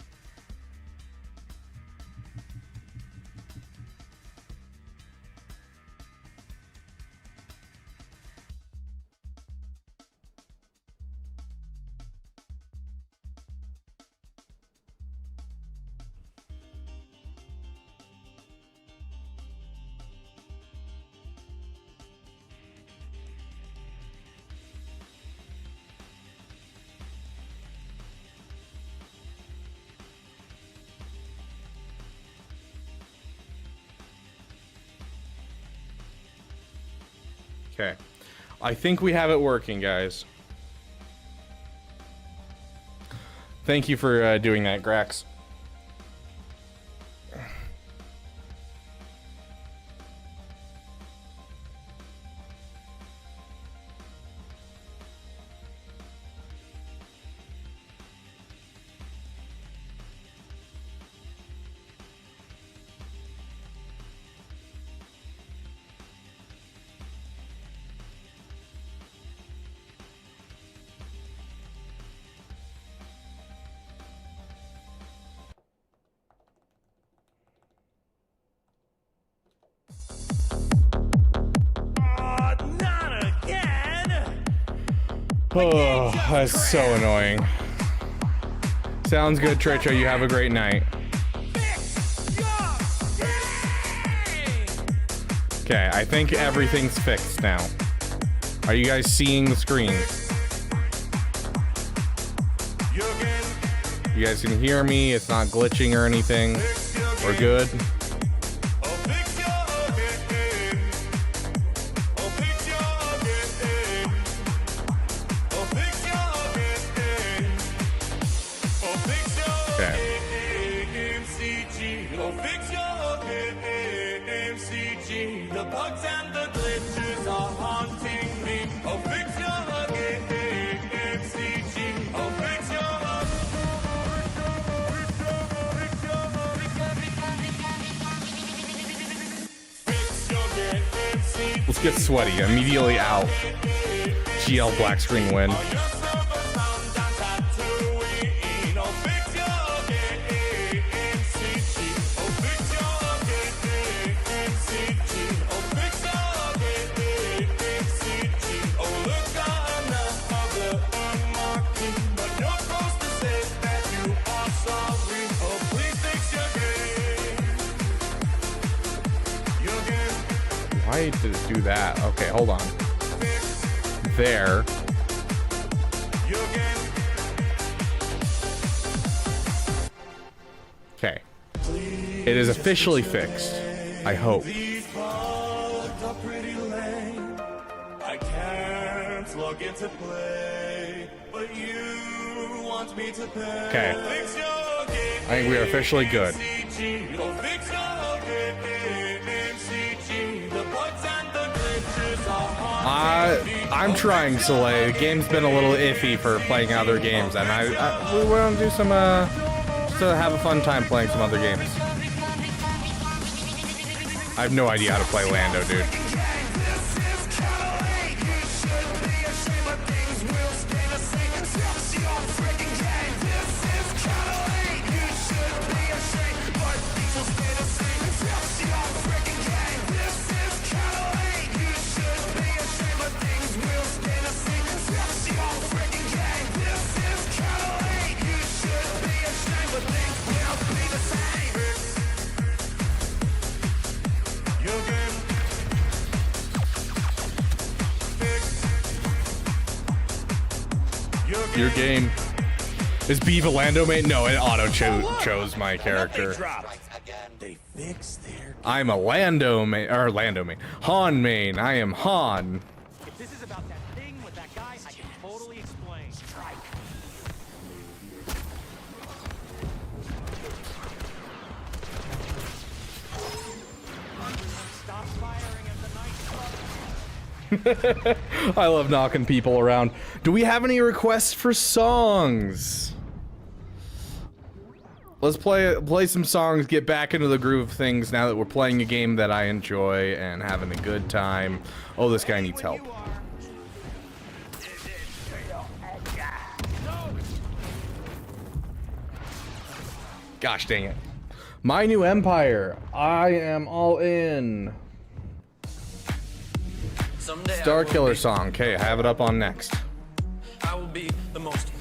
Okay. I think we have it working, guys. Thank you for doing that, Grax. Oh, that's so annoying. Sounds good, Tricho. You have a great night. Okay, I think everything's fixed now. Are you guys seeing the screen? You guys can hear me. It's not glitching or anything. We're good. Let's get sweaty. Immediately out. GL black screen win. Why did it do that? Okay, hold on. there. Okay. It is officially fixed. I hope. I can't log into play, but you want me to pay. Okay. I think we are officially good. I'm trying, Soleil. The game's been a little iffy for playing other games, and we want to do some, just to have a fun time playing some other games. I have no idea how to play Lando, dude. Your game. Is Beaver Lando main? No, it auto chose my character. I'm a Lando main, or Lando main. Han main. I am Han. If this is about that thing with that guy, I can totally explain. Stop firing at the night club. I love knocking people around. Do we have any requests for songs? Let's play some songs, get back into the groove of things now that we're playing a game that I enjoy and having a good time. Oh, this guy needs help. Gosh dang it. My New Empire. I am all in. Star Killer song. Okay, I have it up on next.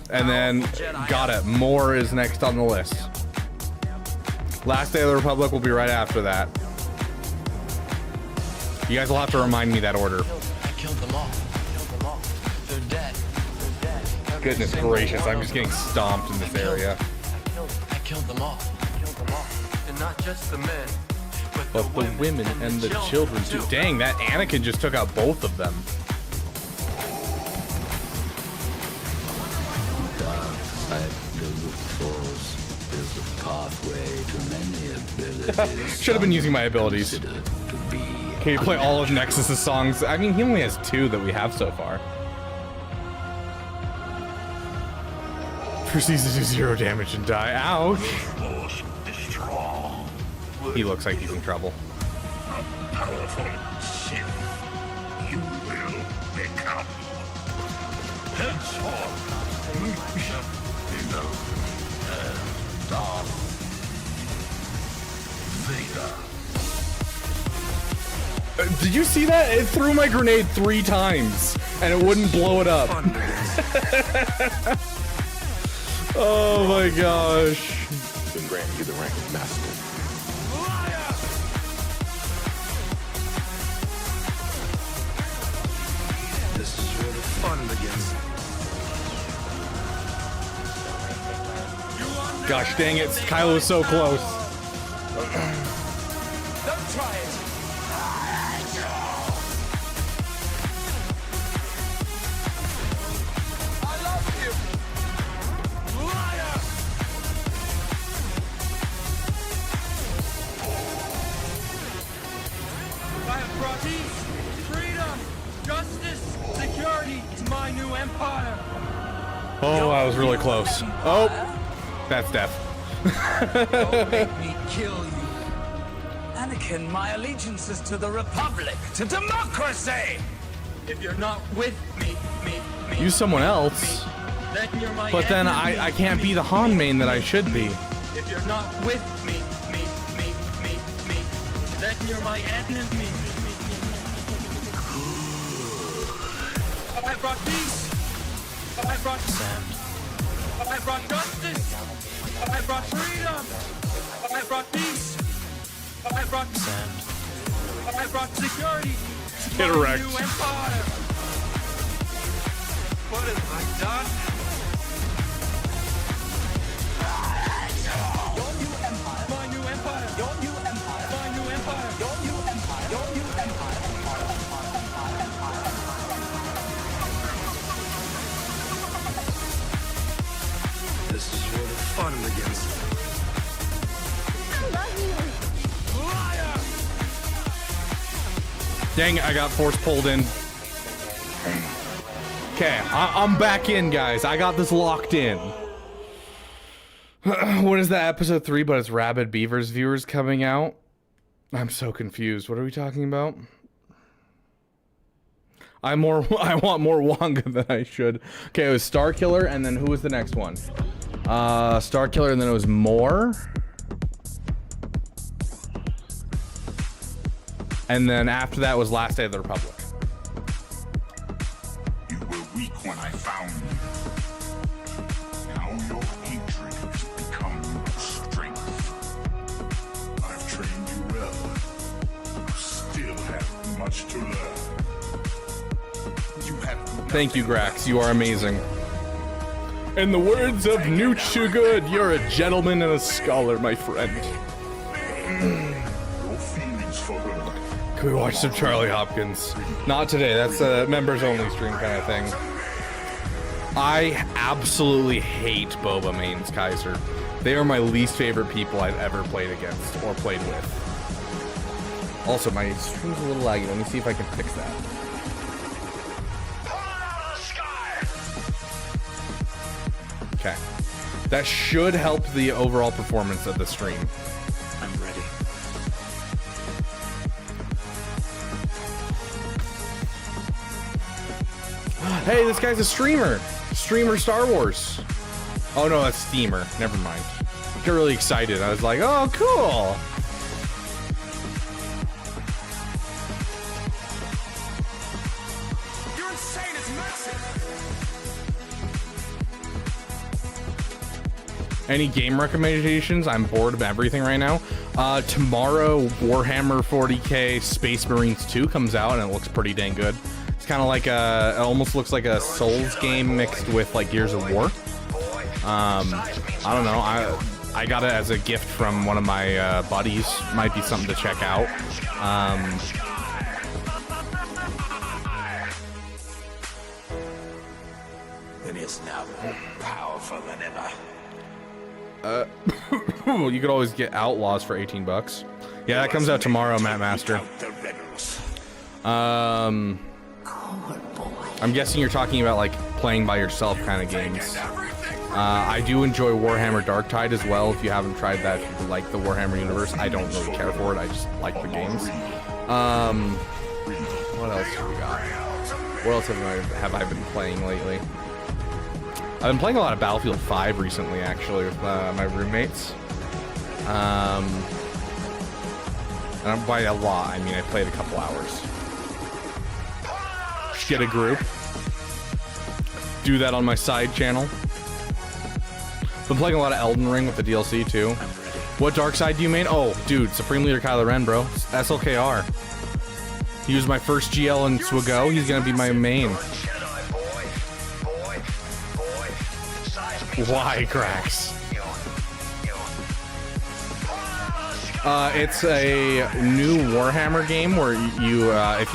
And then, got it. More is next on the list. Last Day of the Republic will be right after that. You guys will have to remind me that order. Goodness gracious, I'm just getting stomped in this area. I killed them all. And not just the men, But the women and the children too. Dang, that Anakin just took out both of them. Should have been using my abilities. Can you play all of Nexus's songs? I mean, he only has 2 that we have so far. Proceeds to do 0 damage and die. Ouch. He looks like he's in trouble. You will become. Henceforth, Darth Vader. Did you see that? It threw my grenade 3 times and it wouldn't blow it up. Oh my gosh. Been granted you the rank of master. This is where the fun begins. Gosh dang it, Kylo was so close. Don't try it. I love you. Liar. I have brought peace, freedom, justice, security to my new empire. Oh, I was really close. Oh, that's death. Don't make me kill you. Anakin, my allegiance is to the Republic, to democracy! If you're not with me, Use someone else. then you're my But then enemy. I can't be the Han main that I should be. If you're not with me, then you're my enemy. I brought peace. I brought I brought justice. I brought freedom. I brought peace. I brought security. Get My wrecked. new empire. done? Your new empire. My new empire. Your new empire. My new empire. Your new empire. Your new empire. This is where the fun begins. I love you. Liar! Dang it, I got force pulled in. Okay, I'm back in, guys. I got this locked in. When is that episode 3? But it's Rabid Beaver's viewers coming out. I'm so confused. What are we talking about? I want more Wonga than I should. Okay, it was Star Killer, and then who was the next one? Star Killer, and then it was more. And then after that was Last Day of the Republic. You were weak when I found you. Now your hatred has become your strength. I've trained you well. You still have much to learn. You have Thank you, Grax. You are amazing. In the words of Newt Shogood, you're a gentleman and a scholar, my friend. your feelings for her. Can we watch some Charlie Hopkins? Not today. That's a members only stream kind of thing. I absolutely hate Boba Mains Kaiser. They are my least favorite people I've ever played against or played with. Also, my stream's a little laggy. Let me see if I can fix that. Okay. That should help the overall performance of the stream. I'm ready. Hey, this guy's a streamer. Streamer Star Wars. Oh no, that's Steamer. Never mind. I got really excited. I was like, oh, cool. You're insane, it's massive! Any game recommendations? I'm bored of everything right now. Tomorrow, Warhammer 40k Space Marines 2 comes out, and it looks pretty dang good. It's kind of like a, it almost looks like a Souls game mixed with like Gears of War. I don't know. I got it as a gift from one of my buddies. Might be something to check out. It is now more powerful than ever. You could always get Outlaws for 18 bucks. Yeah, that comes out tomorrow, Matt Master. The rebels. I'm guessing you're talking about like playing by yourself kind of games. I do enjoy Warhammer Darktide as well. If you haven't tried that, if you like the Warhammer universe, I don't really care for it. I just like the games. What else do we got? What else have I been playing lately? I've been playing a lot of Battlefield 5 recently, actually, with my roommates. And by a lot, I mean I played a couple hours. Just get a group. Do that on my side channel. Been playing a lot of Elden Ring with the DLC too. What dark side do you main? Oh, dude, Supreme Leader Kylo Ren, bro. SLKR. He was my first GL in Swago. He's gonna be my main. Why, Cracks? It's a new Warhammer game where you, if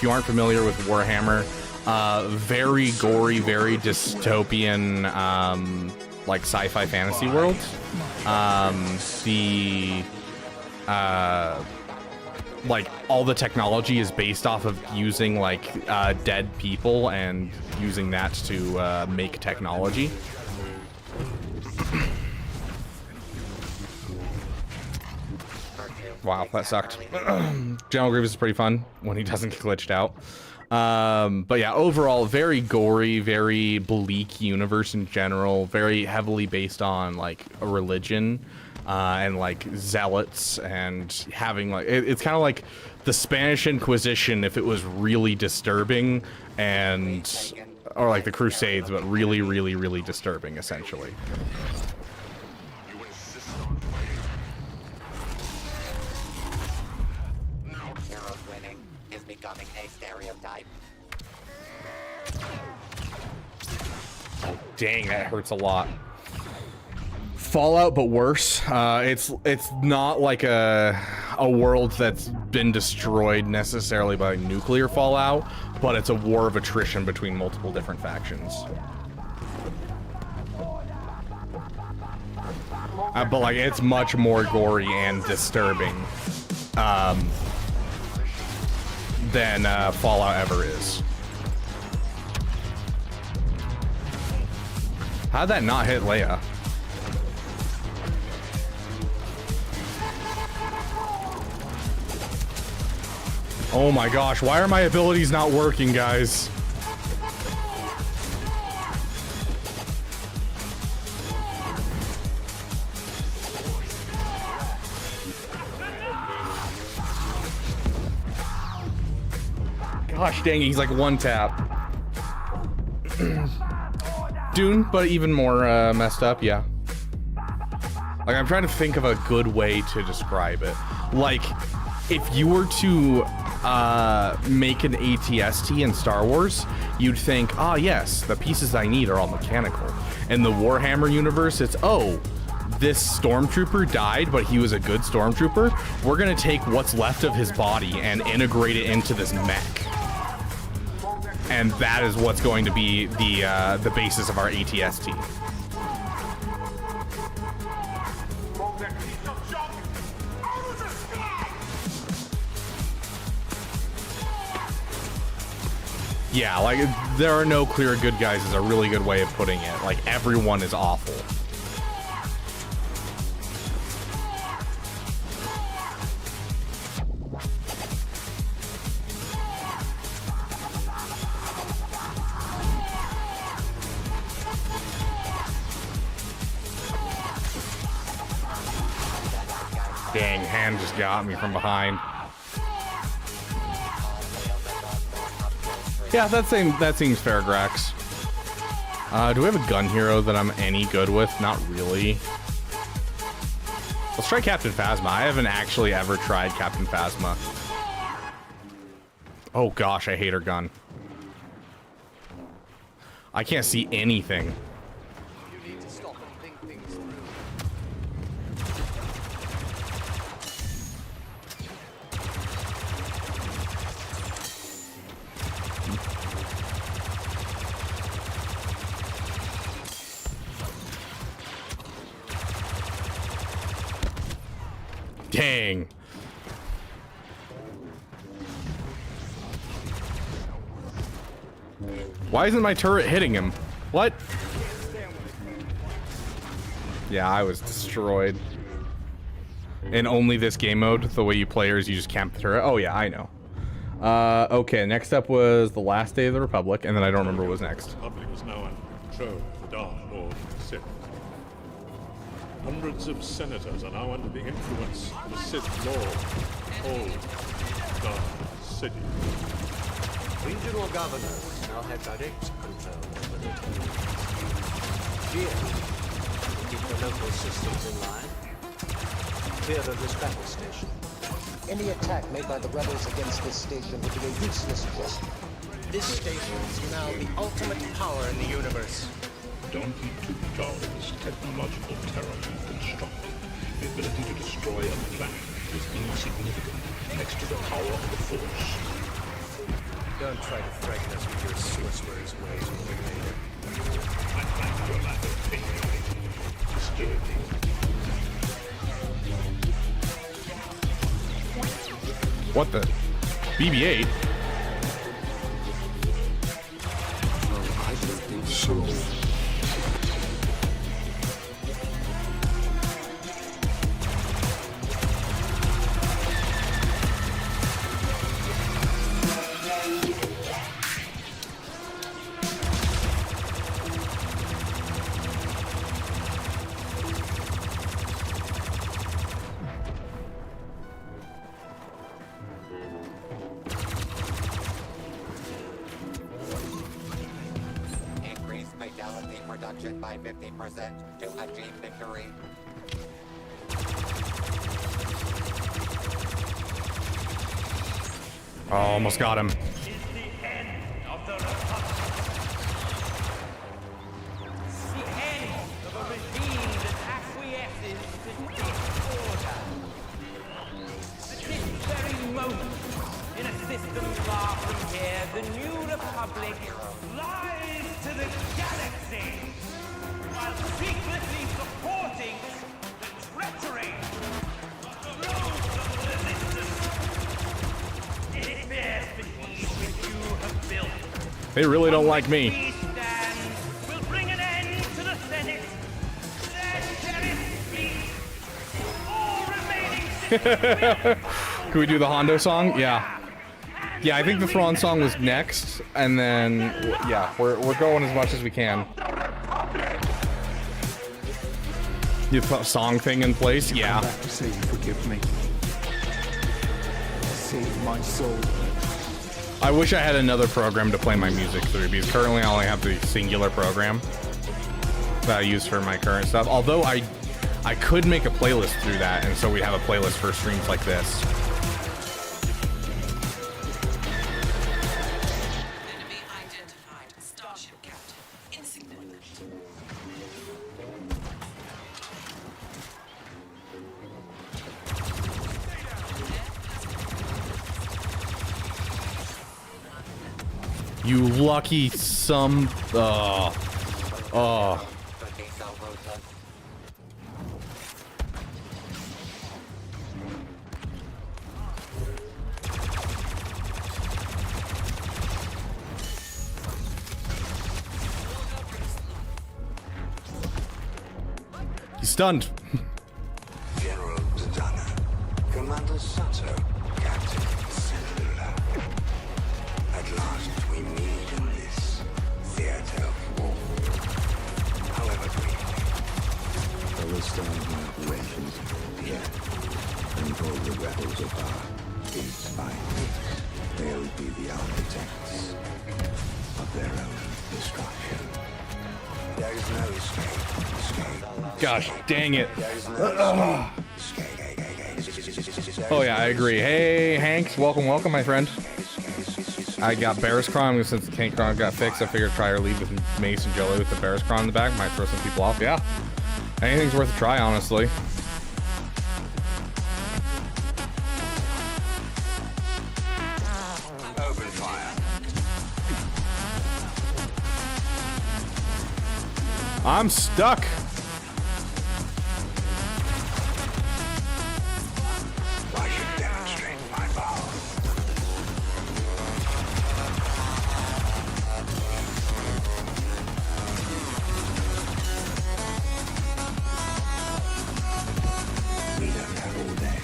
you aren't familiar with Warhammer, very gory, very dystopian, like sci-fi fantasy world. Like all the technology is based off of using like dead people and using that to make technology. Wow, that sucked. General Grievous is pretty fun when he doesn't get glitched out. But yeah, overall, very gory, very bleak universe in general, very heavily based on like a religion and like zealots and having like, it's kind of like the Spanish Inquisition if it was really disturbing, and or like the Crusades, but really, really, really disturbing essentially. Becoming a stereotype. Dang, that hurts a lot. Fallout, but worse. It's not like a world that's been destroyed necessarily by nuclear fallout, but it's a war of attrition between multiple different factions. But like, it's much more gory and disturbing than Fallout ever is. How'd that not hit Leia? Oh my gosh, why are my abilities not working, guys? Gosh dang it, he's like one tap. Dune, but even more messed up, yeah. Like, I'm trying to think of a good way to describe it. Like, if you were to make an ATST in Star Wars, you'd think, ah, yes, the pieces I need are all mechanical. In the Warhammer universe, it's, oh, this stormtrooper died, but he was a good stormtrooper. We're gonna take what's left of his body and integrate it into this mech. And that is what's going to be the basis of our ATST. Yeah, like, there are no clear good guys is a really good way of putting it. Like, everyone is awful. Dang, hand just got me from behind. Yeah, that seems fair, Grax. Do we have a gun hero that I'm any good with? Not really. Let's try Captain Phasma. I haven't actually ever tried Captain Phasma. Oh gosh, I hate her gun. I can't see anything. You need to stop and think things through. Dang. Why isn't my turret hitting him? What? Yeah, I was destroyed. In only this game mode, the way you players, you just camp the turret. Oh yeah, I know. Okay, next up was the last day of the Republic, and then I don't remember what was next. The Republic is now under control of the Dark Lord Sith. Hundreds of senators are now under the influence of the Sith Lord, all Dark City. Regional governors now have direct control over their communities. Here, keep the local systems in line. Clear of this battle station. Any attack made by the rebels against this station would be a useless gesture. This station is now the ultimate power in the universe. Don't be too proud of this technological terror you've constructed. The ability to destroy a planet is insignificant next to the power of the Force. Don't try to frighten us with your sorcerer's ways, Illuminator. I find your lack of faith disturbing. What the? BB-8? I don't think so. By 50% to achieve victory. Oh, almost got him. They really don't like me. We'll bring an end to the Senate. Can we do the Hondo song? Yeah. Yeah, I think the Thrawn song was next, and then yeah, we're going as much as we can. You put song thing in place, yeah. Back to say you forgive me. Save my soul. I wish I had another program to play my music through, because currently I only have the singular program that I use for my current stuff. Although I could make a playlist through that, and so we have a playlist for streams like this. Enemy identified. Starship captain. Insignificant. You lucky some. Oh. He's stunned. General Zadana, Commander Sato, Captain Sinula. At last we meet in this theater of war. However briefly, I will start my operations here and pull the rebels apart piece by piece. They'll be the architects of their own destruction. There is no escape. Gosh, dang it. Oh yeah, I agree. Hey, Hanks, welcome, my friend. I got Barriscron, since the Tankcron got fixed, I figured try or lead with Mace and Jelly with the Barriscron in the back. Might throw some people off, yeah. Anything's worth a try, honestly. Open fire. I'm stuck. I should demonstrate my power. We don't have all day.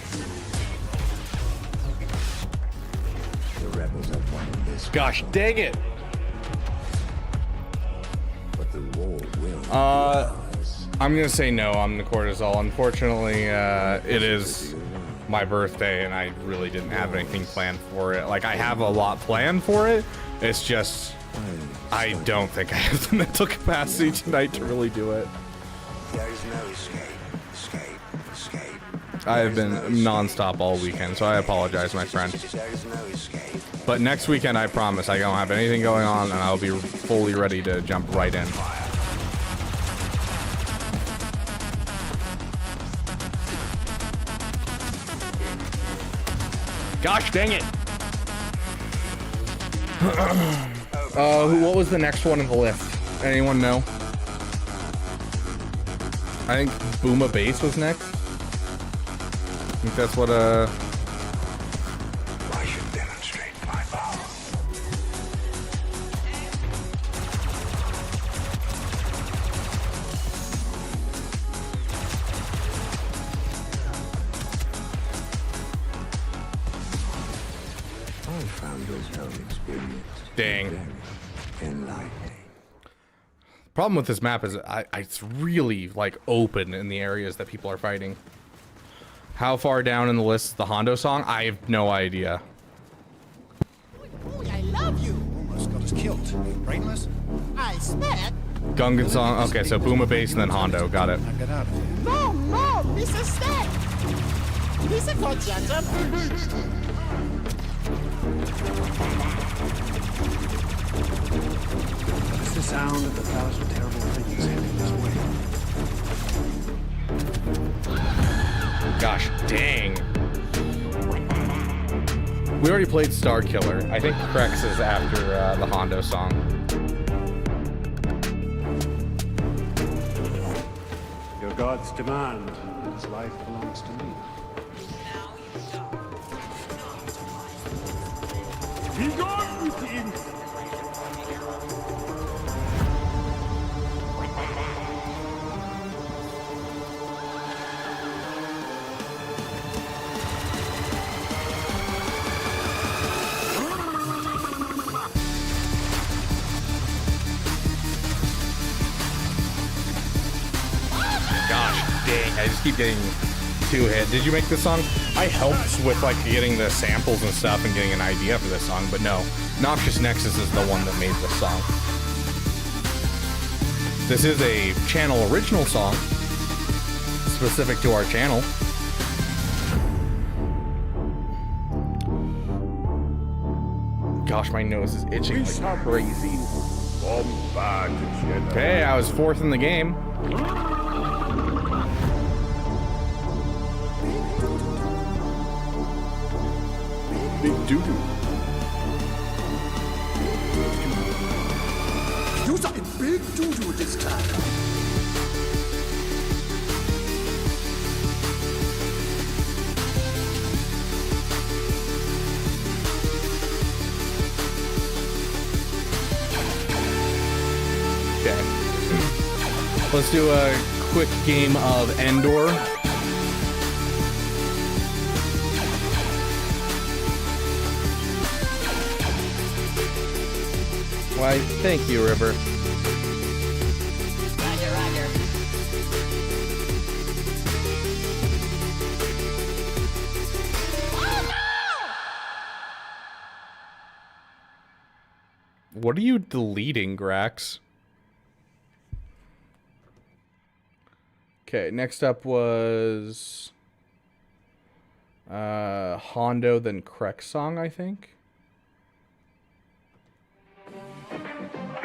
The rebels have won this. Gosh, dang it. But the war will. I'm gonna say no on the cortisol. Unfortunately, it is my birthday, and I really didn't have anything planned for it. Like, I have a lot planned for it. It's just, I don't think I have the mental capacity tonight to really do it. There is no escape. I have been non-stop all weekend, so I apologize, my friend. There is no escape. But next weekend, I promise, I don't have anything going on, and I'll be fully ready to jump right in. Gosh dang it! What was the next one in the list? Anyone know? I think Booma Base was next. I think that's what, I should demonstrate my power. I found this whole experience Dang. very enlightening. problem with this map is it's really like open in the areas that people are fighting. How far down in the list is the Hondo song? I have no idea. I love you. Almost got us killed. Brainless? I swear. Gungan song. Okay, so Booma Bass and then Hondo. Got it. Now get out of here. No, Mr. Stack. Mr. Conjunction. It's the sound of 1,000 terrible things heading this way. Gosh, dang. We already played Star Killer. I think Krex is after the Hondo song. Your gods demand that his life belongs to me. He got with him. keep getting two hit. Did you make this song? I helped with like getting the samples and stuff and getting an idea for this song, but no. Noxious Nexes is the one that made this song. This is a channel original song, specific to our channel. Gosh, my nose is itching like crazy. Okay, I was 4th in the game. Big doo-doo. You got a big doo-doo this time. Okay. Let's do a quick game of Endor. Why, thank you, River. Roger, roger. What are you deleting, Grax? Okay, next up was Hondo, then Krex song, I think.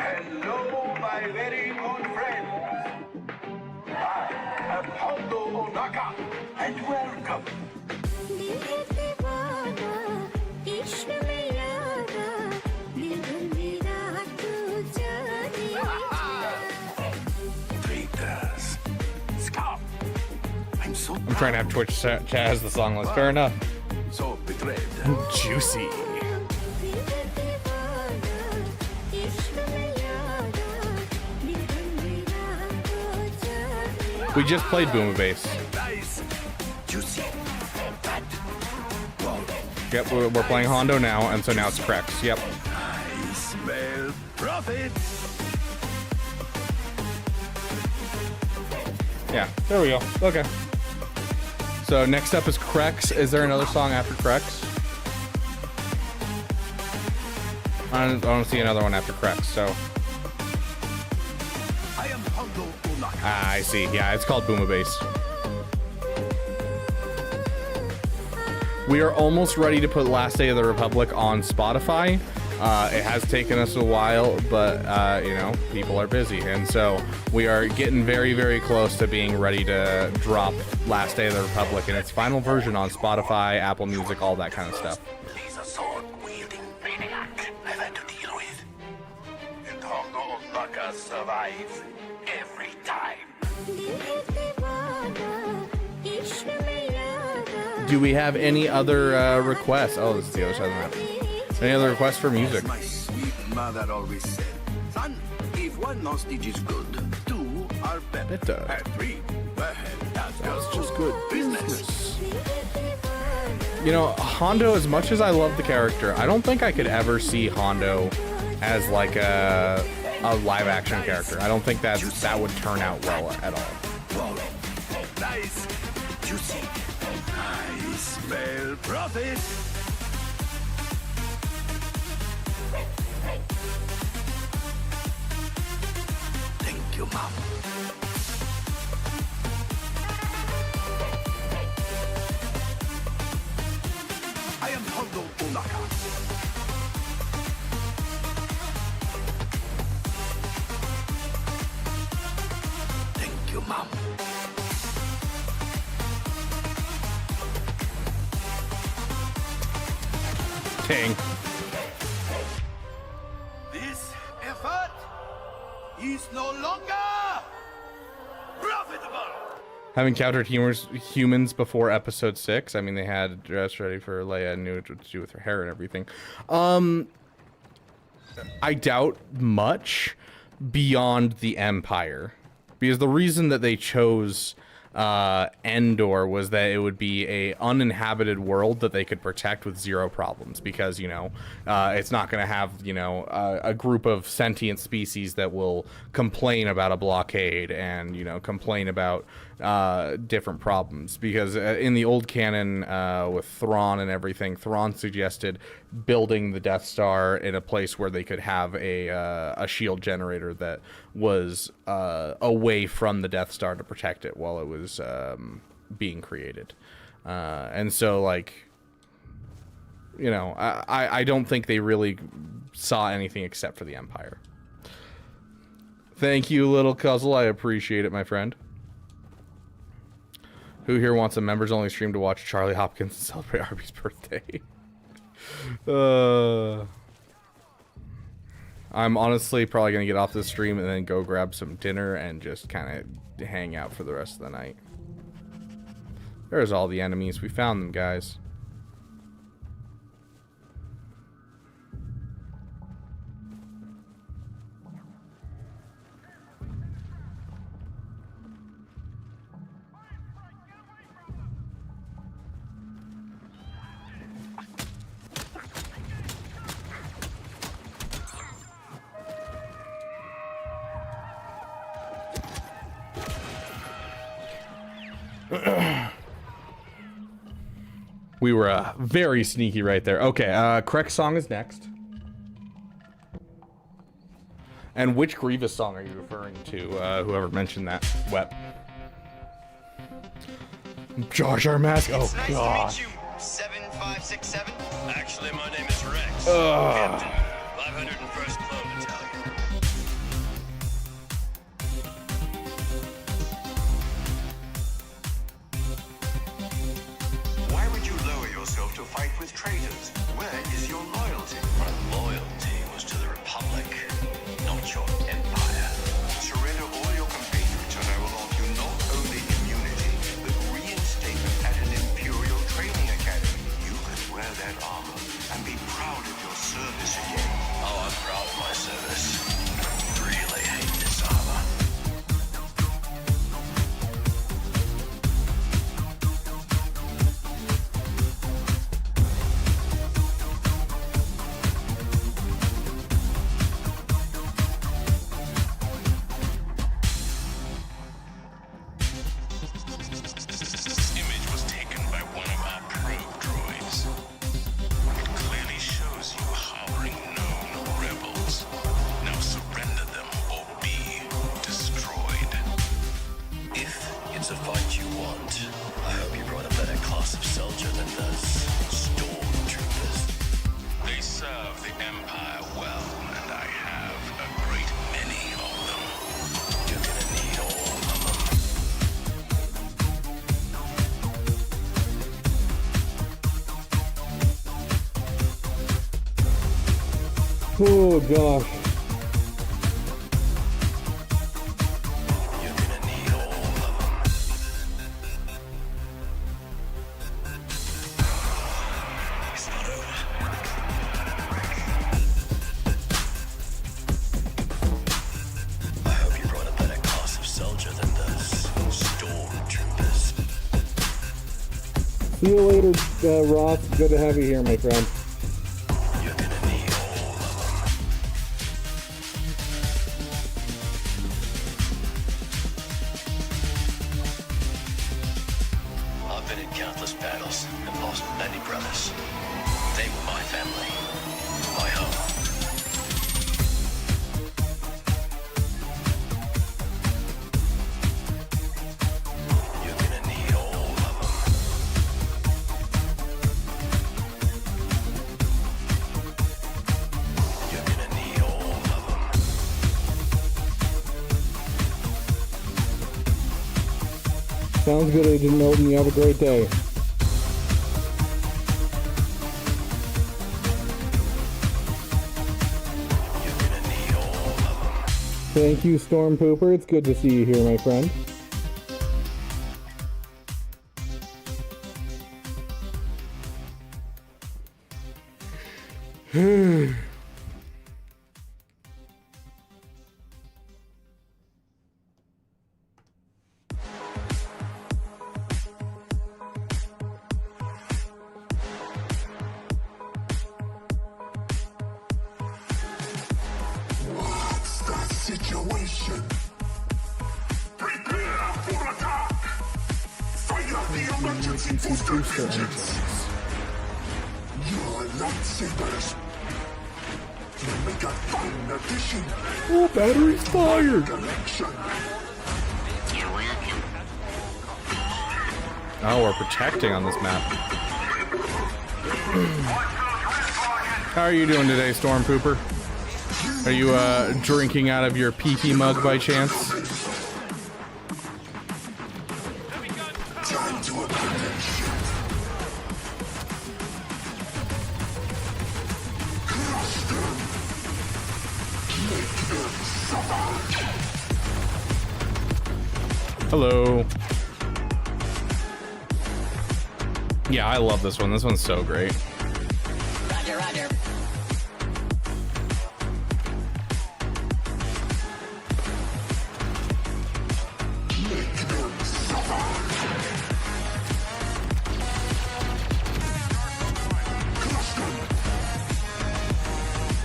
Hello, my very good friends. I am Hondo Onaka, and welcome. Traitors. Stop. I'm so I'm trying to have Twitch chat as the song list. Fair enough. So betrayed. Juicy. We just played Boom Bass. Nice. Juicy. Fat. Yep, we're playing Hondo now, and so now it's Krex. Yep. I smell profit. Yeah, there we go. Okay. So next up is Krex. Is there another song after Krex? I don't see another one after Krex, so. I am Hondo Onaka. Ah, I see. Yeah, it's called Boom Bass. We are almost ready to put Last Day of the Republic on Spotify. It has taken us a while, but you know, people are busy, and so we are getting very, very close to being ready to drop Last Day of the Republic in its final version on Spotify, Apple Music, all that kind of stuff. He's a sword-wielding maniac I've had to deal with. And Hondo Onaka survives every time. Do we have any other requests? Oh, this is the other side of the map. Any other requests for music? As my sweet mother always said, son, if one hostage is good, two are better. At three, well, that's just good business. You know, Hondo, as much as I love the character, I don't think I could ever see Hondo as like a live action character. I don't think that would turn out well at all. Nice, juicy. I smell profit. Thank you, Mom. I am Hondo Onaka. Thank you, Mom. Dang. This effort is no longer profitable. Have encountered humans before episode 6. I mean, they had a dress ready for Leia and knew what to do with her hair and everything. I doubt much beyond the Empire, because the reason that they chose Endor was that it would be a uninhabited world that they could protect with zero problems, because, you know, it's not going to have, you know, a group of sentient species that will complain about a blockade and, you know, complain about different problems. Because in the old canon with Thrawn and everything, Thrawn suggested building the Death Star in a place where they could have a shield generator that was away from the Death Star to protect it while it was being created. And so, like, you know, I don't think they really saw anything except for the Empire. Thank you, Little Cuzzle. I appreciate it, my friend. Who here wants a members-only stream to watch Charlie Hopkins and celebrate Arby's birthday? I'm honestly probably going to get off this stream and then go grab some dinner and just kind of hang out for the rest of the night. There's all the enemies. We found them, guys. We were very sneaky right there. Okay, correct song is next. And which Grievous song are you referring to? Whoever mentioned that, Wep. Jar Jar Mask. Oh, nice God. to meet you, 7567. Actually, my name is Rex. Ugh. Captain, 501st Clone Battalion. Why would you lower yourself to fight with traitors? Where is your loyalty? My loyalty was to the Republic, not your empire. Surrender all your compatriots and I will offer you not only immunity, but reinstatement at an Imperial training academy. You could wear that armor and be proud of your service again. Oh, I'm proud of my service. Really hate this armor. This image was taken by one of our probe droids. It clearly shows you harboring known rebels. Now surrender them or be destroyed. If it's a fight you want, I hope you brought a better class of soldier than those stormtroopers. They serve the Empire well, and I have a great many of them. You're gonna need all of them. Oh, gosh. You're gonna need all of them. It's not over. I hope you brought a better class of soldier than those stormtroopers. See you later, Ross. Good to have you here, my friend. You're gonna need all of them. I've been in countless battles and lost many brothers. They were my family, my home. You're gonna need all of them. You're gonna need all of them. Sounds good, Agent Milton. You have a great day. You're gonna need all of them. Thank you, Storm Pooper. It's good to see you here, my friend. emergency booster engines. Your lightsabers will make a fine addition. Oh, battery's fired. Direction. Oh, we're protecting on this map. How are you doing today, Storm Pooper? Are you drinking out of your pee-pee mug by chance? Time to abandon ship. Crush them. Make them suffer. Hello. Yeah, I love this one. This one's so great. Roger, roger.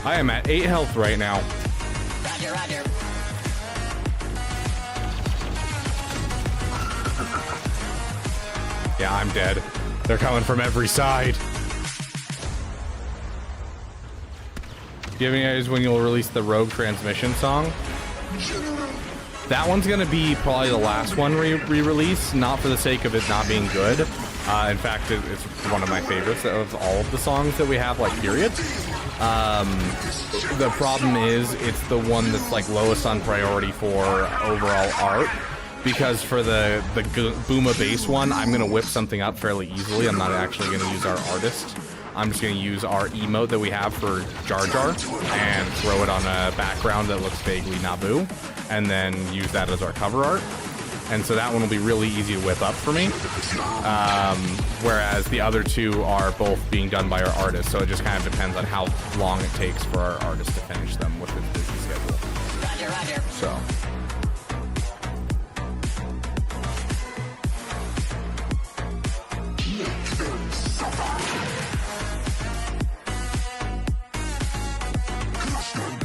I am at 8 health right now. Roger, roger. Yeah, I'm dead. They're coming from every side. Do you have any ideas when you'll release the Rogue Transmission song? That one's gonna be probably the last one re-release, not for the sake of it not being good. In fact, it's one of my favorites of all of the songs that we have, like, period. The problem is it's the one that's like lowest on priority for overall art, because for the Booma bass one, I'm gonna whip something up fairly easily. I'm not actually gonna use our artist. I'm just gonna use our emote that we have for Jar Jar and throw it on a background that looks vaguely Naboo, and then use that as our cover art. And so that one will be really easy to whip up for me. Whereas the other two are both being done by our artist, so it just kind of depends on how long it takes for our artist to finish them with his busy schedule. Roger, roger. So. Make them suffer.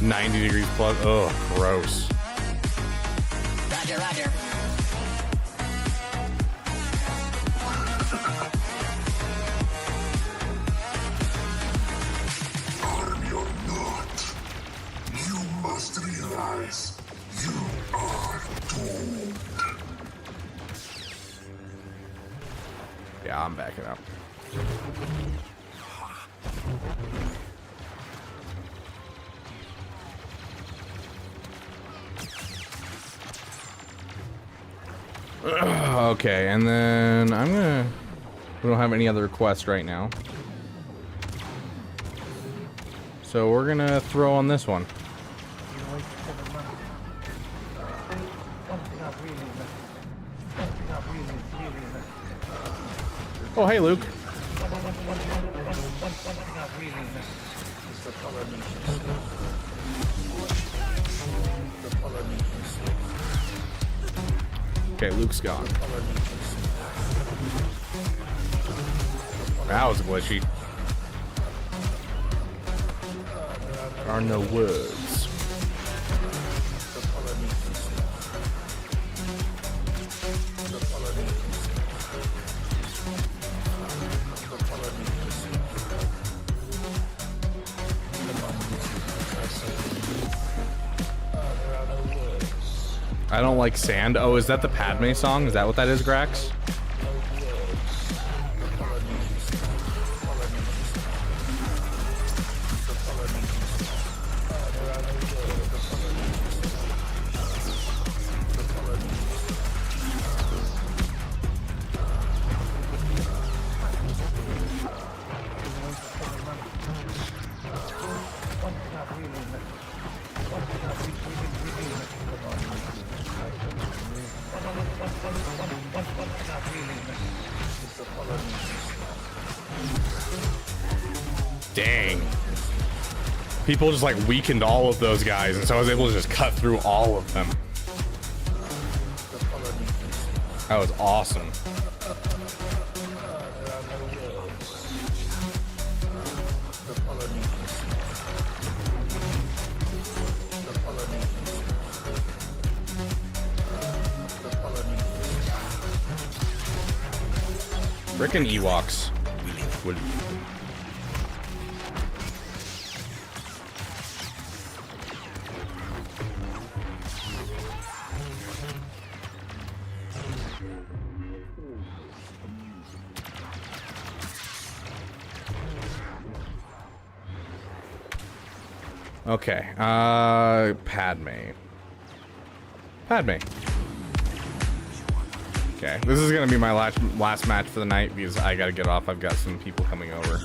90 degrees plus. Ugh, gross. Roger, roger. I'm your not. You must realize you are doomed. Yeah, I'm backing up. Okay, and then we don't have any other requests right now. So we're gonna throw on this one. Oh, hey, Luke. Okay, Luke's gone. That was glitchy. There are no words. I don't like sand. Oh, is that the Padme song? Is that what that is, Grax? Dang. People just like weakened all of those guys, and so I was able to just cut through all of them. That was awesome. Frickin' Ewoks. Would... Okay, Padme. Okay, this is gonna be my last match for the night because I gotta get off. I've got some people coming over.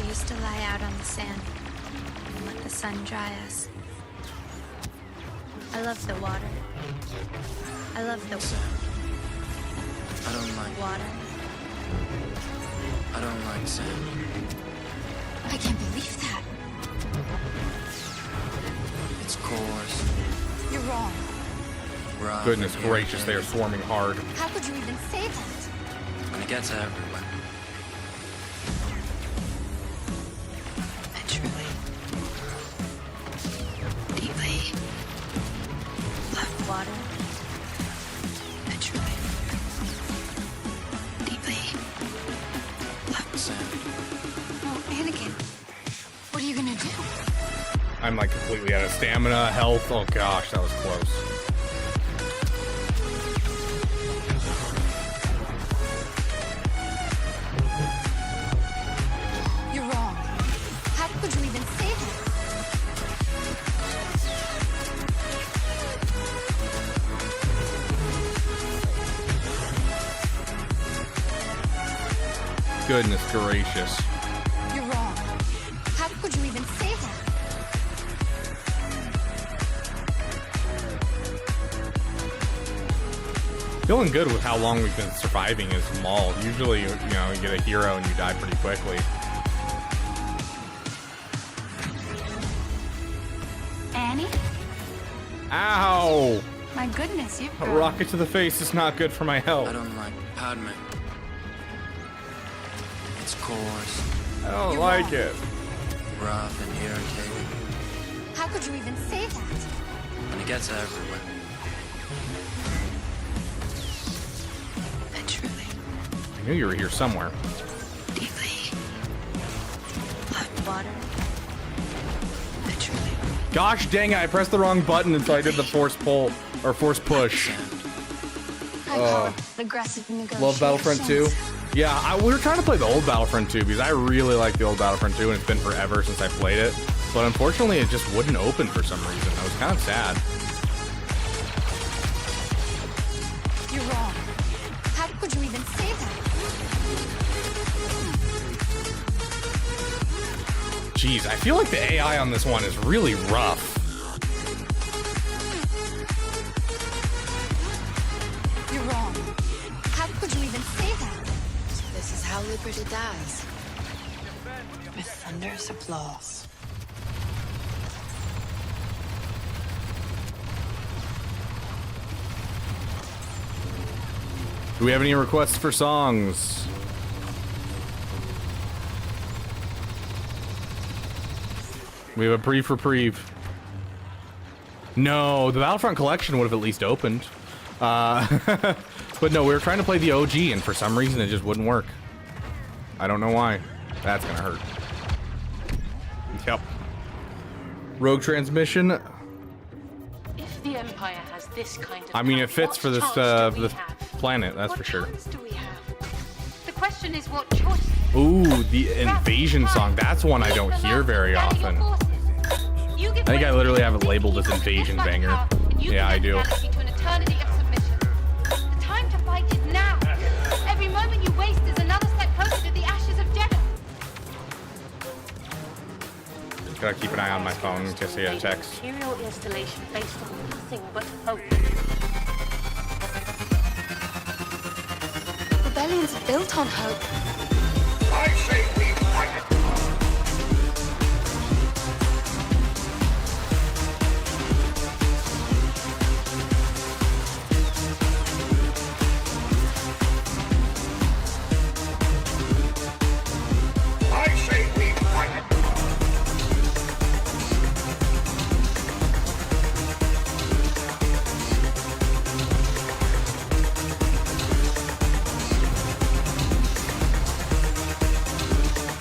We used to lie out on the sand and let the sun dry us. I love the water. I love the I don't like water. I don't like sand. I can't believe that. It's coarse. You're wrong. Rough. Goodness and gracious, they are irritating. swarming hard. How could you even say that? And it gets everywhere. I truly, deeply love water. I truly, deeply love sand. Oh, Anakin, what are you gonna do? I'm like completely out of stamina, health. Oh gosh, that was close. You're wrong. How could you even say that? Goodness gracious. You're wrong. How could you even say that? Feeling good with how long we've been surviving as Maul. Usually, you know, you get a hero and you die pretty quickly. Annie? Ow! My goodness, you've A grown. rocket to the face is not good for my health. I don't like Padme. It's coarse. I don't You're like wrong. it. Rough and irritating. How could you even say that? And it gets everywhere. I truly, I knew you were here somewhere. deeply love water. I truly, Gosh dang it, I pressed the wrong button and so I did the force pull or force push. I call it aggressive negotiations. Love Battlefront 2. Yeah, we were trying to play the old Battlefront 2 because I really like the old Battlefront 2 and it's been forever since I played it. But unfortunately, it just wouldn't open for some reason. I was kind of sad. You're wrong. How could you even say that? Jeez, I feel like the AI on this one is really rough. You're wrong. How could you even say that? So this is how liberty dies. With thunderous applause. Do we have any requests for songs? We have a reprieve. No, the Battlefront collection would have at least opened. But no, we were trying to play the OG and for some reason it just wouldn't work. I don't know why. That's gonna hurt. Yep. Rogue transmission. If the Empire has this kind of I mean, it power, fits for this what chance do we this have? planet, that's What for sure. chance do we have? The question is what choice. Ooh, the invasion song. That's one I don't hear very often. I think I literally have it labeled as invasion banger. Yeah, I do. To an eternity of submission. The time to fight is now. Every moment you waste is another step closer to the ashes of Jeddah. Gotta keep an eye on my phone in case I get a text. Imperial installation based on nothing but hope. Rebellions are built on hope. I say we fight it. I say we fight it.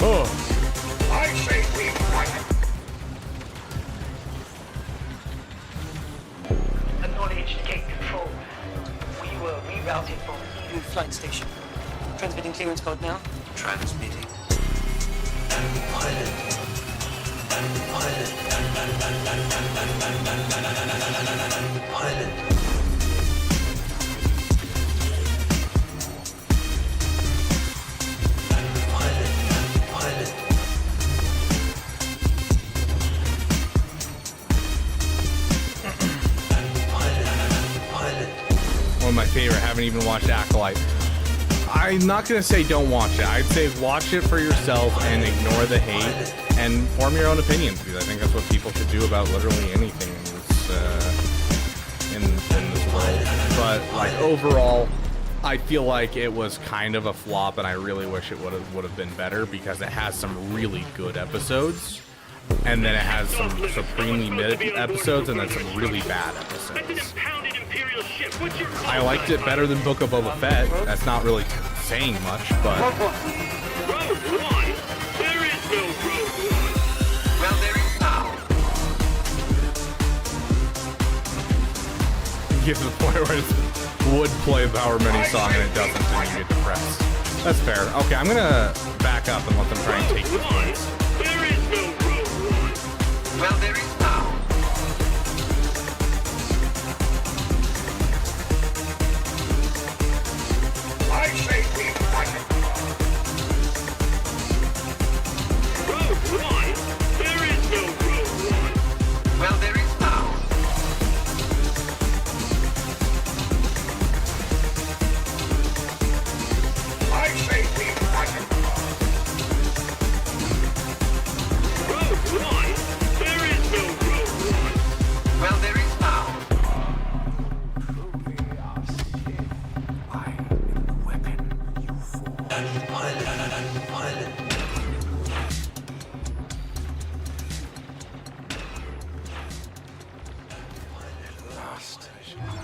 I say we fight. Acknowledged gate control. We were rerouted from EU flight station. Transmitting clearance code now. Transmitting. Pilot. One of my favorite. Haven't even watched Acolyte. I'm not gonna say don't watch it. I'd say watch it for yourself and ignore the hate and form your own opinions, because I think that's what people should do about literally anything in this world. But like overall, I feel like it was kind of a flop, and I really wish it would have been better, because it has some really good episodes, and then it has some supremely mid episodes, and then some really bad episodes. I liked it better than Book of Boba Fett. That's not really saying much, but Road One. There is no Road One. Well, there is now. you get to the point where it would play the However Many song and it doesn't, and you get depressed. That's fair. Okay, I'm gonna back up and let them try and take this point. There is no Road One. Well, there is now. I say we fight. Road One. There is no Road One. Well, there is now. I say we fight. Road One. There is no Road One. Well, there is now.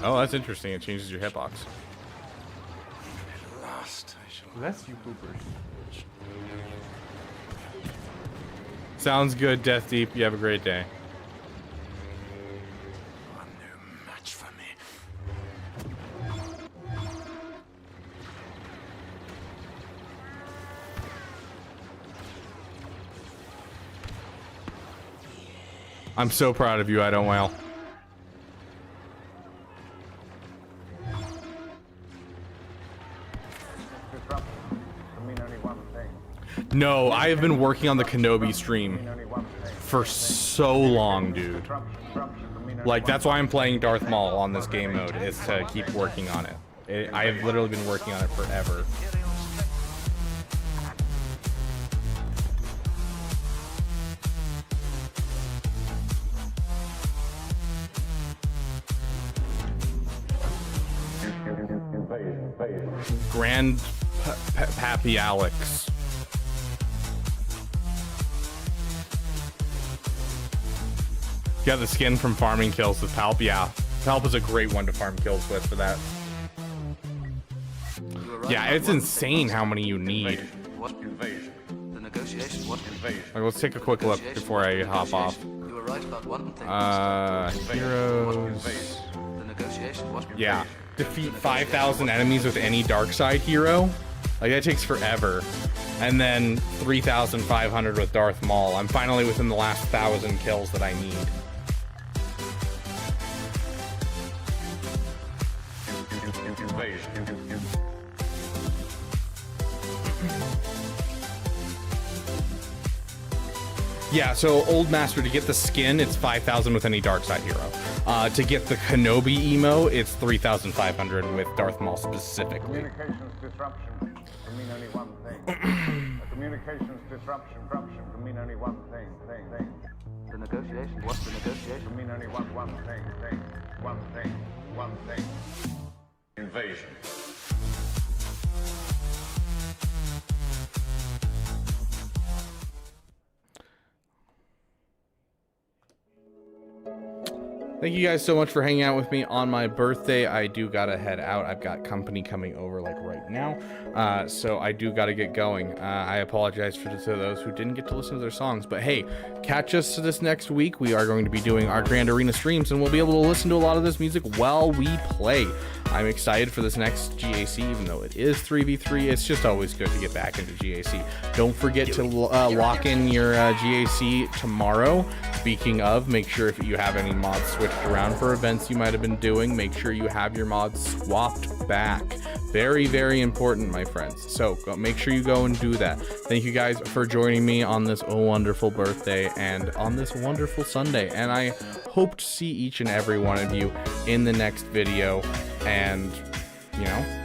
Oh, that's interesting. It changes your hitbox. Bless you, poopers. Sounds good, Death Deep. You have a great day. Match for me. I'm so proud of you, I don't wail. No, I have been working on the Kenobi stream for so long, dude. Like, that's why I'm playing Darth Maul on this game mode, is to keep working on it. I have literally been working on it forever. Grand Pappy Alex. Got the skin from farming kills with Palp. Yeah, Palp is a great one to farm kills with for that. Yeah, it's insane how many you need. What? The negotiation. What? Like, let's take a quick look before I hop off. You were right about one thing. Heroes. The negotiation. What? Yeah, defeat 5,000 enemies with any dark side hero. Like, that takes forever. And then 3,500 with Darth Maul. I'm finally within the last 1,000 kills that I need. Yeah, so Old Master, to get the skin, it's 5,000 with any dark side hero. To get the Kenobi emo, it's 3,500 with Darth Maul specifically. Communications disruption can mean only one thing. A communications disruption can mean only one thing. The negotiation. What's the negotiation? Can mean only one thing. Invasion. Thank you guys so much for hanging out with me on my birthday. I do gotta head out. I've got company coming over like right now, so I do gotta get going. I apologize to those who didn't get to listen to their songs, but hey, catch us this next week. We are going to be doing our Grand Arena streams, and we'll be able to listen to a lot of this music while we play. I'm excited for this next GAC, even though it is 3v3. It's just always good to get back into GAC. Don't forget to lock in your GAC tomorrow. Speaking of, make sure if you have any mods switched around for events you might have been doing, make sure you have your mods swapped back. Very, very important, my friends. So make sure you go and do that. Thank you guys for joining me on this wonderful birthday and on this wonderful Sunday. And I hope to see each and every one of you in the next video. And, you know,